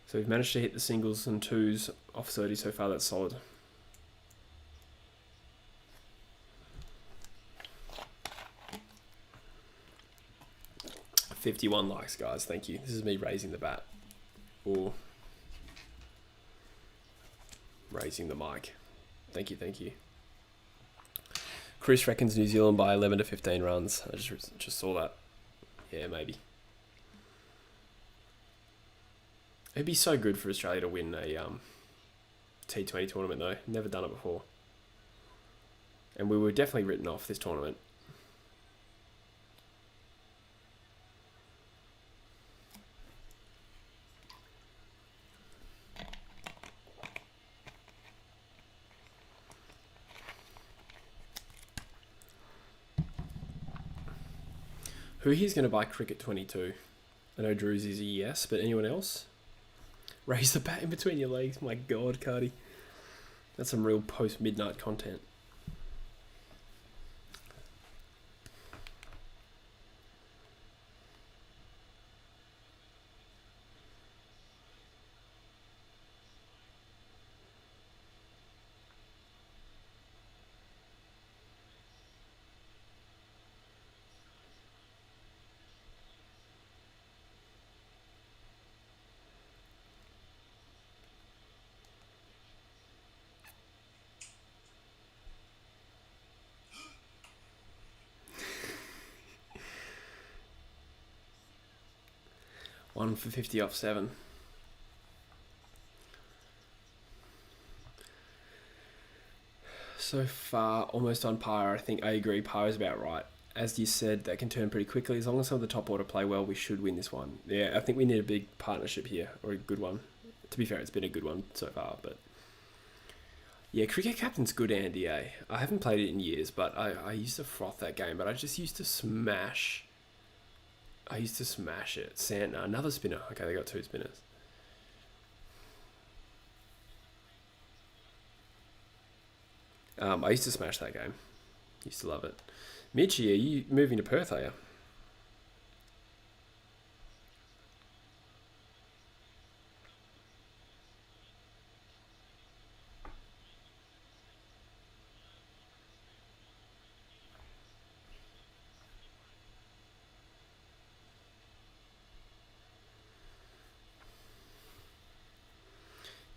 So we've managed to hit the singles and twos off 30 so far. That's solid. $51 likes, guys. Thank you. This is me raising the bat. Or raising the mic. Thank you, thank you. Chris reckons New Zealand by 11 to 15 runs. I just saw that. Yeah, maybe. It'd be so good for Australia to win a T20 tournament though. Never done it before. And we were definitely written off this tournament. Who here's going to buy Cricket 22? I know Druzy's a yes, but anyone else? Raise the bat in between your legs. My God, Cardi. That's some real post-midnight content. One for 50 off 7. So far, almost on par. I think I agree. Par is about right. As you said, that can turn pretty quickly. As long as some of the top order play well, we should win this one. Yeah, I think we need a big partnership here, or a good one. To be fair, it's been a good one so far, but... Yeah, Cricket Captain's good, Andy, eh? I haven't played it in years, but I used to froth that game, but I just used to smash... I used to smash it. Santner, another spinner. Okay, they got 2 spinners. I used to smash that game. Used to love it. Mitchie, are you moving to Perth, are you?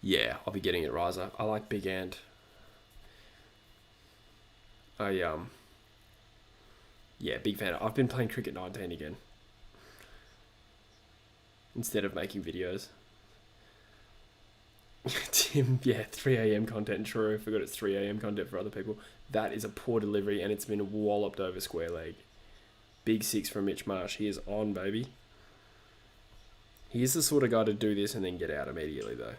Yeah, I'll be getting it, Riser. I like Big Ant. Yeah, big fan. I've been playing Cricket 19 again. Instead of making videos. Tim, yeah, 3 a.m. content. True, I forgot it's 3 a.m. content for other people. That is a poor delivery, and it's been walloped over square leg. Big six from Mitch Marsh. He is on, baby. He is the sort of guy to do this and then get out immediately, though.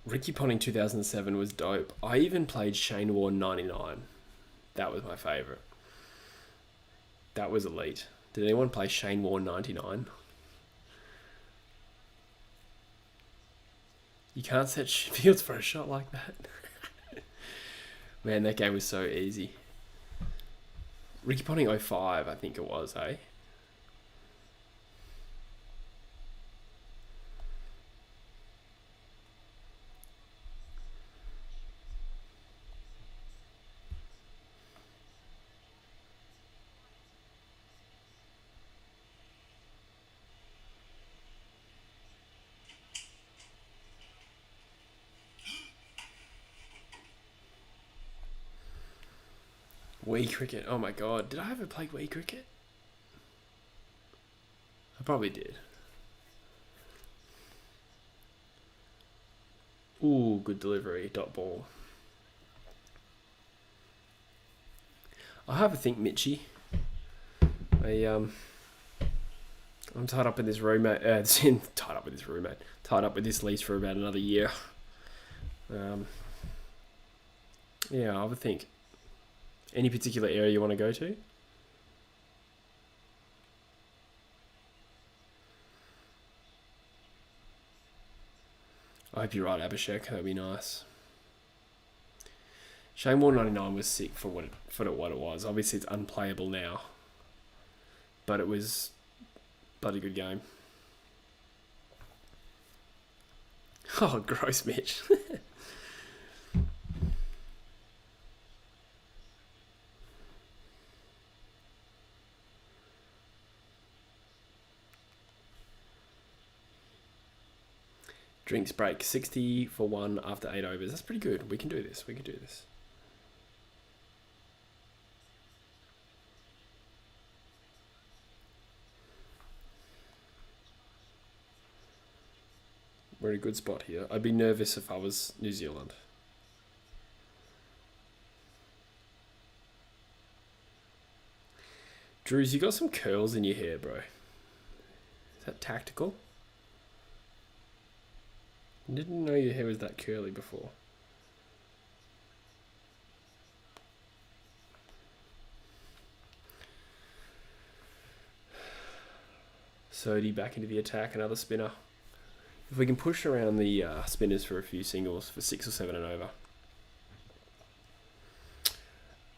Ricky Ponting 2007 was dope. I even played Shane Warne 99. That was my favourite. That was elite. Did anyone play Shane Warne 99? You can't set fields for a shot like that. Man, that game was so easy. Ricky Ponting 05, I think it was, eh? Wii cricket. Oh my god. Did I ever play Wii cricket? I probably did. Ooh, good delivery. Dot ball. I'll have a think, Mitchie. I'm tied up with this roommate. Tied up with this lease for about another year. Yeah, I'll have a think. Any particular area you want to go to? I hope you're right, Abhishek. That'd be nice. Shane Warne 99 was sick for what it was. Obviously, it's unplayable now, but it was a bloody good game. Oh, gross, Mitch. Drinks break 60 for 1 after 8 overs. That's pretty good. We can do this. We're in a good spot here. I'd be nervous if I was New Zealand. Drews, you got some curls in your hair, bro. Is that tactical? I didn't know your hair was that curly before. Sodi back into the attack, another spinner. If we can push around the spinners for a few singles for 6 or 7 and over.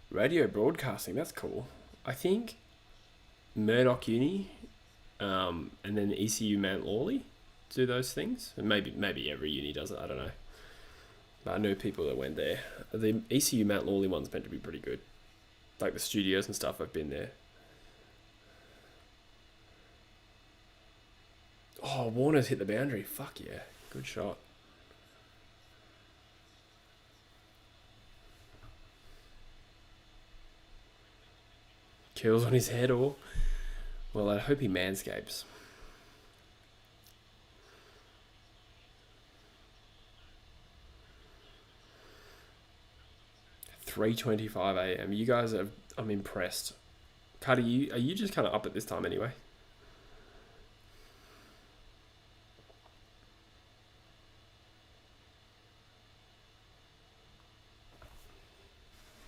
Radio broadcasting, that's cool. I think Murdoch Uni and then ECU Mount Lawley do those things. And maybe every uni does it, I don't know. But I know people that went there. The ECU Mount Lawley one's meant to be pretty good. Like the studios and stuff, I've been there. Oh, Warner's hit the boundary. Fuck yeah. Good shot. Curls on his head or... Well, I hope he manscapes. 3:25 a.m. You guys are... I'm impressed. Cardi, are you just kind of up at this time anyway?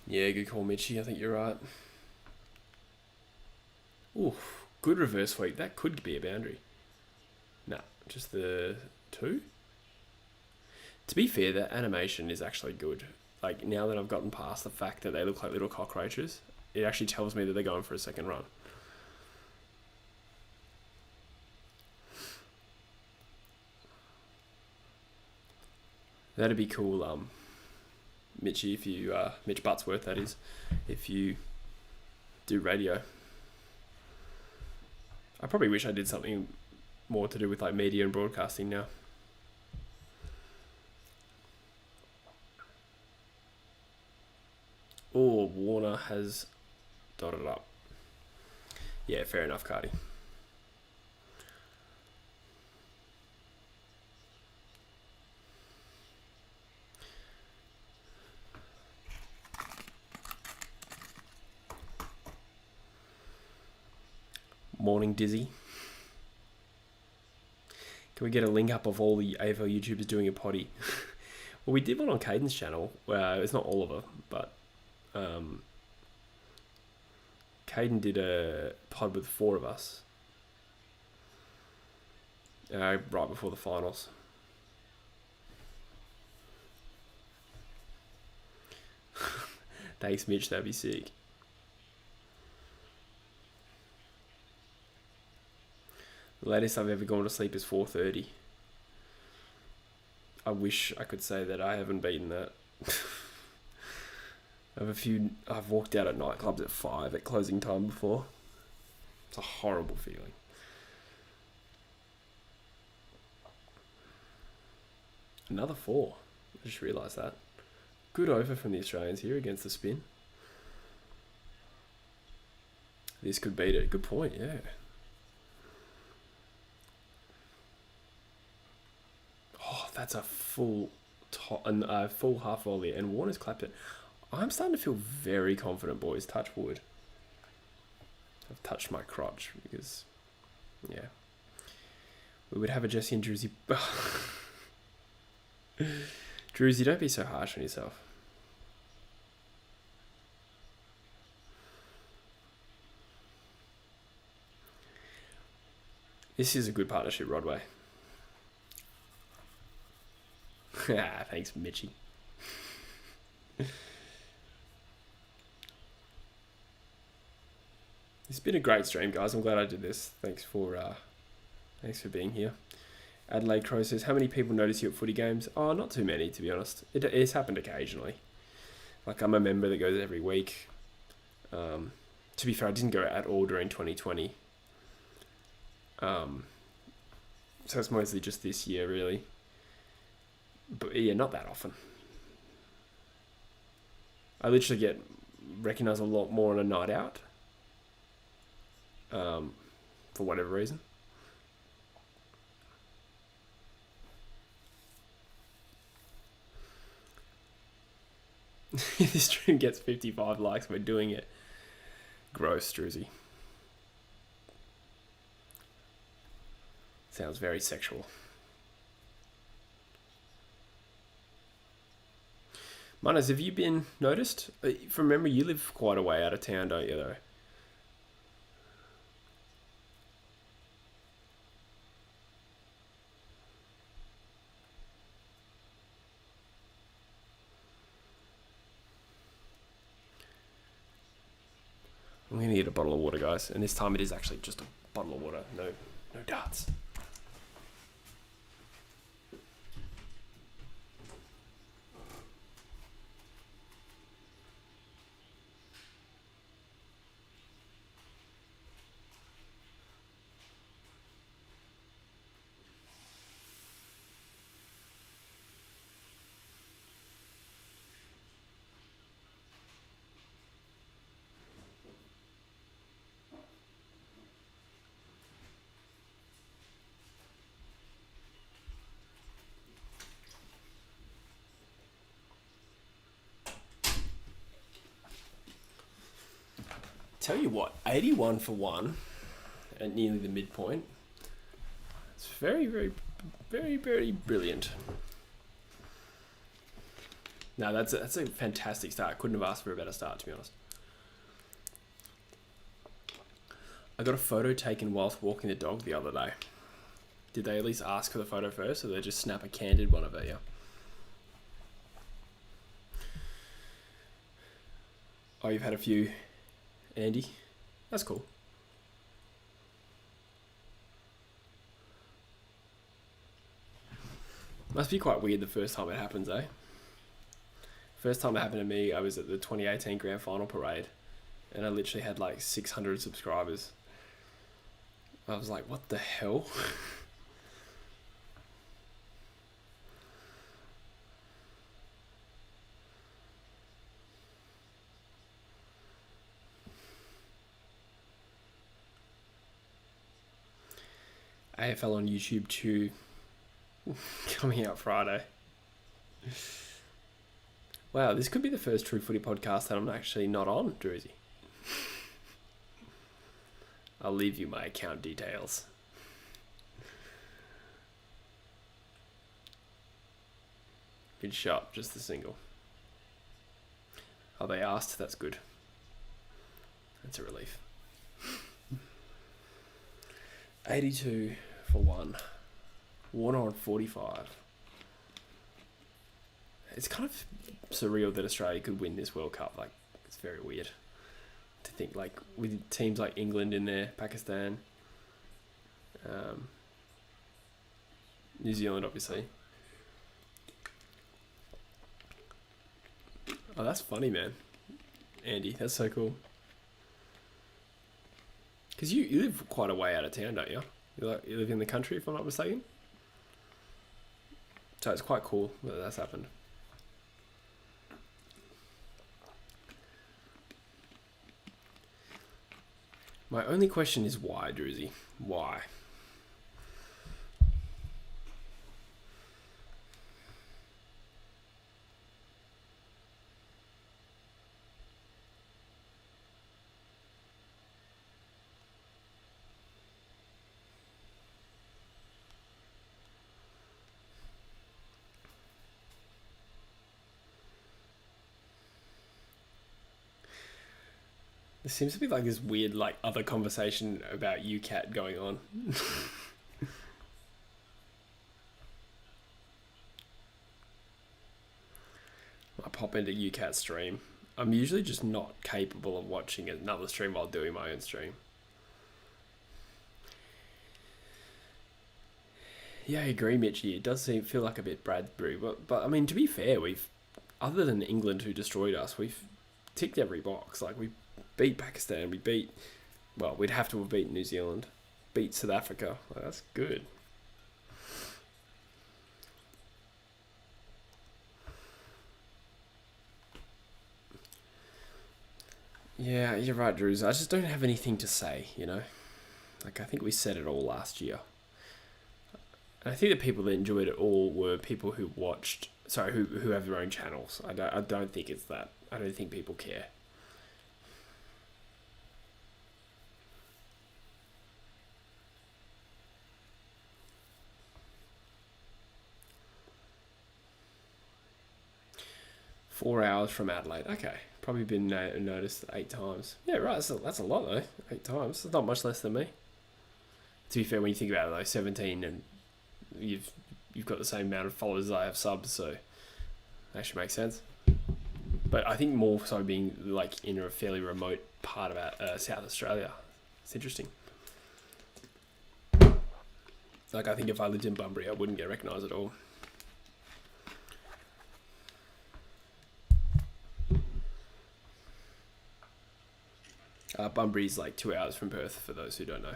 Yeah, good call, Mitchie. I think you're right. Ooh, good reverse sweep. That could be a boundary. Nah, just the 2. To be fair, that animation is actually good. Like, now that I've gotten past the fact that they look like little cockroaches, it actually tells me that they're going for a second run. That'd be cool. Mitchy, if you Mitch Buttsworth, that is, if you do radio. I probably wish I did something more to do with like media and broadcasting now. Oh, Warner has dotted up. Yeah, fair enough, Cardi. Morning, Dizzy. Can we get a link up of all the AFL YouTubers doing a potty? Well, we did one on Caden's channel. Well, it's not all of them, but Caden did a pod with 4 of us right before the finals. Thanks, Mitch. That'd be sick. The latest I've ever gone to sleep is 4:30. I wish I could say that I haven't beaten that. I've walked out at nightclubs at 5 at closing time before. It's a horrible feeling. Another 4. I just realised that. Good over from the Australians here against the spin. This could beat it. Good point, yeah. Oh, that's a full half volley, and Warner's clapped it. I'm starting to feel very confident, boys. Touch wood. I've touched my crotch because, yeah. We would have a Jesse and Druzy. Druzy, don't be so harsh on yourself. This is a good partnership, Rodway. Thanks, Mitchy. It's been a great stream, guys. I'm glad I did this. Thanks for being here. Adelaide Crow says, how many people notice you at footy games? Oh, not too many, to be honest. It's happened occasionally. Like, I'm a member that goes every week. To be fair, I didn't go at all during 2020. So it's mostly just this year, really. But yeah, not that often. I literally get recognised a lot more on a night out. For whatever reason. This stream gets 55 likes. We're doing it. Gross, Druzy. Sounds very sexual. Manas, have you been noticed? From memory, you live quite a way out of town, don't you, though? I'm going to get a bottle of water, guys. And this time it is actually just a bottle of water. No darts. Tell you what, 81 for 1 at nearly the midpoint. It's very, very, very, very brilliant. No, that's a fantastic start. Couldn't have asked for a better start, to be honest. I got a photo taken whilst walking the dog the other day. Did they at least ask for the photo first, or they just snap a candid one of it? Yeah. Oh, you've had a few, Andy. That's cool. Must be quite weird the first time it happens, eh? First time it happened to me, I was at the 2018 Grand Final Parade, and I literally had like 600 subscribers. I was like, what the hell? AFL on YouTube 2 coming out Friday. Wow, this could be the first True Footy podcast that I'm actually not on, Druzy. I'll leave you my account details. Good shot, just the single. Oh, they asked? That's good. That's a relief. 82 for 1. Warner on 45. It's kind of surreal that Australia could win this World Cup. Like, it's very weird to think, like, with teams like England in there, Pakistan, New Zealand, obviously. Oh, that's funny, man. Andy, that's so cool. Because you live quite a way out of town, don't you? You live in the country, if I'm not mistaken. So it's quite cool that that's happened. My only question is why, Druzy? Why? There seems to be like this weird, like, other conversation about UCAT going on. I pop into UCAT stream. I'm usually just not capable of watching another stream while doing my own stream. Yeah, I agree, Mitchy. It does feel like a bit Bradbury, but I mean, to be fair, other than England who destroyed us, we've ticked every box. Like, we beat Pakistan, we'd have to have beaten New Zealand, beat South Africa. Like, that's good. Yeah, you're right, Drews. I just don't have anything to say, you know? Like, I think we said it all last year. And I think the people that enjoyed it all were people who who have their own channels. I don't think it's that. I don't think people care. Four hours from Adelaide. Okay. Probably been noticed 8 times. Yeah, right. That's a lot, though. 8 times. It's not much less than me. To be fair, when you think about it, though, 17, and you've got the same amount of followers as I have subs, so that should make sense. But I think more so being, like, in a fairly remote part of South Australia. It's interesting. Like, I think if I lived in Bunbury, I wouldn't get recognised at all. Bunbury's like 2 hours from Perth, for those who don't know.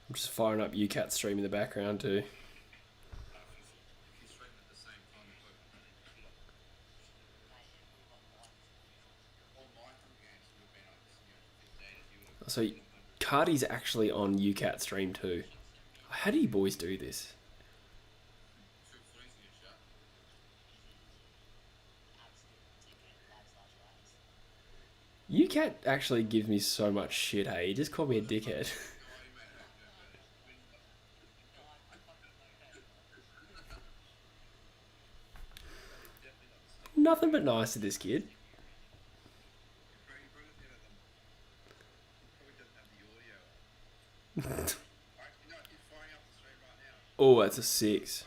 I'm just firing up UCAT stream in the background too. So Cardi's actually on UCAT stream too. How do you boys do this? UCAT actually gives me so much shit, hey? He just called me a dickhead. Nothing but nice to this kid. Oh, that's a 6.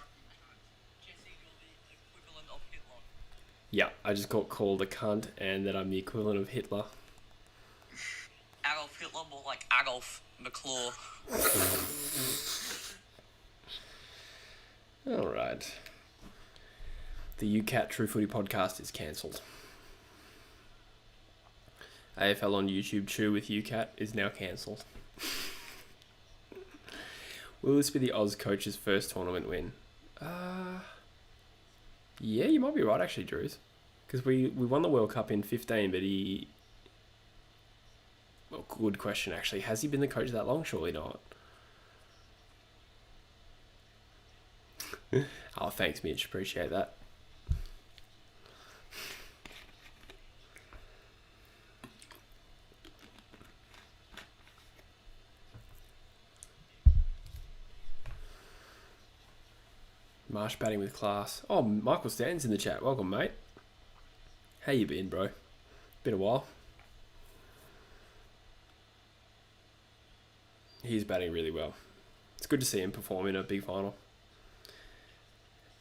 Yeah, I just got called a cunt and that I'm the equivalent of Hitler. Adolf Hitler, more like Adolf McClaw. All right. The UCAT True Footy podcast is cancelled. AFL on YouTube Chew with UCAT is now cancelled. Will this be the Oz coach's first tournament win? Yeah, you might be right actually, Drews. Because we won the World Cup in 15, but he... Well, good question actually. Has he been the coach that long? Surely not. Oh, thanks Mitch. Appreciate that. Marsh batting with class. Oh, Michael Stanton's in the chat. Welcome, mate. How you been, bro? Been a while. He's batting really well. It's good to see him perform in a big final.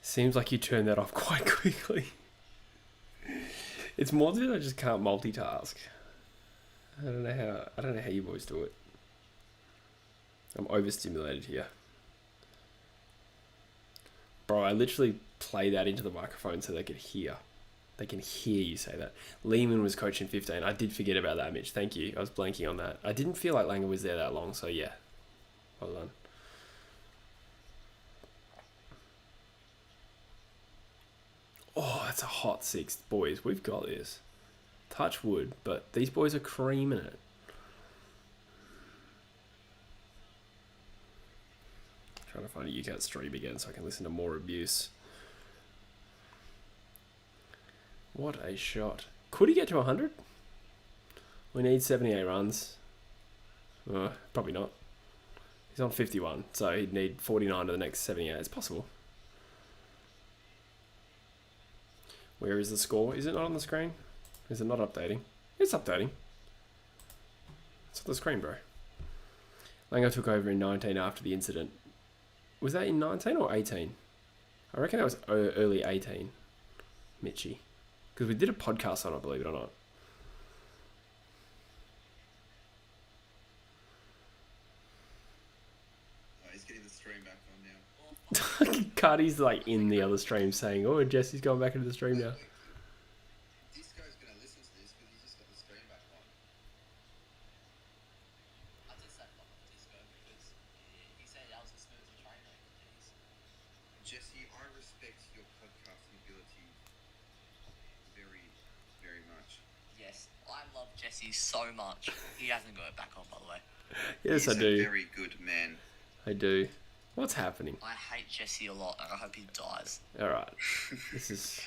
Seems like you turned that off quite quickly. It's more that I just can't multitask. I don't know how you boys do it. I'm overstimulated here. Bro, I literally play that into the microphone so they could hear. They can hear you say that. Lehman was coaching 15. I did forget about that, Mitch. Thank you. I was blanking on that. I didn't feel like Langer was there that long, so yeah. Well done. Oh, that's a hot 6. Boys, we've got this. Touch wood, but these boys are creaming it. Trying to find a UCAT stream again so I can listen to more abuse. What a shot. Could he get to 100? We need 78 runs. Probably not. He's on 51, so he'd need 49 to the next 78. It's possible. Where is the score? Is it not on the screen? Is it not updating? It's updating. It's on the screen, bro. Langer took over in 19 after the incident. Was that in 19 or 18? I reckon that was early 18. Mitchie. Because we did a podcast on it, believe it or not. Oh, he's getting the stream back on now. Cardi's like in the other stream saying, oh, Jesse's going back into the stream now. Disco's going to listen to this because he's just got the stream back on. I just said fuck off Disco because he said that was a smooth trainer. Jesse, I respect your podcasting ability very, very much. Yes, I love Jesse so much. He hasn't got it back on, by the way. Yes, He's I do. a very good man. I do. What's happening? I hate Jesse a lot, and I hope he dies. All right. This is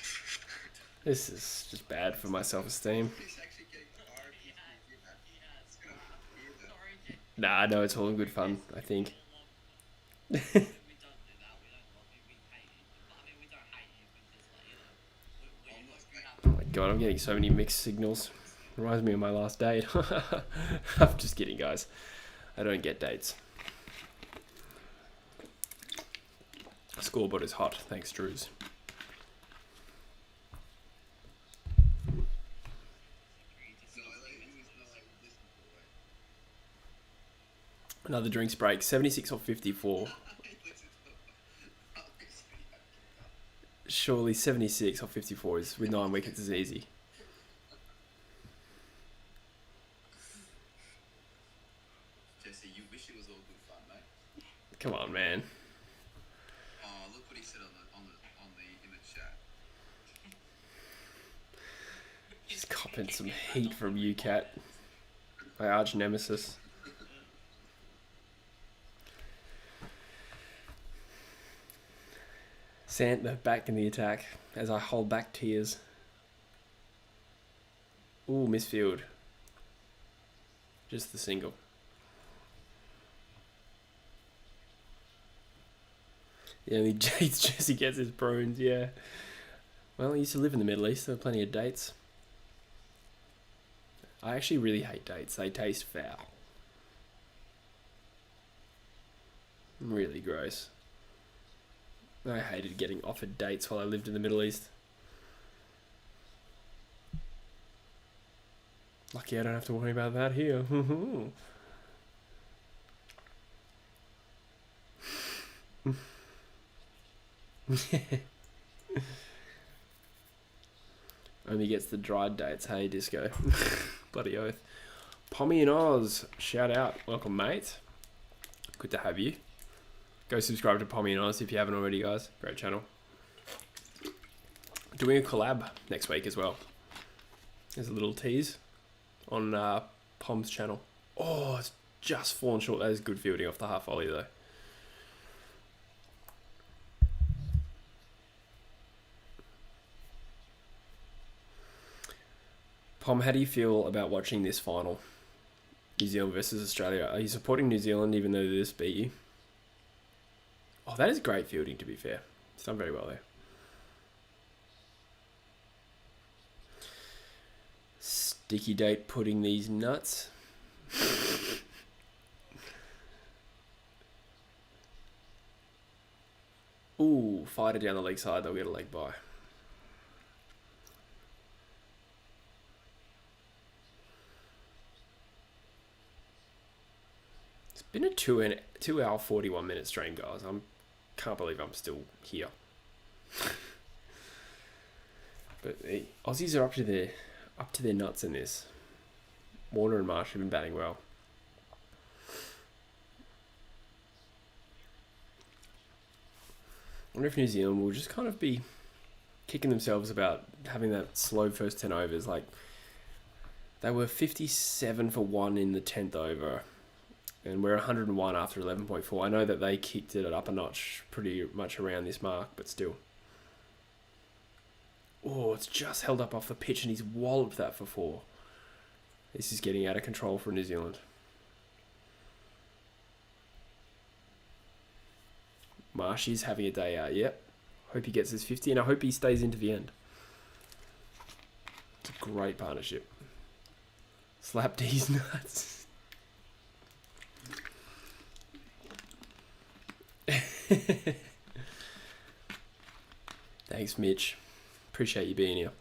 just bad for my self-esteem. He's actually getting tired. Nah, no, it's all in good fun, I think. We don't do that. We don't love him. We hate him. I mean, we don't hate him because, like, Oh my god, I'm getting so many mixed signals. Reminds me of my last date. I'm just kidding, guys. I don't get dates. Scoreboard is hot. Thanks, Drews. Another drinks break. 76 or 54. Surely 76 or 54 is with 9 wickets is easy. Jesse, you wish it was all good fun, mate. Come on, man. Oh, look what he said in the chat. Just copping some heat from UCAT. My arch nemesis. Santa back in the attack as I hold back tears. Ooh, misfield. Just the single. Yeah, only Jesse gets his prunes, yeah. Well, he used to live in the Middle East, there were plenty of dates. I actually really hate dates. They taste foul. Really gross. I hated getting offered dates while I lived in the Middle East. Lucky I don't have to worry about that here. Only gets the dried dates, hey, Disco. Bloody oath. Pommy and Oz, shout out. Welcome, mate. Good to have you. Go subscribe to Pommy and Oz if you haven't already, guys. Great channel. Doing a collab next week as well. There's a little tease on Pom's channel. Oh, it's just fallen short. That is good fielding off the half volley, though. Pom, how do you feel about watching this final? New Zealand versus Australia. Are you supporting New Zealand even though they just beat you? Oh, that is great fielding, to be fair. It's done very well there. Sticky date putting these nuts. Ooh, fighter down the leg side. They'll get a leg bye. It's been a 2 hour 41 minute stream, guys. Can't believe I'm still here. But the Aussies are up to their nuts in this. Warner and Marsh have been batting well. I wonder if New Zealand will just kind of be kicking themselves about having that slow first 10 overs. Like, they were 57 for 1 in the 10th over, and we're 101 after 11.4. I know that they kicked it up a notch pretty much around this mark, but still. Oh, it's just held up off the pitch, and he's walloped that for 4. This is getting out of control for New Zealand. Marshy's having a day out, yep. Hope he gets his 50, and I hope he stays into the end. It's a great partnership. Slap D's nuts. Thanks, Mitch. Appreciate you being here.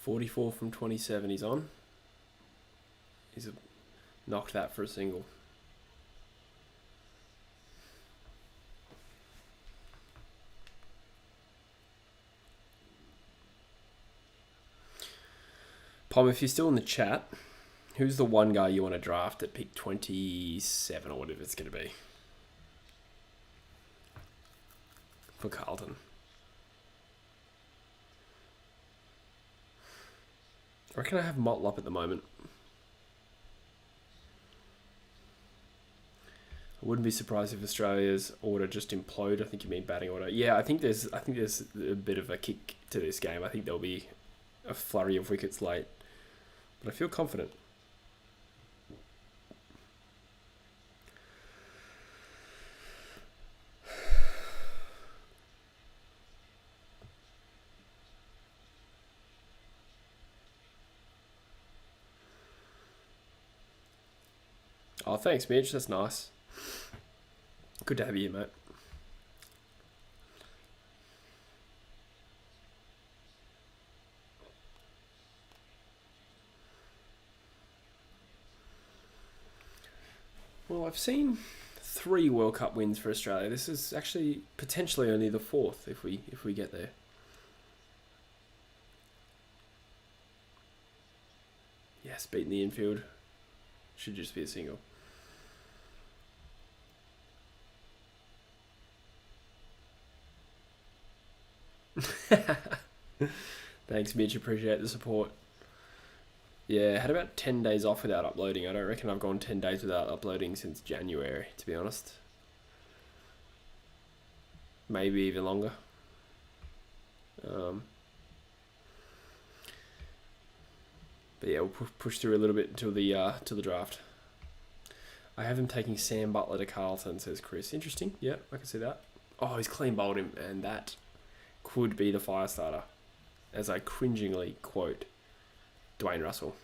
.44 from 27 he's on. He's knocked that for a single. Pom, if you're still in the chat, who's the one guy you want to draft at pick 27 or whatever it's going to be? For Carlton. I reckon I have Motlop up at the moment. I wouldn't be surprised if Australia's order just implode. I think you mean batting order. Yeah, I think there's a bit of a kick to this game. I think there'll be a flurry of wickets late, but I feel confident. Oh, thanks, Mitch. That's nice. Good to have you here, mate. Well, I've seen 3 World Cup wins for Australia. This is actually potentially only the 4th if we get there. Yes, beating the infield. Should just be a single. Thanks, Mitch. Appreciate the support. Yeah, had about 10 days off without uploading. I don't reckon I've gone 10 days without uploading since January, to be honest. Maybe even longer. But yeah, we'll push through a little bit until the draft. I have him taking Sam Butler to Carlton, says Chris. Interesting. Yeah, I can see that. Oh, he's clean bowled him, and that could be the fire starter, as I cringingly quote Dwayne Russell.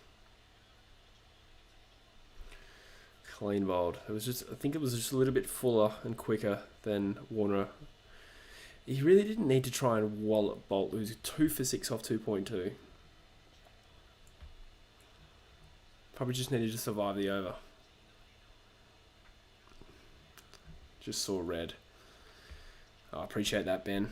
Clean bowled. I think it was just a little bit fuller and quicker than Warner. He really didn't need to try and wallop Bolt, who's 2 for 6 off 2.2. Probably just needed to survive the over. Just saw red. I appreciate that, Ben.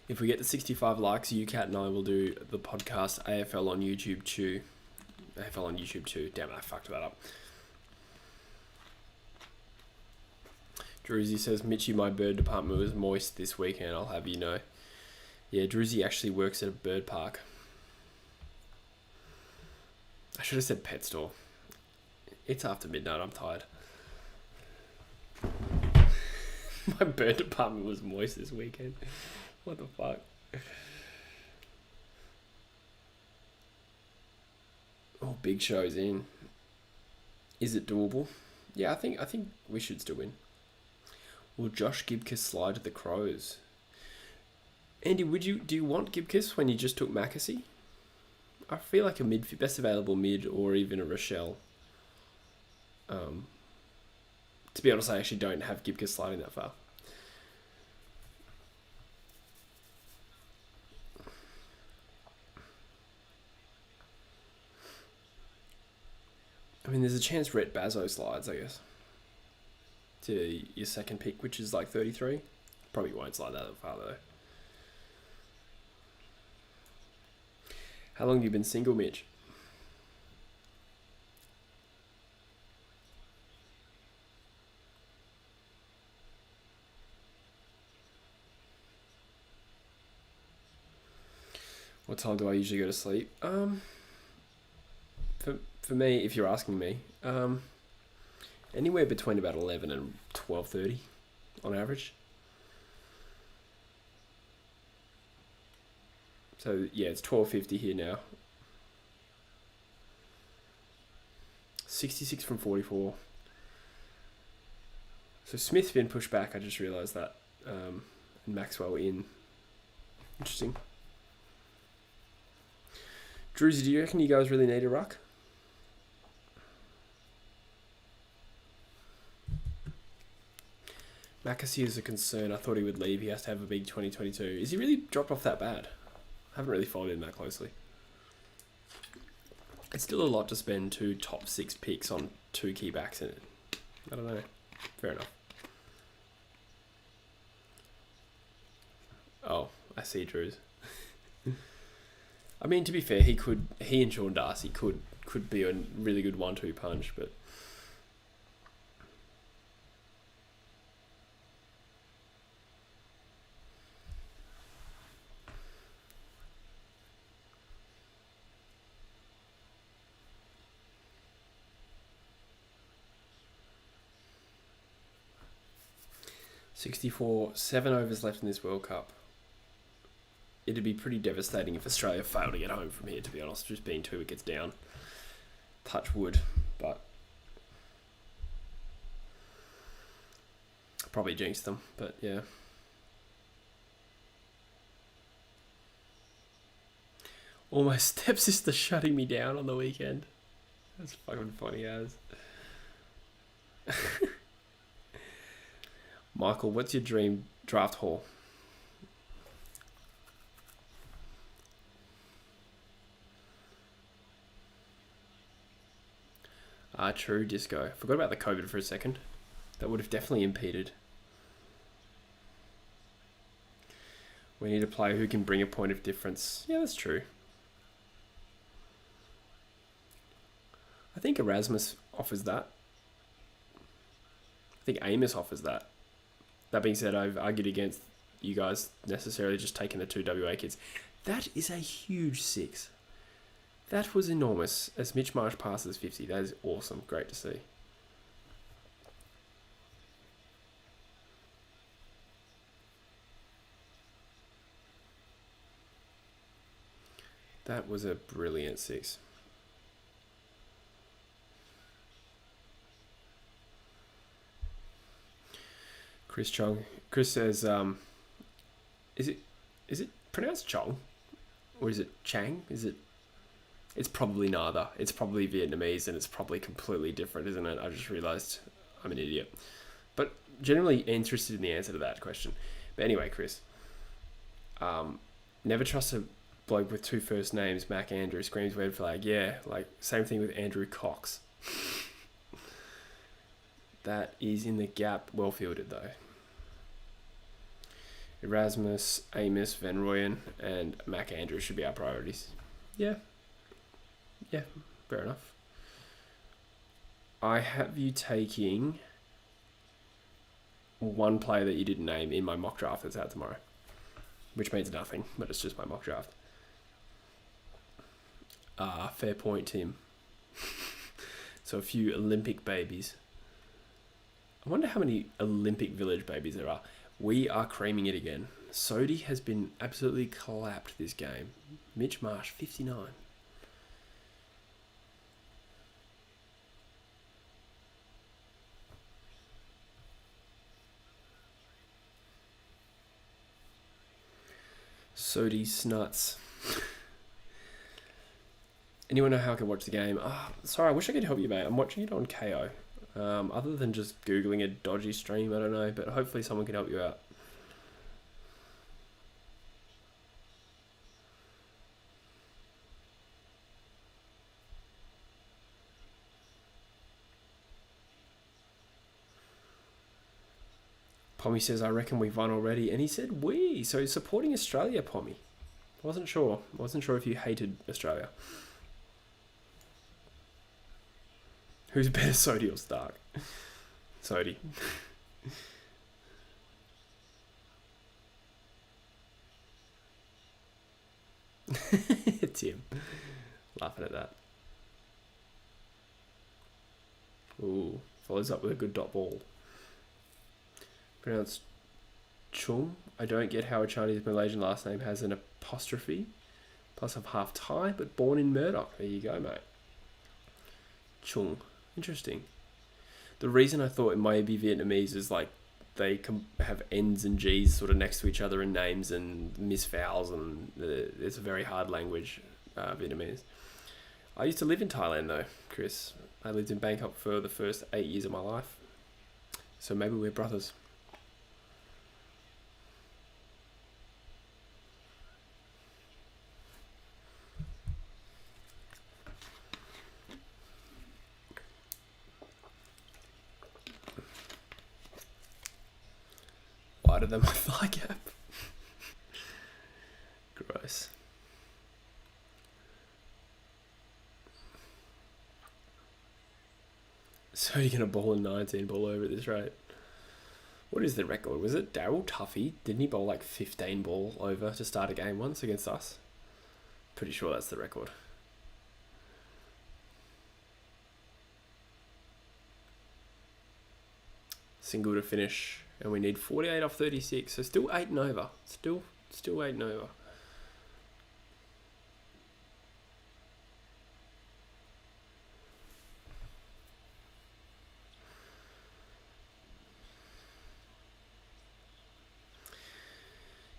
If we get to 65 likes, UCat and I will do the podcast AFL on YouTube too. AFL on YouTube too. Damn it, I fucked that up. Druzy says, Mitchy, my bird department was moist this weekend, I'll have you know. Yeah, Druzy actually works at a bird park. I should have said pet store. It's after midnight, I'm tired. My bird department was moist this weekend. What the fuck? Oh, Big Show's in. Is it doable? Yeah, I think we should still win. Will Josh Gibkiss slide to the Crows? Andy, do you want Gibkiss when you just took Mackesy? I feel like a best available mid or even a Rochelle. To be honest, I actually don't have Gibkiss sliding that far. I mean, there's a chance Rhett Bazzo slides, I guess, to your second pick, which is like 33. Probably won't slide that far, though. How long have you been single, Mitch? What time do I usually go to sleep? For me, if you're asking me, anywhere between about 11 and 12:30 on average. So yeah, it's 12:50 here now. 66 from 44. So Smith's been pushed back. I just realised that, and Maxwell in. Interesting. Druzy, do you reckon you guys really need a ruck? Mackesy is a concern. I thought he would leave. He has to have a big 2022. Is he really dropped off that bad? I haven't really followed him that closely. It's still a lot to spend 2 top 6 picks on 2 key backs in it. I don't know. Fair enough. Oh, I see Drews. I mean, to be fair, he and Sean Darcy could be a really good 1-2 punch, but .64, 7 overs left in this World Cup. It'd be pretty devastating if Australia failed to get home from here, to be honest, just being 2 wickets down. Touch wood, but probably jinxed them, but yeah. All my stepsister shutting me down on the weekend. That's fucking funny as. Michael, what's your dream draft haul? True, Disco. Forgot about the COVID for a second. That would have definitely impeded. We need a player who can bring a point of difference. Yeah, that's true. I think Erasmus offers that. I think Amos offers that. That being said, I've argued against you guys necessarily just taking the 2 WA kids. That is a huge 6. That was enormous. As Mitch Marsh passes 50, that is awesome. Great to see. That was a brilliant 6. Chris Chong. Chris says, is it pronounced Chong? Or is it Chang? Is it It's probably neither. It's probably Vietnamese, and it's probably completely different, isn't it? I just realised I'm an idiot. But generally interested in the answer to that question. But anyway, Chris, never trust a bloke with two first names. Mac Andrew screams red flag. Yeah, like same thing with Andrew Cox. That is in the gap. Well fielded though. Erasmus, Amos, Van Rooyen, and Mac Andrew should be our priorities. Yeah, fair enough. I have you taking one player that you didn't name in my mock draft that's out tomorrow, which means nothing, but it's just my mock draft. Fair point, Tim. So a few Olympic babies. I wonder how many Olympic Village babies there are. We are creaming it again. Sodhi has been absolutely clapped this game. Mitch Marsh, 59. Sodhi's nuts. Anyone know how I can watch the game? Sorry, I wish I could help you, mate. I'm watching it on KO. Other than just Googling a dodgy stream, I don't know, but hopefully someone can help you out. Pommy says, I reckon we've won already. And he said, we. So he's supporting Australia, Pommy. I wasn't sure if you hated Australia. Who's better, Sodhi or Stark? Sodhi. Tim. Laughing at that. Ooh. Follows up with a good dot ball. Pronounced Chung. I don't get how a Chinese Malaysian last name has an apostrophe. Plus I'm half Thai, but born in Murdoch. There you go, mate. Chung. Interesting. The reason I thought it might be Vietnamese is like they have N's and G's sort of next to each other in names and misvowels, and it's a very hard language, Vietnamese. I used to live in Thailand though, Chris. I lived in Bangkok for the first 8 years of my life. So maybe we're brothers. Wider than my thigh gap. Gross. So you're gonna bowl a 19 ball over at this rate? What is the record? Was it Daryl Tuffy? Didn't he bowl like 15 ball over to start a game once against us? Pretty sure that's the record. Single to finish. And we need 48 off 36. So still 8 and over. Still 8 and over.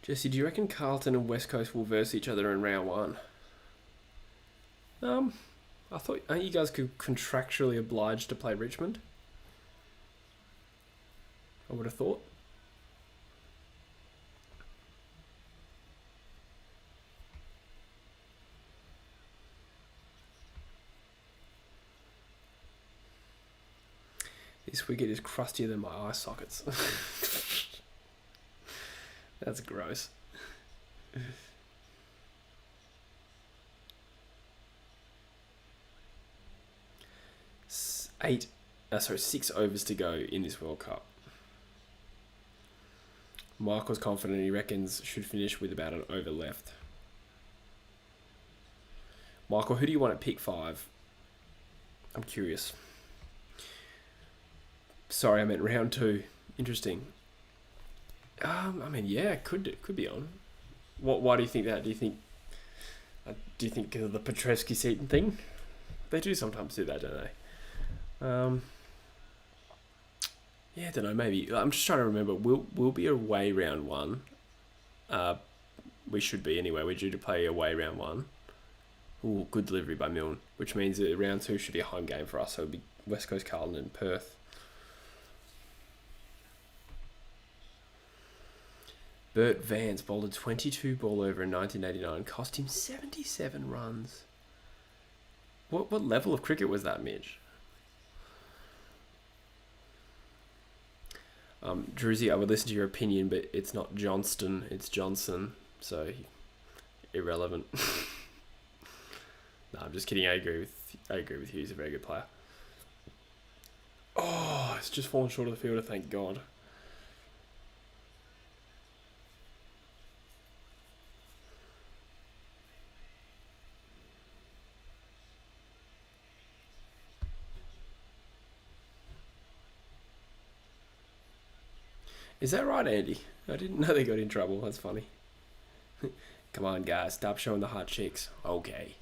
Jesse, do you reckon Carlton and West Coast will verse each other in round 1? I thought, aren't you guys contractually obliged to play Richmond? I would have thought. This wicket is crustier than my eye sockets. That's gross. 6 overs to go in this World Cup. Michael's confident he reckons should finish with about an over left. Michael, who do you want at pick 5? I'm curious. Sorry, I meant round 2. Interesting. I mean, yeah, could be on. Why do you think that? Do you think of the Petrovsky-Seaton thing? They do sometimes do that, don't they? Yeah, I don't know. Maybe I'm just trying to remember. We'll be away round 1. We should be anyway. We're due to play away round 1. Ooh, good delivery by Milne, which means that round 2 should be a home game for us. So it'll be West Coast Carlton and Perth. Bert Vance bowled a 22 ball over in 1989, cost him 77 runs. What level of cricket was that, Mitch? Druzy, I would listen to your opinion, but it's not Johnston, it's Johnson, so irrelevant. No, I'm just kidding. I agree with you. He's a very good player. Oh, it's just fallen short of the fielder, thank God. Is that right, Andy? I didn't know they got in trouble. That's funny. Come on, guys. Stop showing the hot chicks. Okay.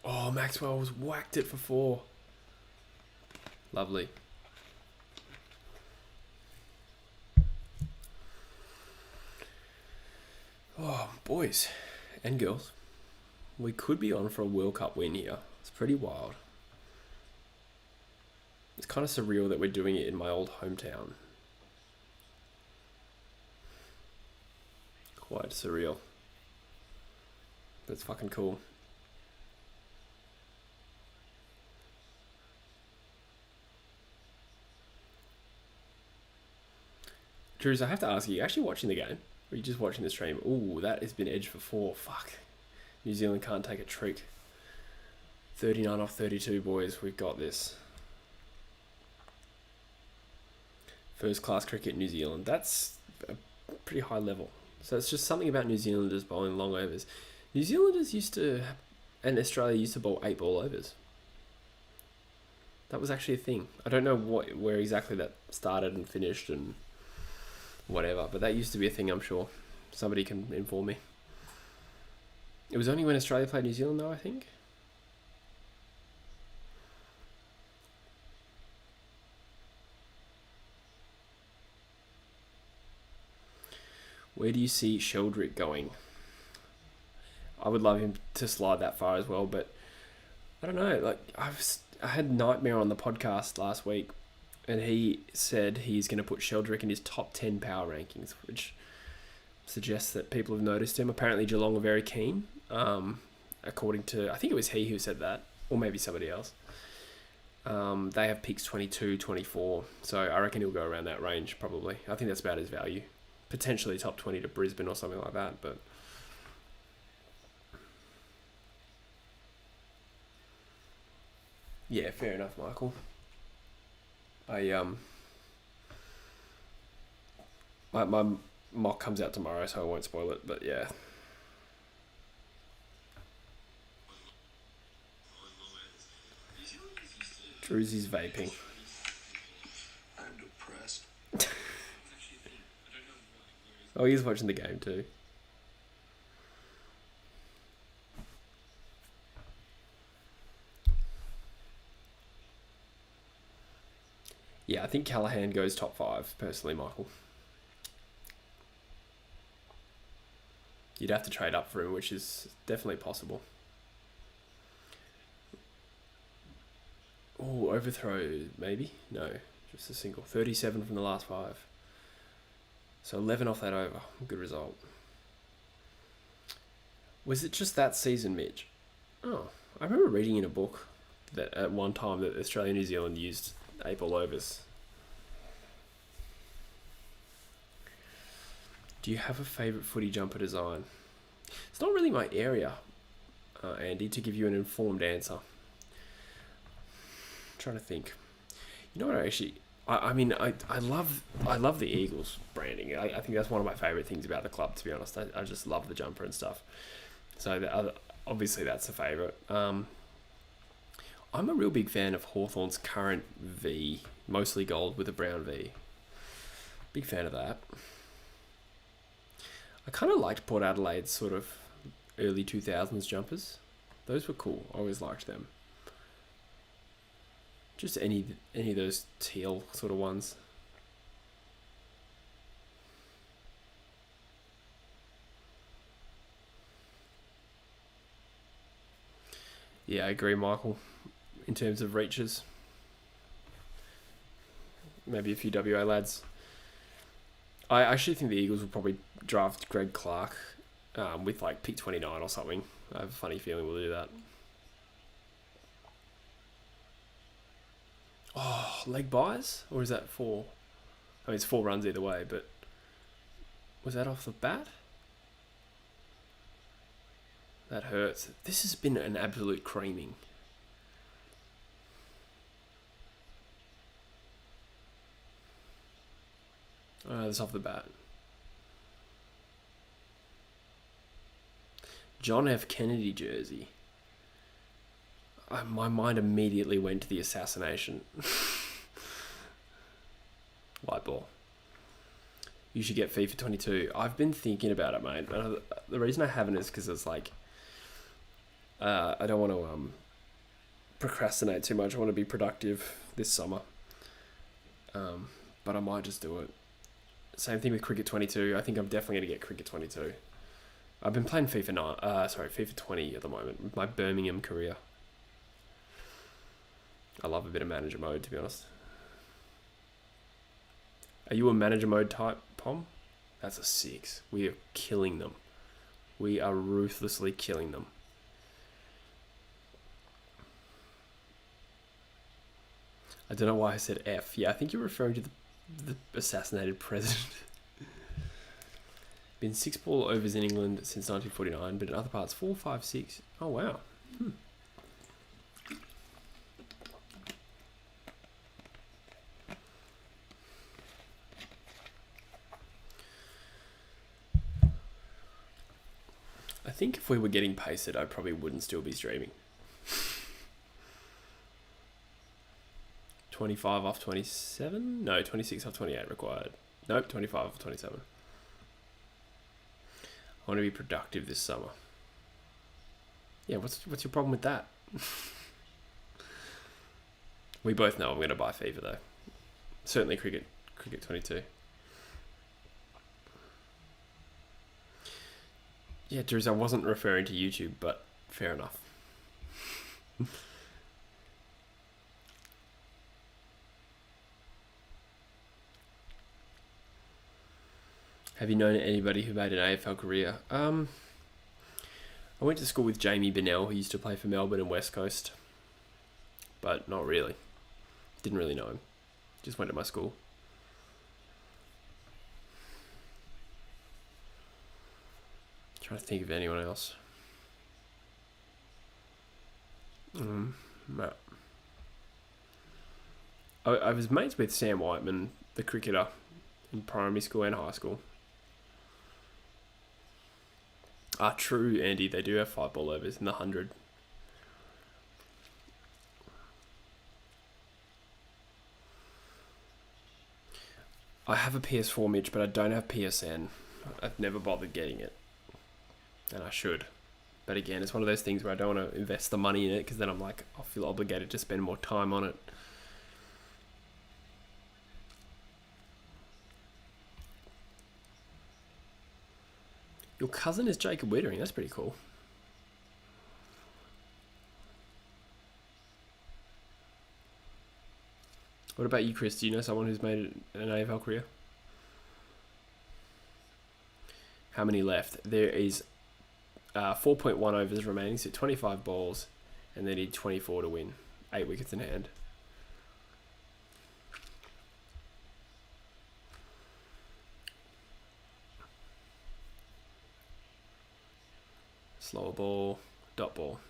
Oh, Maxwell was whacked it for 4. Lovely. Oh, boys and girls, we could be on for a World Cup win here. It's pretty wild. It's kind of surreal that we're doing it in my old hometown. Quite surreal. That's fucking cool. Drews, I have to ask you actually watching the game? Or are you just watching the stream? Ooh, that has been edged for 4. Fuck. New Zealand can't take a trick. 39 off 32, boys. We've got this. First class cricket, New Zealand. That's a pretty high level. So it's just something about New Zealanders bowling long overs. New Zealanders used to, and Australia used to bowl 8 ball overs. That was actually a thing. I don't know where exactly that started and finished and whatever, but that used to be a thing, I'm sure. Somebody can inform me. It was only when Australia played New Zealand, though, I think. Where do you see Sheldrick going? I would love him to slide that far as well, but I don't know. Like I had Nightmare on the podcast last week, and he said he's going to put Sheldrick in his top 10 power rankings, which suggests that people have noticed him. Apparently Geelong are very keen, according to, I think it was he who said that, or maybe somebody else. They have picks 22, 24, so I reckon he'll go around that range probably. I think that's about his value. Potentially top 20 to Brisbane or something like that, but yeah, fair enough, Michael. My mock comes out tomorrow, so I won't spoil it, but yeah. Drewsy's vaping. I'm depressed. Oh, he's watching the game too. Yeah, I think Callahan goes top 5, personally, Michael. You'd have to trade up for him, which is definitely possible. Oh, overthrow, maybe? No, just a single. 37 from the last 5. So 11 off that over. Good result. Was it just that season, Mitch? Oh, I remember reading in a book that at one time that Australia and New Zealand used 8 ball overs. Do you have a favourite footy jumper design? It's not really my area, Andy, to give you an informed answer. I'm trying to think. You know what? I love the Eagles branding. I think that's one of my favourite things about the club, to be honest. I just love the jumper and stuff. So obviously that's a favourite. I'm a real big fan of Hawthorn's current V, mostly gold with a brown V. Big fan of that. I kind of liked Port Adelaide's sort of early 2000s jumpers. Those were cool. I always liked them. Just any of those teal sort of ones. Yeah, I agree, Michael. In terms of reaches, maybe a few WA lads. I actually think the Eagles will probably draft Greg Clark with like pick 29 or something. I have a funny feeling we'll do that. Oh, leg buys? Or is that 4? I mean, it's 4 runs either way, but was that off the bat? That hurts. This has been an absolute creaming. That's off the bat. John F. Kennedy jersey. My mind immediately went to the assassination. White ball. You should get FIFA 22. I've been thinking about it, mate. The reason I haven't is because it's like, I don't want to procrastinate too much. I want to be productive this summer. But I might just do it. Same thing with Cricket 22. I think I'm definitely going to get Cricket 22. I've been playing FIFA 20 at the moment with my Birmingham career. I love a bit of manager mode, to be honest. Are you a manager mode type, Pom? That's a 6. We are killing them. We are ruthlessly killing them. I don't know why I said F. Yeah, I think you're referring to the assassinated president. Been 6 ball overs in England since 1949, but in other parts 4, 5, 6. Oh wow. I think if we were getting pasted, I probably wouldn't still be streaming. 25 off 27? No, 26 off 28 required. Nope, 25 off 27. I want to be productive this summer. Yeah, what's your problem with that? We both know I'm going to buy FIFA though. Certainly Cricket 22. Yeah, Drews, I wasn't referring to YouTube, but fair enough. Have you known anybody who made an AFL career? I went to school with Jamie Bennell, who used to play for Melbourne and West Coast. But not really. Didn't really know him. Just went to my school. Trying to think of anyone else. No. I was mates with Sam Whiteman, the cricketer, in primary school and high school. True, Andy. They do have 5 ball overs in the 100. I have a PS4, Mitch, but I don't have PSN. I've never bothered getting it. And I should. But again, it's one of those things where I don't want to invest the money in it because then I'm like, I'll feel obligated to spend more time on it. Your cousin is Jacob Wittering. That's pretty cool. What about you, Chris? Do you know someone who's made an AFL career? How many left? There is 4.1 overs remaining, so 25 balls, and they need 24 to win. 8 wickets in hand. Slower ball, dot ball.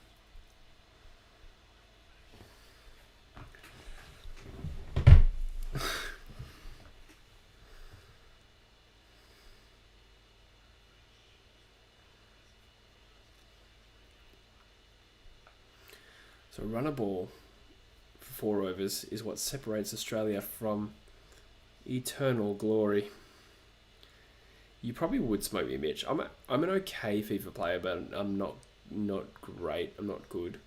So run a ball for 4 overs is what separates Australia from eternal glory. You probably would smoke me, Mitch. I'm an okay FIFA player, but I'm not great. I'm not good.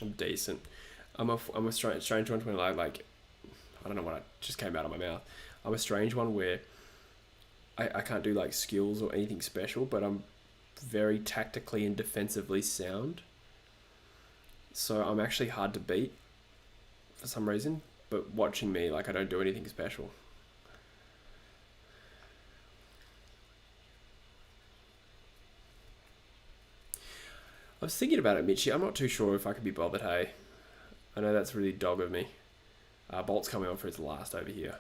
I'm decent. I'm a strange one when like I don't know what just came out of my mouth. I'm a strange one where I can't do like skills or anything special, but I'm very tactically and defensively sound. So I'm actually hard to beat for some reason. But watching me, like I don't do anything special. I was thinking about it, Mitchie. I'm not too sure if I could be bothered, hey. I know that's really dog of me. Bolt's coming on for his last over here.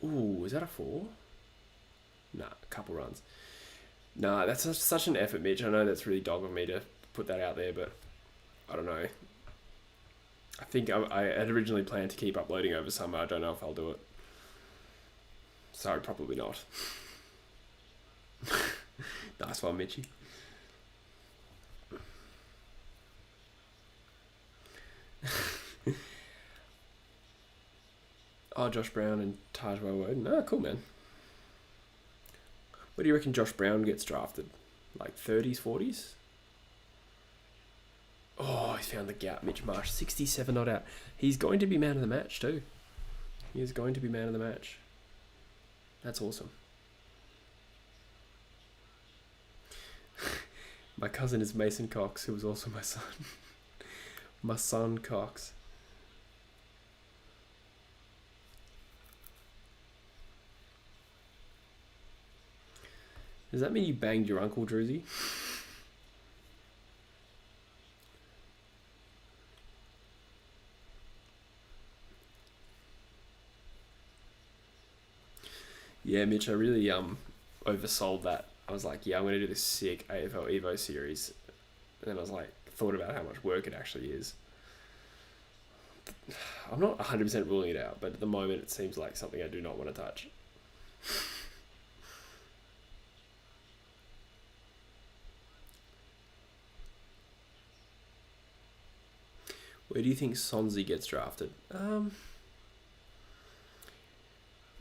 Ooh, is that a 4? Nah, a couple runs. Nah, that's such an effort, Mitch. I know that's really dog of me to put that out there, but I don't know. I think I had originally planned to keep uploading over summer. I don't know if I'll do it. So probably not. Nice one, Mitchie. Oh, Josh Brown and Tajwa Woden. Oh, cool, man. Where do you reckon Josh Brown gets drafted? Like 30s, 40s? Oh, he found the gap, Mitch Marsh. 67 not out. He's going to be man of the match, too. He is going to be man of the match. That's awesome. My cousin is Mason Cox, who was also my son. My son Cox. Does that mean you banged your uncle, Druzy? Yeah, Mitch, I really oversold that. I was like, yeah, I'm going to do this sick AFL Evo series. And then I was like, thought about how much work it actually is. I'm not 100% ruling it out, but at the moment it seems like something I do not want to touch. Where do you think Sonzi gets drafted?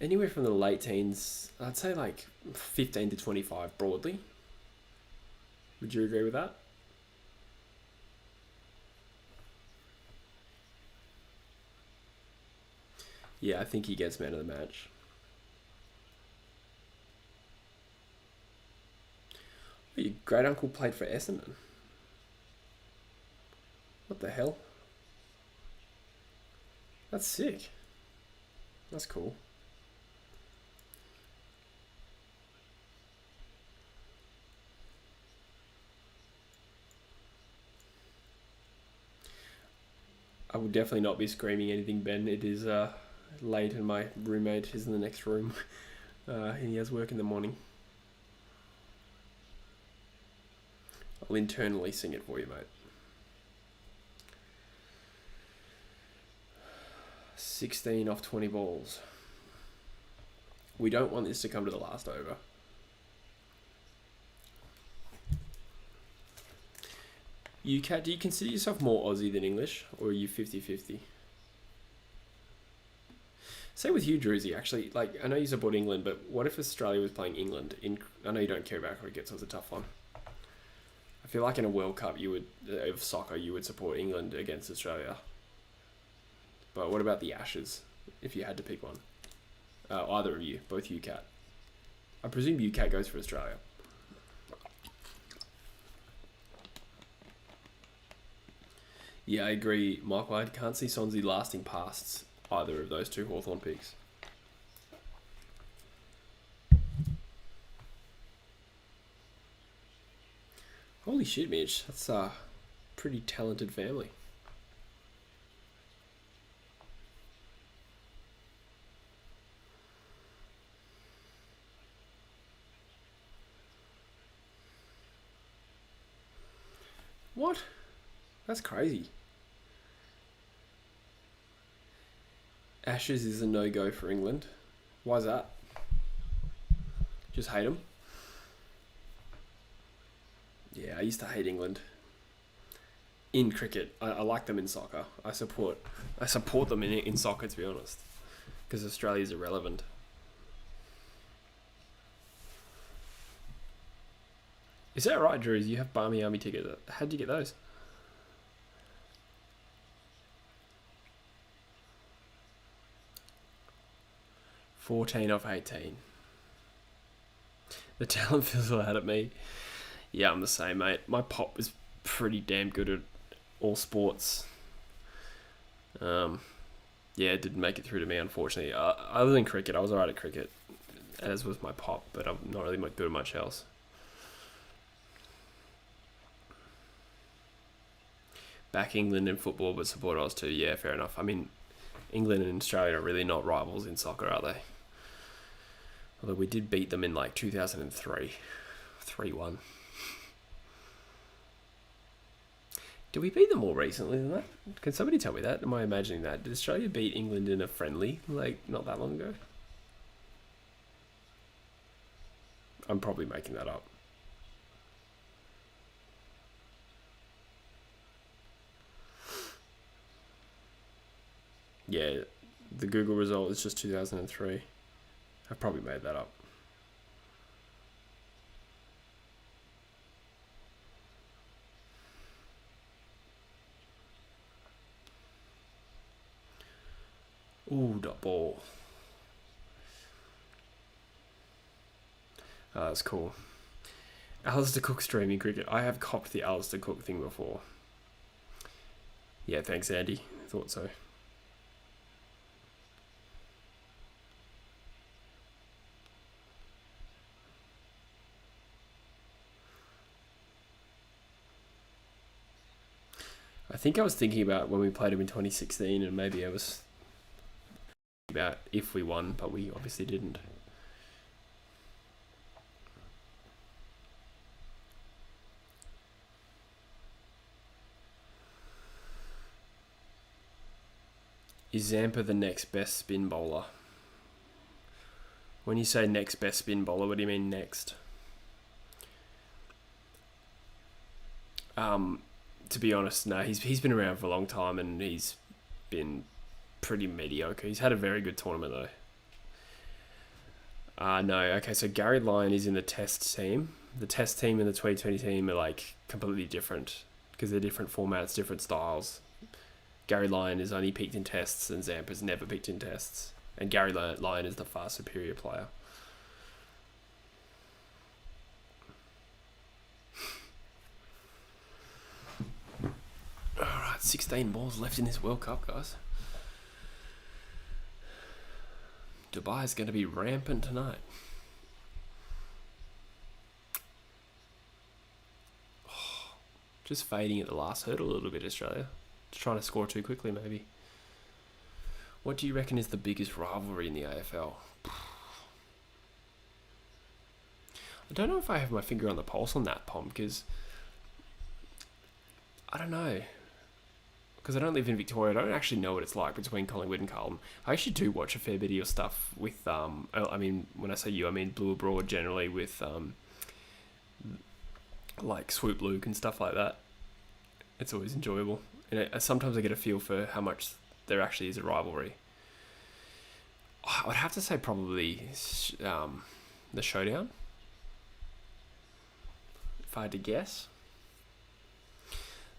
Anywhere from the late teens, I'd say like 15 to 25 broadly. Would you agree with that? Yeah, I think he gets man of the match. Oh, your great uncle played for Essendon. What the hell? That's sick. That's cool. I will definitely not be screaming anything, Ben. It is late and my roommate is in the next room. He has work in the morning. I'll internally sing it for you, mate. 16 off 20 balls. We don't want this to come to the last over. You, Kat, do you consider yourself more Aussie than English, or are you 50-50? Same with you, Druzy, actually. Like, I know you support England, but what if Australia was playing England? I know you don't care about cricket, so it's a tough one. I feel like in a World Cup, of soccer, you would support England against Australia. But what about the Ashes, if you had to pick one? Either of you, both you, Kat. I presume you, Kat, goes for Australia. Yeah, I agree, Michael. I can't see Sonzi lasting past either of those two Hawthorn picks. Holy shit, Mitch. That's a pretty talented family. What? That's crazy. Ashes is a no-go for England. Why is that? Just hate them? Yeah, I used to hate England. In cricket. I like them in soccer. I support them in soccer, to be honest. Because Australia's irrelevant. Is that right, Drew? You have Barmy Army tickets. How'd you get those? 14 off 18. The talent fizzle out at me. Yeah, I'm the same, mate. My pop was pretty damn good at all sports. Yeah, it didn't make it through to me, unfortunately. Other than cricket, I was alright at cricket, as was my pop, but I'm not really good at much else. Back England in football, but support Oz too. Yeah, fair enough. I mean, England and Australia are really not rivals in soccer, are they? Although we did beat them in like 2003. 3-1. Did we beat them more recently than that? Can somebody tell me that? Am I imagining that? Did Australia beat England in a friendly, like, not that long ago? I'm probably making that up. Yeah, the Google result is just 2003. I've probably made that up. Ooh, dot ball. Oh, that's cool. Alistair Cook streaming cricket. I have copped the Alistair Cook thing before. Yeah, thanks, Andy. Thought so. I think I was thinking about when we played him in 2016, and maybe I was about if we won, but we obviously didn't. Is Zampa the next best spin bowler? When you say next best spin bowler, what do you mean next? To be honest, no, he's been around for a long time and he's been pretty mediocre. He's had a very good tournament though. No, okay, so Gary Lyon is in the test team. The test team and the T20 team are like completely different because they're different formats, different styles. Gary Lyon is only picked in tests and Zampa's never picked in tests. And Gary Lyon is the far superior player. Alright, 16 balls left in this World Cup, guys. Dubai is going to be rampant tonight. Just fading at the last hurdle a little bit, Australia. Just trying to score too quickly, maybe. What do you reckon is the biggest rivalry in the AFL? I don't know if I have my finger on the pulse on that, Pom, because I don't know. Because I don't live in Victoria, I don't actually know what it's like between Collingwood and Carlton. I actually do watch a fair bit of your stuff with, I mean, when I say you, I mean Blue Abroad generally with, like Swoop Luke and stuff like that. It's always enjoyable. And sometimes I get a feel for how much there actually is a rivalry. I would have to say probably the Showdown, if I had to guess.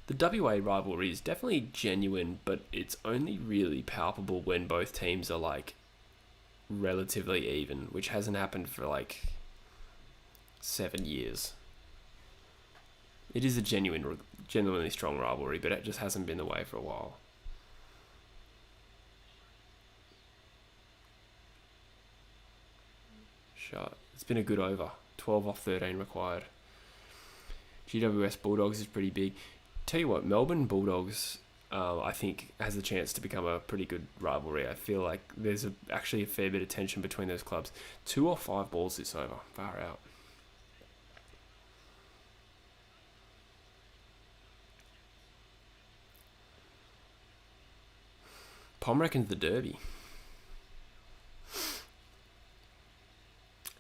The WA rivalry is definitely genuine, but it's only really palpable when both teams are like relatively even, which hasn't happened for like 7 years. It is a genuinely strong rivalry, but it just hasn't been the way for a while. Shot. It's been a good over. 12 off 13 required. GWS Bulldogs is pretty big. Tell you what, Melbourne Bulldogs, I think, has a chance to become a pretty good rivalry. I feel like there's actually a fair bit of tension between those clubs. 2 or 5 balls this over. Far out. Pom reckons the Derby.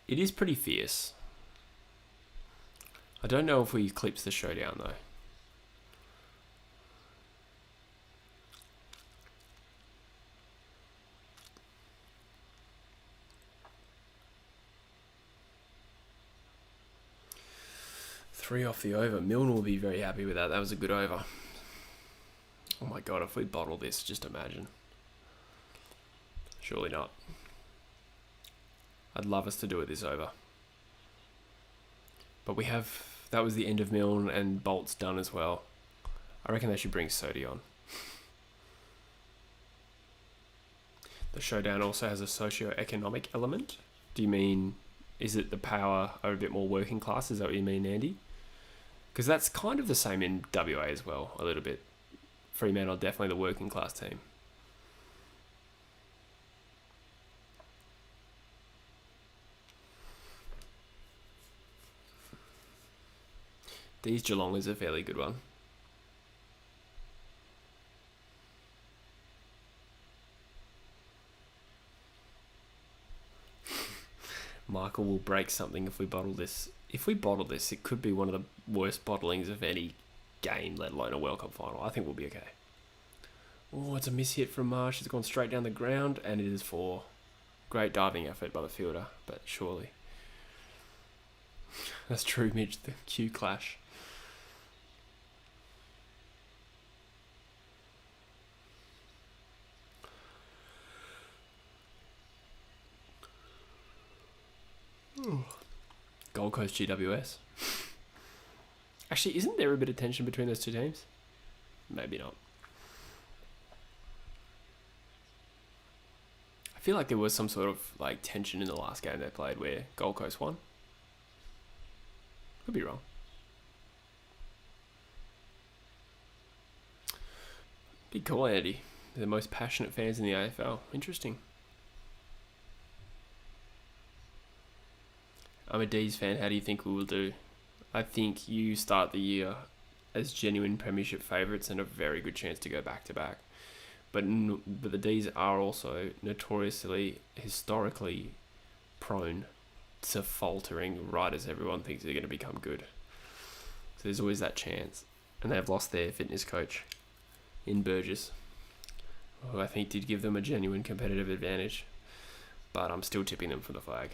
It is pretty fierce. I don't know if we eclipse the Showdown though. Three off the over. Milne will be very happy with that. That was a good over. Oh my god, if we bottle this, just imagine. Surely not. I'd love us to do it this over. But that was the end of Milne, and Bolt's done as well. I reckon they should bring Sodi on. The showdown also has a socio-economic element. Do you mean, is it the power are a bit more working class? Is that what you mean, Andy? Because that's kind of the same in WA as well, a little bit. Fremantle are definitely the working class team. These Geelong is a fairly good one. Michael will break something if we bottle this. If we bottle this, it could be one of the worst bottlings of any game, let alone a World Cup final. I think we'll be okay. Oh, it's a miss hit from Marsh. It's gone straight down the ground, and it is for great diving effort by the fielder, but surely. That's true, Mitch. The Q clash. Gold Coast GWS. Actually, isn't there a bit of tension between those two teams? Maybe not. I feel like there was some sort of like tension in the last game they played where Gold Coast won. Could be wrong. Big call, Andy. They're the most passionate fans in the AFL. Interesting. I'm a D's fan. How do you think we will do? I think you start the year as genuine premiership favourites and a very good chance to go back-to-back. But the D's are also notoriously, historically prone to faltering right as everyone thinks they're going to become good. So there's always that chance. And they've lost their fitness coach in Burgess, who I think did give them a genuine competitive advantage. But I'm still tipping them for the flag.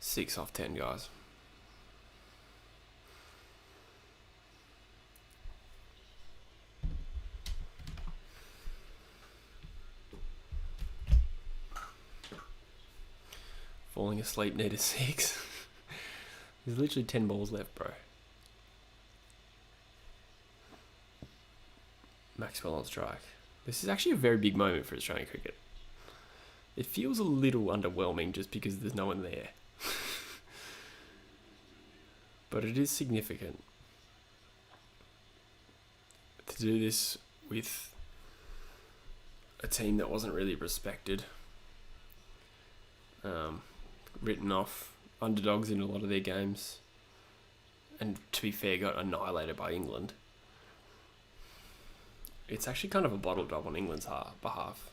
6 off 10, guys. Falling asleep near to 6. There's literally 10 balls left, bro. Maxwell on strike. This is actually a very big moment for Australian cricket. It feels a little underwhelming just because there's no one there. But it is significant to do this with a team that wasn't really respected, written off, underdogs in a lot of their games, and to be fair, got annihilated by England. It's actually kind of a bottle job on England's behalf.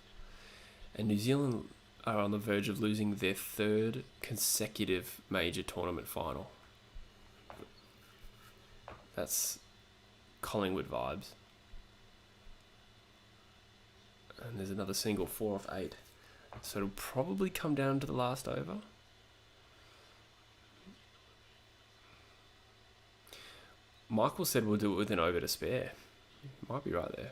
And New Zealand are on the verge of losing their 3rd consecutive major tournament final. That's Collingwood vibes. And there's another single, 4 off 8. So it'll probably come down to the last over. Michael said we'll do it with an over to spare. Might be right there.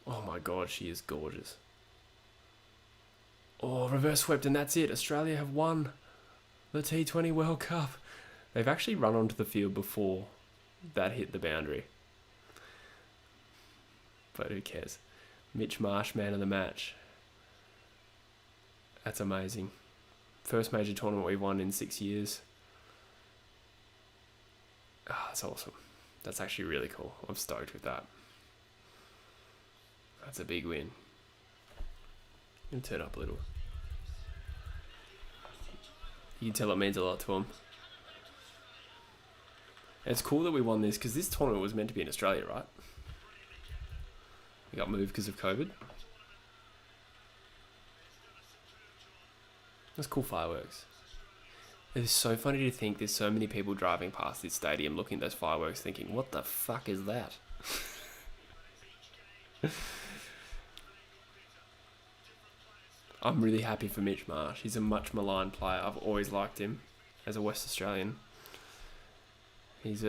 Oh my god, she is gorgeous. Oh, reverse swept, and that's it. Australia have won the T20 World Cup. They've actually run onto the field before that hit the boundary. But who cares? Mitch Marsh, man of the match. That's amazing. First major tournament we've won in 6 years. Ah, that's awesome. That's actually really cool. I'm stoked with that. That's a big win. I'm gonna turn up a little. You can tell it means a lot to him. And it's cool that we won this because this tournament was meant to be in Australia, right? We got moved because of COVID. That's cool fireworks. It's so funny to think there's so many people driving past this stadium looking at those fireworks thinking, what the fuck is that? I'm really happy for Mitch Marsh. He's a much maligned player. I've always liked him as a West Australian. He's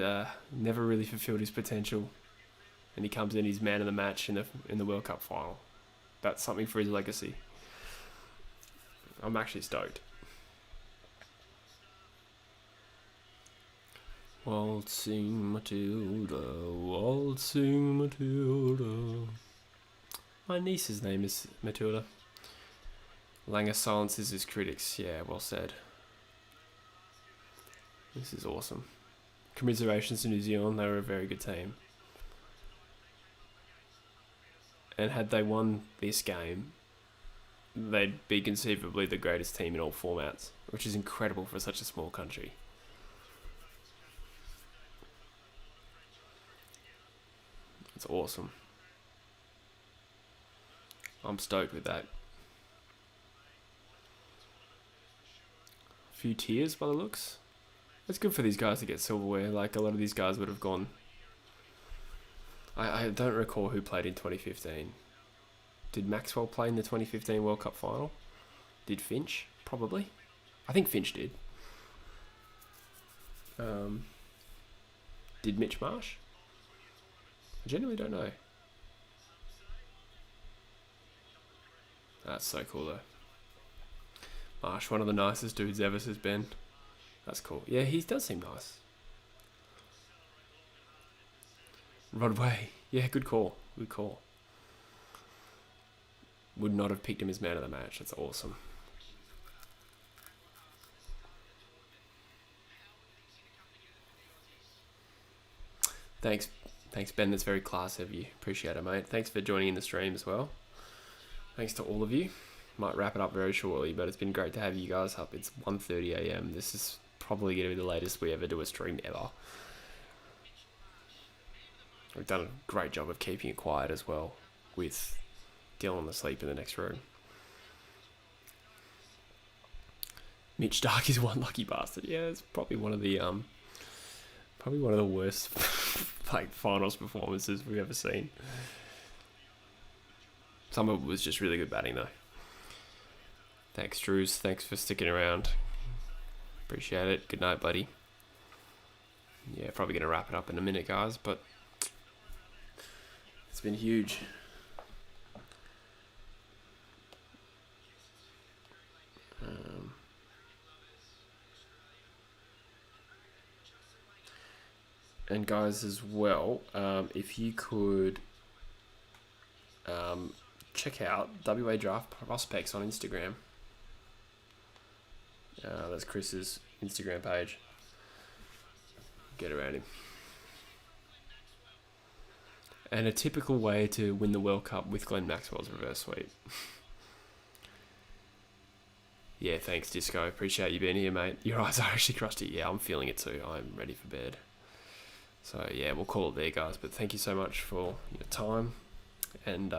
never really fulfilled his potential, and he comes in, he's man of the match in the World Cup final. That's something for his legacy. I'm actually stoked. Waltzing Matilda, waltzing Matilda. My niece's name is Matilda. Langer silences his critics. Yeah, well said. This is awesome. Commiserations to New Zealand. They were a very good team. And had they won this game, they'd be conceivably the greatest team in all formats, which is incredible for such a small country. It's awesome. I'm stoked with that. A few tears by the looks. It's good for these guys to get silverware. Like, a lot of these guys would have gone. I don't recall who played in 2015. Did Maxwell play in the 2015 World Cup final? Did Finch? Probably. I think Finch did. Did Mitch Marsh? I genuinely don't know. That's so cool though. Marsh, one of the nicest dudes ever, says Ben. That's cool. Yeah, he does seem nice. Rodway. Yeah, good call. Good call. Would not have picked him as man of the match. That's awesome. Thanks, Ben. That's very class of you. Appreciate it, mate. Thanks for joining in the stream as well. Thanks to all of you. Might wrap it up very shortly, but it's been great to have you guys up. It's 1:30 a.m. This is probably going to be the latest we ever do a stream ever. We've done a great job of keeping it quiet as well, with Dylan asleep in the next room. Mitch Stark is one lucky bastard. Yeah, it's probably one of the worst like finals performances we've ever seen. Some of it was just really good batting though. Thanks, Drews. Thanks for sticking around. Appreciate it. Good night, buddy. Yeah, probably going to wrap it up in a minute, guys, but it's been huge. And guys, as well, if you could check out WA Draft Prospects on Instagram. That's Chris's Instagram page. Get around him. And a typical way to win the World Cup with Glenn Maxwell's reverse sweep. Yeah, thanks, Disco. Appreciate you being here, mate. Your eyes are actually crusty. Yeah, I'm feeling it too. I'm ready for bed. So, yeah, we'll call it there, guys. But thank you so much for your time. And,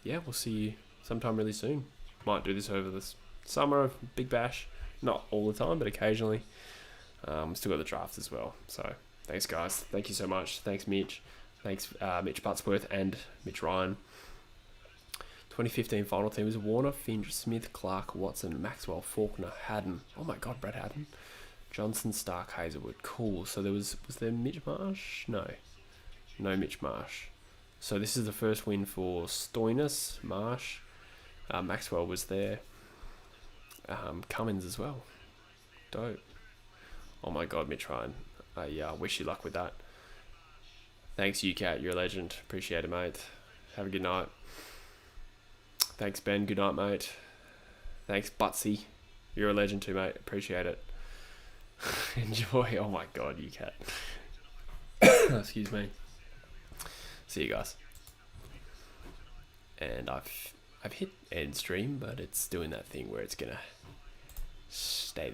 yeah, we'll see you sometime really soon. Might do this over this summer, Big Bash. Not all the time, but occasionally. Still got the draft as well. So, thanks, guys. Thank you so much. Thanks, Mitch. Thanks, Mitch Buttsworth and Mitch Ryan. 2015 final team was Warner, Finch, Smith, Clark, Watson, Maxwell, Faulkner, Haddon. Oh my God, Brad Haddon. Johnson, Stark, Hazelwood. Cool. So was there Mitch Marsh? No Mitch Marsh. So this is the first win for Stoinis, Marsh. Maxwell was there. Cummins as well. Dope. Oh my God, Mitch Ryan. I wish you luck with that. Thanks, UCat. You're a legend. Appreciate it, mate. Have a good night. Thanks, Ben. Good night, mate. Thanks, Butsy. You're a legend too, mate. Appreciate it. Enjoy. Oh my God, UCat. Excuse me. See you guys. And I've hit end stream, but it's doing that thing where it's gonna stay there.